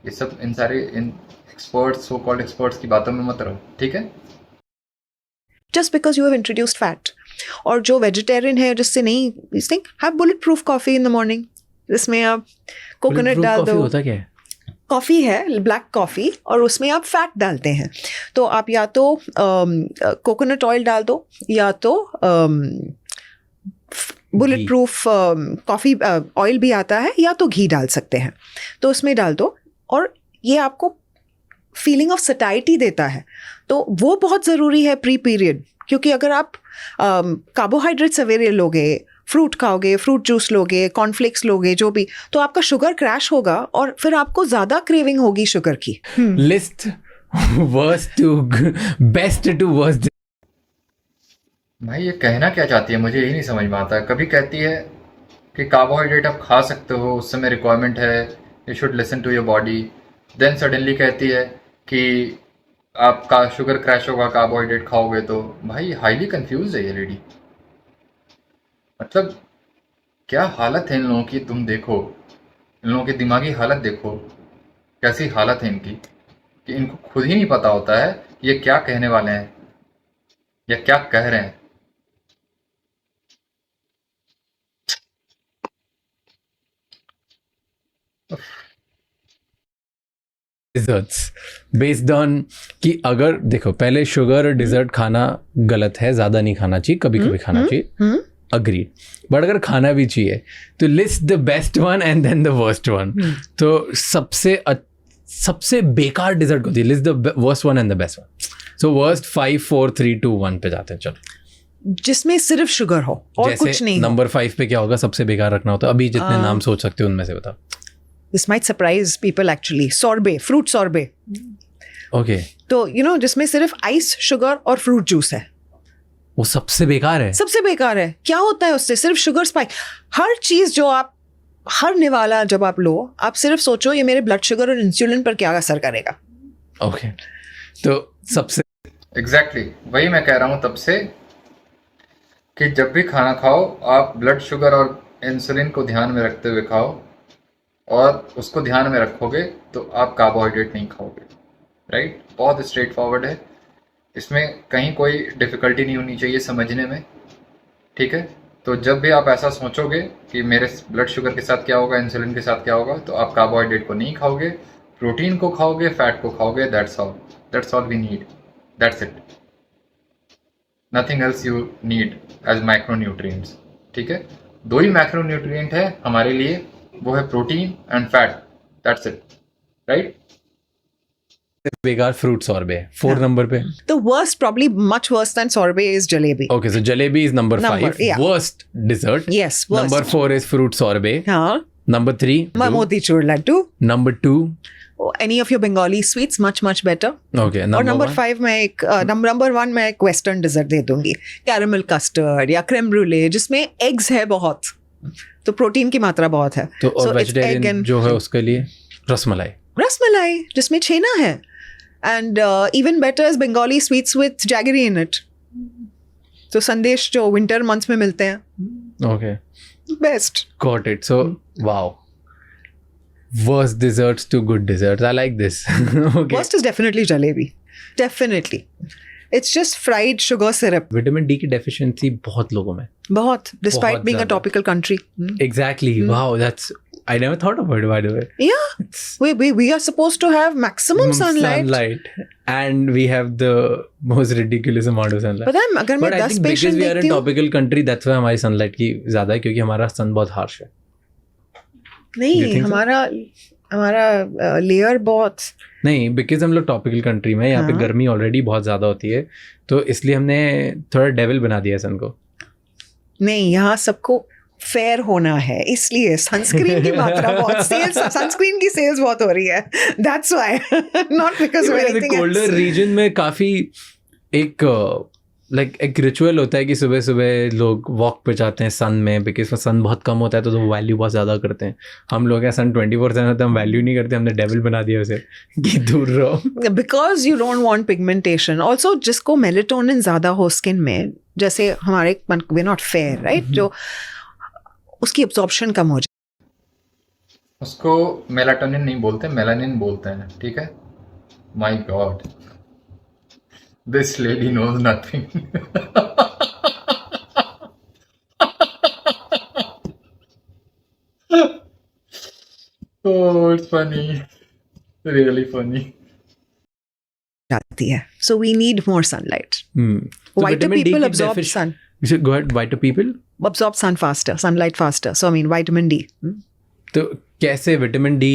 ये सब इन एक्सपर्ट्स, सो कॉल्ड एक्सपर्ट्स की बातों में मत रहो, ठीक है। Just because you have introduced fat. और जो वेजिटेरियन है, जिससे नहीं, think have bullet proof coffee in the morning, जिसमें आप कोकोनट डाल दो। होता क्या है? कॉफ़ी है, ब्लैक कॉफ़ी, और उसमें आप फैट डालते हैं। तो आप या तो कोकोनट ऑयल डाल दो, या तो बुलेट प्रूफ कॉफ़ी ऑयल भी आता है, या तो घी डाल सकते हैं। तो उसमें डाल दो, और ये आपको फीलिंग ऑफ सटाइटी देता है। तो वो बहुत ज़रूरी है प्री पीरियड, क्योंकि अगर आप कार्बोहाइड्रेट सवेरे लोगे, फ्रूट खाओगे, फ्रूट जूस लोगे, कॉर्नफ्लेक्स लोगे, जो भी, तो आपका शुगर क्रैश होगा और फिर आपको ज़्यादा क्रेविंग होगी शुगर की। List worst to best to worst भाई ये कहना क्या चाहती है, मुझे यही नहीं समझ में आता। कभी कहती है कि कार्बोहाइड्रेट आप खा सकते हो, उस समय रिक्वायरमेंट है, you should listen to your body. Then suddenly कहती है कि आपका शुगर क्रैश होगा कार्बोहाइड्रेट खाओगे तो। भाई हाईली कंफ्यूज है ये लेडी। मतलब क्या हालत है इन लोगों की, तुम देखो इन लोगों की दिमागी हालत देखो, कैसी हालत है इनकी कि इनको खुद ही नहीं पता होता है कि ये क्या कहने वाले हैं या क्या कह रहे हैं। डिजर्ट्स बेस्ड ऑन कि अगर देखो पहले शुगर और डिजर्ट खाना गलत है, ज्यादा नहीं खाना चाहिए, कभी कभी खाना चाहिए, अग्री। बट अगर खाना भी चाहिए तो list the best one and then the worst one. तो सबसे बेकार डिजर्ट होती है, list the worst one and the best one. So worst 5 4 3 2 1 पे जाते हैं, चलो। जिसमें सिर्फ शुगर हो और कुछ नहीं हो। नंबर 5 पे क्या होगा, सबसे बेकार रखना होता है, अभी जितने नाम सोच सकते हो उनमें से बताओ। This might surprise people actually. Sorbet, fruit sorbet. Okay तो जिसमें सिर्फ आइस, शुगर और फ्रूट जूस है, वो सबसे बेकार है। सबसे बेकार है। क्या होता है उससे? सिर्फ शुगर स्पाइक। हर चीज जो आप, हर निवाला जब आप लो, आप सिर्फ सोचो ये मेरे ब्लड शुगर और इंसुलिन पर क्या असर करेगा। ओके तो सबसे एग्जैक्टली वही मैं कह रहा हूँ तब से कि जब भी खाना खाओ आप ब्लड शुगर और इंसुलिन को ध्यान में रखते हुए खाओ, और उसको ध्यान में रखोगे तो आप कार्बोहाइड्रेट नहीं खाओगे। राइट, बहुत स्ट्रेट फॉरवर्ड है, इसमें कहीं कोई डिफिकल्टी नहीं होनी चाहिए समझने में। ठीक है, तो जब भी आप ऐसा सोचोगे कि मेरे ब्लड शुगर के साथ क्या होगा, इंसुलिन के साथ क्या होगा, तो आप कार्बोहाइड्रेट को नहीं खाओगे, प्रोटीन को खाओगे, फैट को खाओगे। That's all we need, that's it, nothing else you need as micronutrients. ठीक है, दो ही माइक्रोन्यूट्रिएंट है हमारे लिए, वो है protein and fat, that's it. Right, बेकार फ्रूट सॉर्बे 4 नंबर पे। The worst, probably much worse than sorbet, is jalebi. Okay, so jalebi is number 5. Yeah. Worst dessert. Yes, worst. Number 4 is fruit sorbet. हाँ, Number 3. motichur laddu. Number 2. Oh, any of your Bengali sweets, much better. Okay. और नंबर 5 में एक नंबर 1 में एक वेस्टर्न डिजर्ट दे दूंगी, कैरामल कस्टर्ड या क्रीम ब्रूले, जिसमें एग्स है बहुत, तो प्रोटीन की मात्रा बहुत है। तो और So it's egg vegetarian and जो है उसके लिए रसमलाई जिसमें छेना है, and even better is Bengali sweets with jaggery in it. तो संदेश जो विंटर मंथ्स में मिलते हैं, Okay. Best. Got it. So, wow. Worst desserts to good desserts. I like this. Okay. Worst is definitely jalebi, definitely. It's just fried sugar syrup. Vitamin D की डेफिशिएंसी बहुत लोगों में। बहुत, despite बहुत being a ज़्यादा। topical country. Exactly. Wow, that's I never thought about it, by the way. Yeah, It's we are supposed to have maximum sunlight. And we have the most ridiculous amount of sunlight. पता है अगर मैं But I 10 think because patient we are देखती in हूँ, tropical country, that's why हमारी sunlight की ज़्यादा है, क्योंकि हमारा sun बहुत harsh है। Do you नहीं think so? हमारा लेयर बहुत, नहीं, बिकॉज हम लोग टॉपिकल कंट्री में, यहाँ पे हाँ। गर्मी ऑलरेडी बहुत ज़्यादा होती है, तो इसलिए हमने थोड़ा डेविल बना दिया सन को। नहीं, यहाँ सबको फेयर होना है, इसलिए सनस्क्रीन की मात्रा बहुत, सेल्स सनस्क्रीन की सेल्स बहुत हो रही है, that's why, not because of anything colder else. Reason में काफ़ी एक एक रिचुअल होता है कि सुबह सुबह लोग वॉक पे जाते हैं सन में, बिकॉज सन बहुत कम होता है तो वो वैल्यू बहुत ज़्यादा करते हैं। हम लोग हैं सन 24/7 होता है, हम वैल्यू नहीं करते, हमने डेविल बना दिया उसे कि दूर रहो। Because you don't want pigmentation. Also जिसको मेलेटोनिन ज़्यादा हो स्किन में, जैसे हमारे वी नॉट फेयर, राइट, जो उसकी एब्जॉर्प्शन कम हो जाए, उसको मेलाटोनिन नहीं बोलते, मेलानिन बोलते हैं। ठीक है, my god, this lady knows nothing. Oh it's funny, really funny. जाती है। So we need more sunlight. So Whiter vitamin D people की absorb defici- sun, You should go ahead, whiter people. absorb sun faster, sunlight faster. So I mean vitamin D. तो कैसे विटामिन डी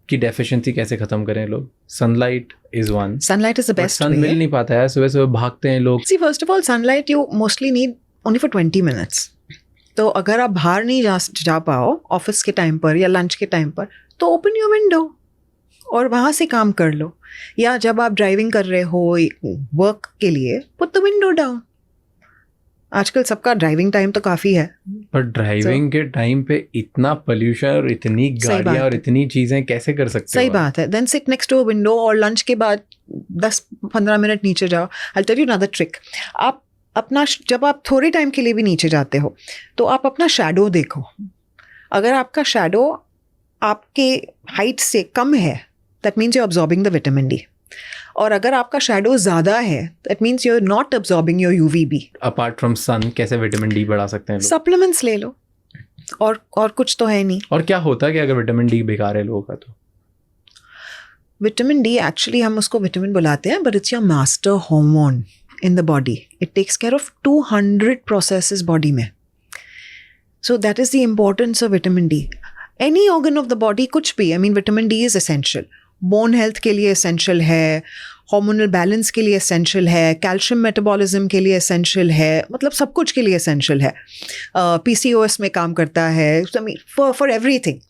की डेफिशिएंसी कैसे खत्म करें लोग? Sunlight is one, Sunlight is the best sun मिल way. नहीं पाता है, सुबह सुबह भागते हैं लोग। See, first of all, sunlight you mostly need only for 20 minutes. तो अगर आप बाहर नहीं जा पाओ ऑफिस के टाइम पर या लंच के टाइम पर, तो ओपन योर विंडो और वहाँ से काम कर लो। या जब आप ड्राइविंग कर रहे हो वर्क के लिए, पुट द विंडो डाउन, आजकल सबका ड्राइविंग टाइम तो काफ़ी है। पर ड्राइविंग के टाइम पे इतना पोल्यूशन और इतनी बात गाड़ियां और है। इतनी चीजें कैसे कर सकते सही हो आप? बात है। Then sit next to a window और लंच के बाद 10-15 मिनट नीचे जाओ। I tell you another trick. आप अपना, जब आप थोड़े टाइम के लिए भी नीचे जाते हो तो आप अपना शैडो देखो। अगर आपका शैडो आपके हाइट से कम है, that means you absorbing the vitamin D. और अगर आपका शैडो ज़्यादा है, that means you are not absorbing your UVB. Apart from sun कैसे विटामिन डी बढ़ा सकते हैं लोग? सप्लीमेंट्स ले लो, और कुछ तो है नहीं। और क्या होता है कि अगर विटामिन डी बेकार है लोगों का तो? विटामिन डी एक्चुअली हम उसको विटामिन बुलाते हैं, but it's your master hormone in the body. It takes care of 200 processes body में। So that is the importance of vitamin D. Any organ of the body, कुछ भी, I mean vitamin D is essential. Bone health के लिए एसेंशियल है, हार्मोनल बैलेंस के लिए एसेंशियल है, कैल्शियम मेटाबॉलिज्म के लिए एसेंशियल है, मतलब सब कुछ के लिए एसेंशियल है। पीसीओएस में काम करता है, for everything.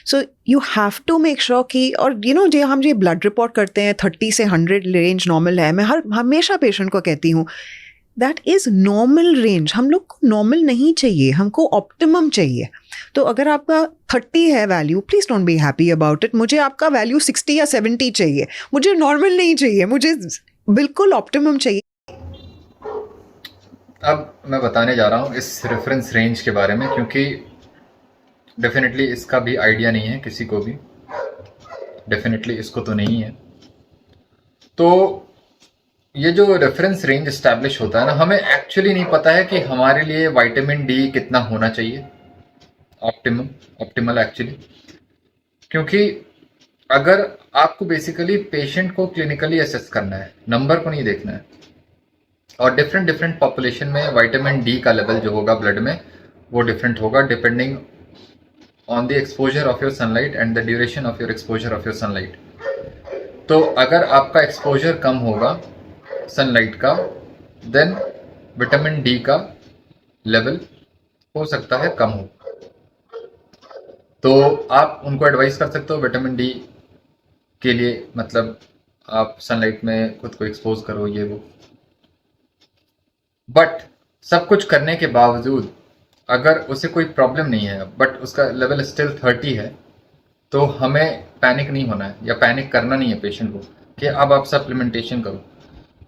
So you have to make sure कि, और यू नो, जो हम ये ब्लड रिपोर्ट करते हैं 30 से 100 रेंज नॉर्मल है, मैं हमेशा पेशेंट को कहती हूँ दैट इज़ नॉर्मल रेंज। हम लोग को नॉर्मल नहीं चाहिए, हमको ऑप्टिमम चाहिए। तो अगर आपका 30 है value, please don't be happy about it. मुझे आपका वैल्यू 60 या 70 चाहिए, मुझे नॉर्मल नहीं चाहिए, मुझे बिल्कुल ऑप्टिमम चाहिए। अब मैं बताने जा रहा हूँ इस रेफरेंस रेंज के बारे में, क्योंकि डेफिनेटली इसका भी आइडिया नहीं है किसी को भी, डेफिनेटली इसको तो नहीं है। तो ये जो रेफरेंस रेंज एस्टैब्लिश होता है ना, हमें एक्चुअली नहीं पता है कि हमारे लिए विटामिन डी कितना होना चाहिए, ऑप्टिमल एक्चुअली। क्योंकि अगर आपको बेसिकली पेशेंट को क्लिनिकली असेस करना है, नंबर को नहीं देखना है, और डिफरेंट पॉपुलेशन में विटामिन डी का लेवल जो होगा ब्लड में वो डिफरेंट होगा depending on the exposure of your sunlight and the duration of your exposure of your sunlight. तो अगर आपका एक्सपोजर कम होगा सनलाइट का, देन विटामिन डी का लेवल हो सकता है कम हो। तो आप उनको एडवाइस कर सकते हो विटामिन डी के लिए, मतलब आप सनलाइट में खुद को एक्सपोज करो, ये वो। बट सब कुछ करने के बावजूद अगर उसे कोई प्रॉब्लम नहीं है, बट उसका लेवल स्टिल 30 है, तो हमें पैनिक नहीं होना है या पैनिक करना नहीं है पेशेंट को कि अब आप सप्लीमेंटेशन करो।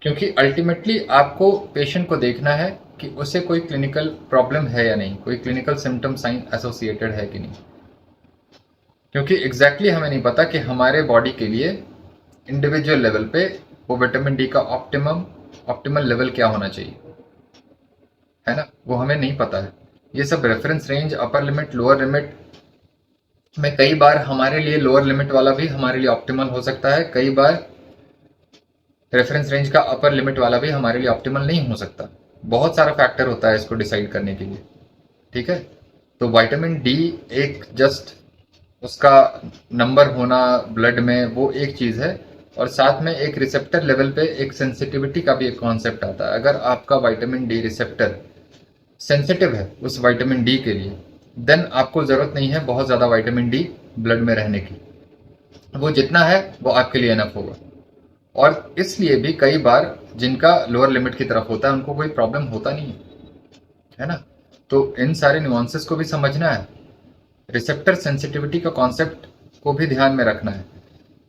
क्योंकि अल्टीमेटली आपको पेशेंट को देखना है कि उसे कोई क्लिनिकल प्रॉब्लम है या नहीं, कोई क्लिनिकल सिम्टम साइन एसोसिएटेड है कि नहीं। क्योंकि एग्जैक्टली हमें नहीं पता कि हमारे बॉडी के लिए इंडिविजुअल लेवल पे वो विटामिन डी का ऑप्टिमल लेवल क्या होना चाहिए, है ना, वो हमें नहीं पता है। ये सब reference range, upper limit, lower limit में कई बार हमारे लिए लोअर लिमिट वाला भी हमारे लिए ऑप्टिमल हो सकता है, कई बार रेफरेंस रेंज का अपर लिमिट वाला भी हमारे लिए ऑप्टिमल नहीं हो सकता। बहुत सारा फैक्टर होता है इसको डिसाइड करने के लिए, ठीक है। तो विटामिन डी एक जस्ट उसका नंबर होना ब्लड में वो एक चीज़ है, और साथ में एक रिसेप्टर लेवल पे एक सेंसिटिविटी का भी एक कॉन्सेप्ट आता है। अगर आपका विटामिन डी रिसेप्टर सेंसिटिव है उस विटामिन डी के लिए, देन आपको ज़रूरत नहीं है बहुत ज़्यादा विटामिन डी ब्लड में रहने की, वो जितना है वो आपके लिए इनफ होगा। और इसलिए भी कई बार जिनका लोअर लिमिट की तरफ होता है उनको कोई प्रॉब्लम होता नहीं है ना। तो इन सारे न्यूआंसेस को भी समझना है, रिसेप्टर सेंसिटिविटी का कॉन्सेप्ट को भी ध्यान में रखना है।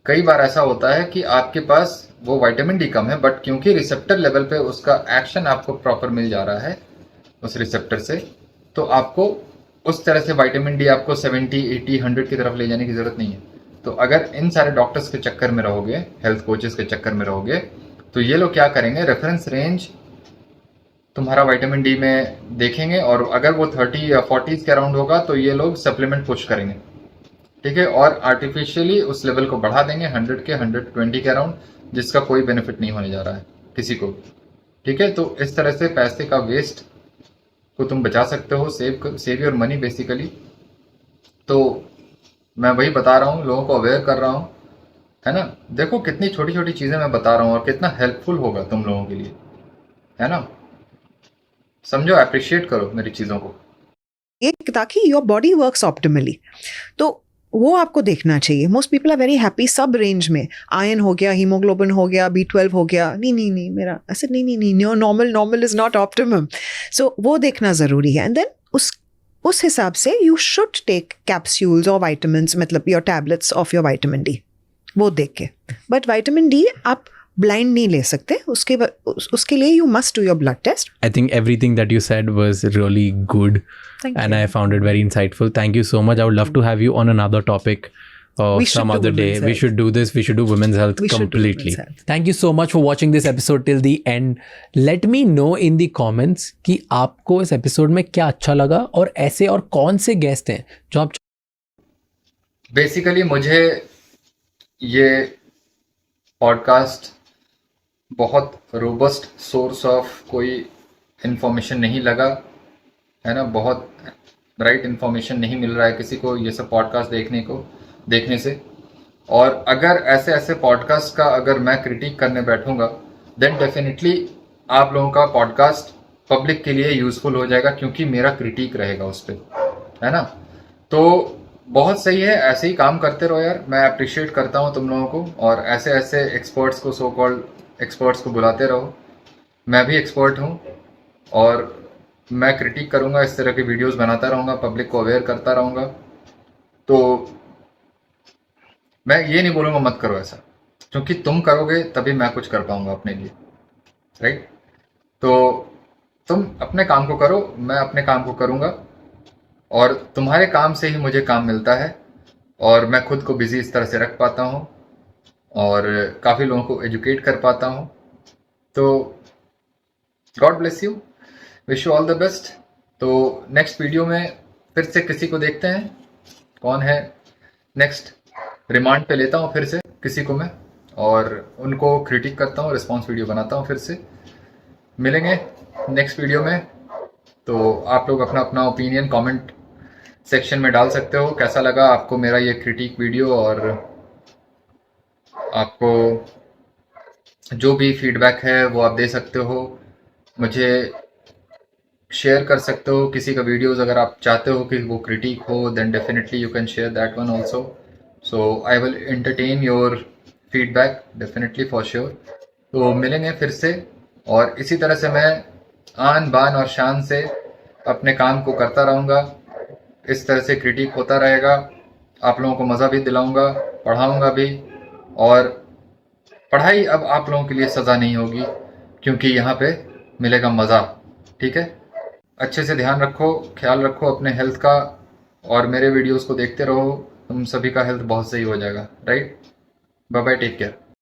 कई बार ऐसा होता है कि आपके पास वो विटामिन डी कम है, बट क्योंकि रिसेप्टर लेवल पे उसका एक्शन आपको प्रॉपर मिल जा रहा है उस रिसेप्टर से, तो आपको उस तरह से विटामिन डी आपको 70, 80, 100 की तरफ ले जाने की जरूरत नहीं है। तो अगर इन सारे डॉक्टर्स के चक्कर में रहोगे, हेल्थ कोचेस के चक्कर में रहोगे, तो ये लोग क्या करेंगे, रेफरेंस रेंज तुम्हारा विटामिन डी में देखेंगे, और अगर वो 30 या 40 के अराउंड होगा तो ये लोग सप्लीमेंट पुश करेंगे, ठीक है, और आर्टिफिशियली उस लेवल को बढ़ा देंगे 100 के 120 के अराउंड, जिसका कोई बेनिफिट नहीं होने जा रहा है किसी को, ठीक है। तो इस तरह से पैसे का वेस्ट को तुम बचा सकते हो, सेव योर मनी बेसिकली। तो मैं वही बता रहा हूँ, लोगों को अवेयर कर रहा हूँ, है ना। देखो कितनी छोटी छोटी चीज़ें मैं बता रहा हूँ और कितना हेल्पफुल होगा तुम लोगों के लिए, है ना। समझो, अप्रिशिएट करो मेरी चीज़ों को, ताकि योर बॉडी वर्क्स ऑप्टिमली। तो वो आपको देखना चाहिए. Most people are very happy सब रेंज में. आयरन हो गया, हीमोग्लोबिन हो गया, B12 हो गया. नहीं मेरा ऐसे नहीं normal is not optimum. So वो देखना ज़रूरी है. एंड देन उस हिसाब से यू शुड टेक कैप्सूल्स और वाइटामिन, मतलब your tablets of your vitamin D, वो देख के. बट विटामिन डी आप ब्लाइंड नहीं ले सकते. उसके लिए you must do your blood test. I think everything that you said was really good. Thank and you. I found it very insightful. Thank you so much. I would love to have you on another topic We should some do other day. women's We health. should do this. We should do women's health We should do completely. women's health. Thank you so much for watching this episode till the end. Let me know in the comments कि आपको इस episode में क्या अच्छा लगा और ऐसे और कौन से गेस्ट हैं जो आप बेसिकली मुझे ये पॉडकास्ट बहुत रोबस्ट सोर्स ऑफ कोई इन्फॉर्मेशन नहीं लगा, है ना. बहुत राइट इन्फॉर्मेशन नहीं मिल रहा है किसी को ये सब पॉडकास्ट देखने से. और अगर ऐसे पॉडकास्ट का अगर मैं क्रिटिक करने बैठूंगा देन डेफिनेटली आप लोगों का पॉडकास्ट पब्लिक के लिए यूजफुल हो जाएगा, क्योंकि मेरा क्रिटिक रहेगा उस पर, है ना. तो बहुत सही है, ऐसे ही काम करते रहो यार. मैं अप्रिशिएट करता हूँ तुम लोगों को, और ऐसे एक्सपर्ट्स को, सो कॉल्ड एक्सपर्ट्स को बुलाते रहो. मैं भी एक्सपर्ट हूँ और मैं क्रिटिक करूँगा, इस तरह की वीडियोस बनाता रहूँगा, पब्लिक को अवेयर करता रहूँगा. तो मैं ये नहीं बोलूँगा मत करो ऐसा, क्योंकि तुम करोगे तभी मैं कुछ कर पाऊँगा अपने लिए, राइट. तो तुम अपने काम को करो, मैं अपने काम को करूँगा, और तुम्हारे काम से ही मुझे काम मिलता है, और मैं खुद को बिजी इस तरह से रख पाता हूँ और काफ़ी लोगों को एजुकेट कर पाता हूँ. तो God bless you, wish you all the best. तो नेक्स्ट वीडियो में फिर से किसी को देखते हैं कौन है नेक्स्ट. रिमांड पे लेता हूँ फिर से किसी को मैं, और उनको क्रिटिक करता हूँ, रिस्पॉन्स वीडियो बनाता हूँ. फिर से मिलेंगे नेक्स्ट वीडियो में. तो आप लोग अपना अपना ओपिनियन कमेंट सेक्शन में डाल सकते हो. कैसा लगा आपको मेरा ये क्रिटिक वीडियो, और आपको जो भी फीडबैक है वो आप दे सकते हो, मुझे शेयर कर सकते हो. किसी का वीडियोस अगर आप चाहते हो कि वो क्रिटिक हो then definitely you can share that one also. So I will entertain your feedback definitely for sure. तो मिलेंगे फिर से, और इसी तरह से मैं आन बान और शान से अपने काम को करता रहूँगा. इस तरह से क्रिटिक होता रहेगा, आप लोगों को मज़ा भी दिलाऊंगा, पढ़ाऊंगा भी. और पढ़ाई अब आप लोगों के लिए सज़ा नहीं होगी, क्योंकि यहाँ पे मिलेगा मज़ा. ठीक है, अच्छे से ध्यान रखो, ख्याल रखो अपने हेल्थ का, और मेरे वीडियोस को देखते रहो. तुम सभी का हेल्थ बहुत सही हो जाएगा, right. Bye bye, take care.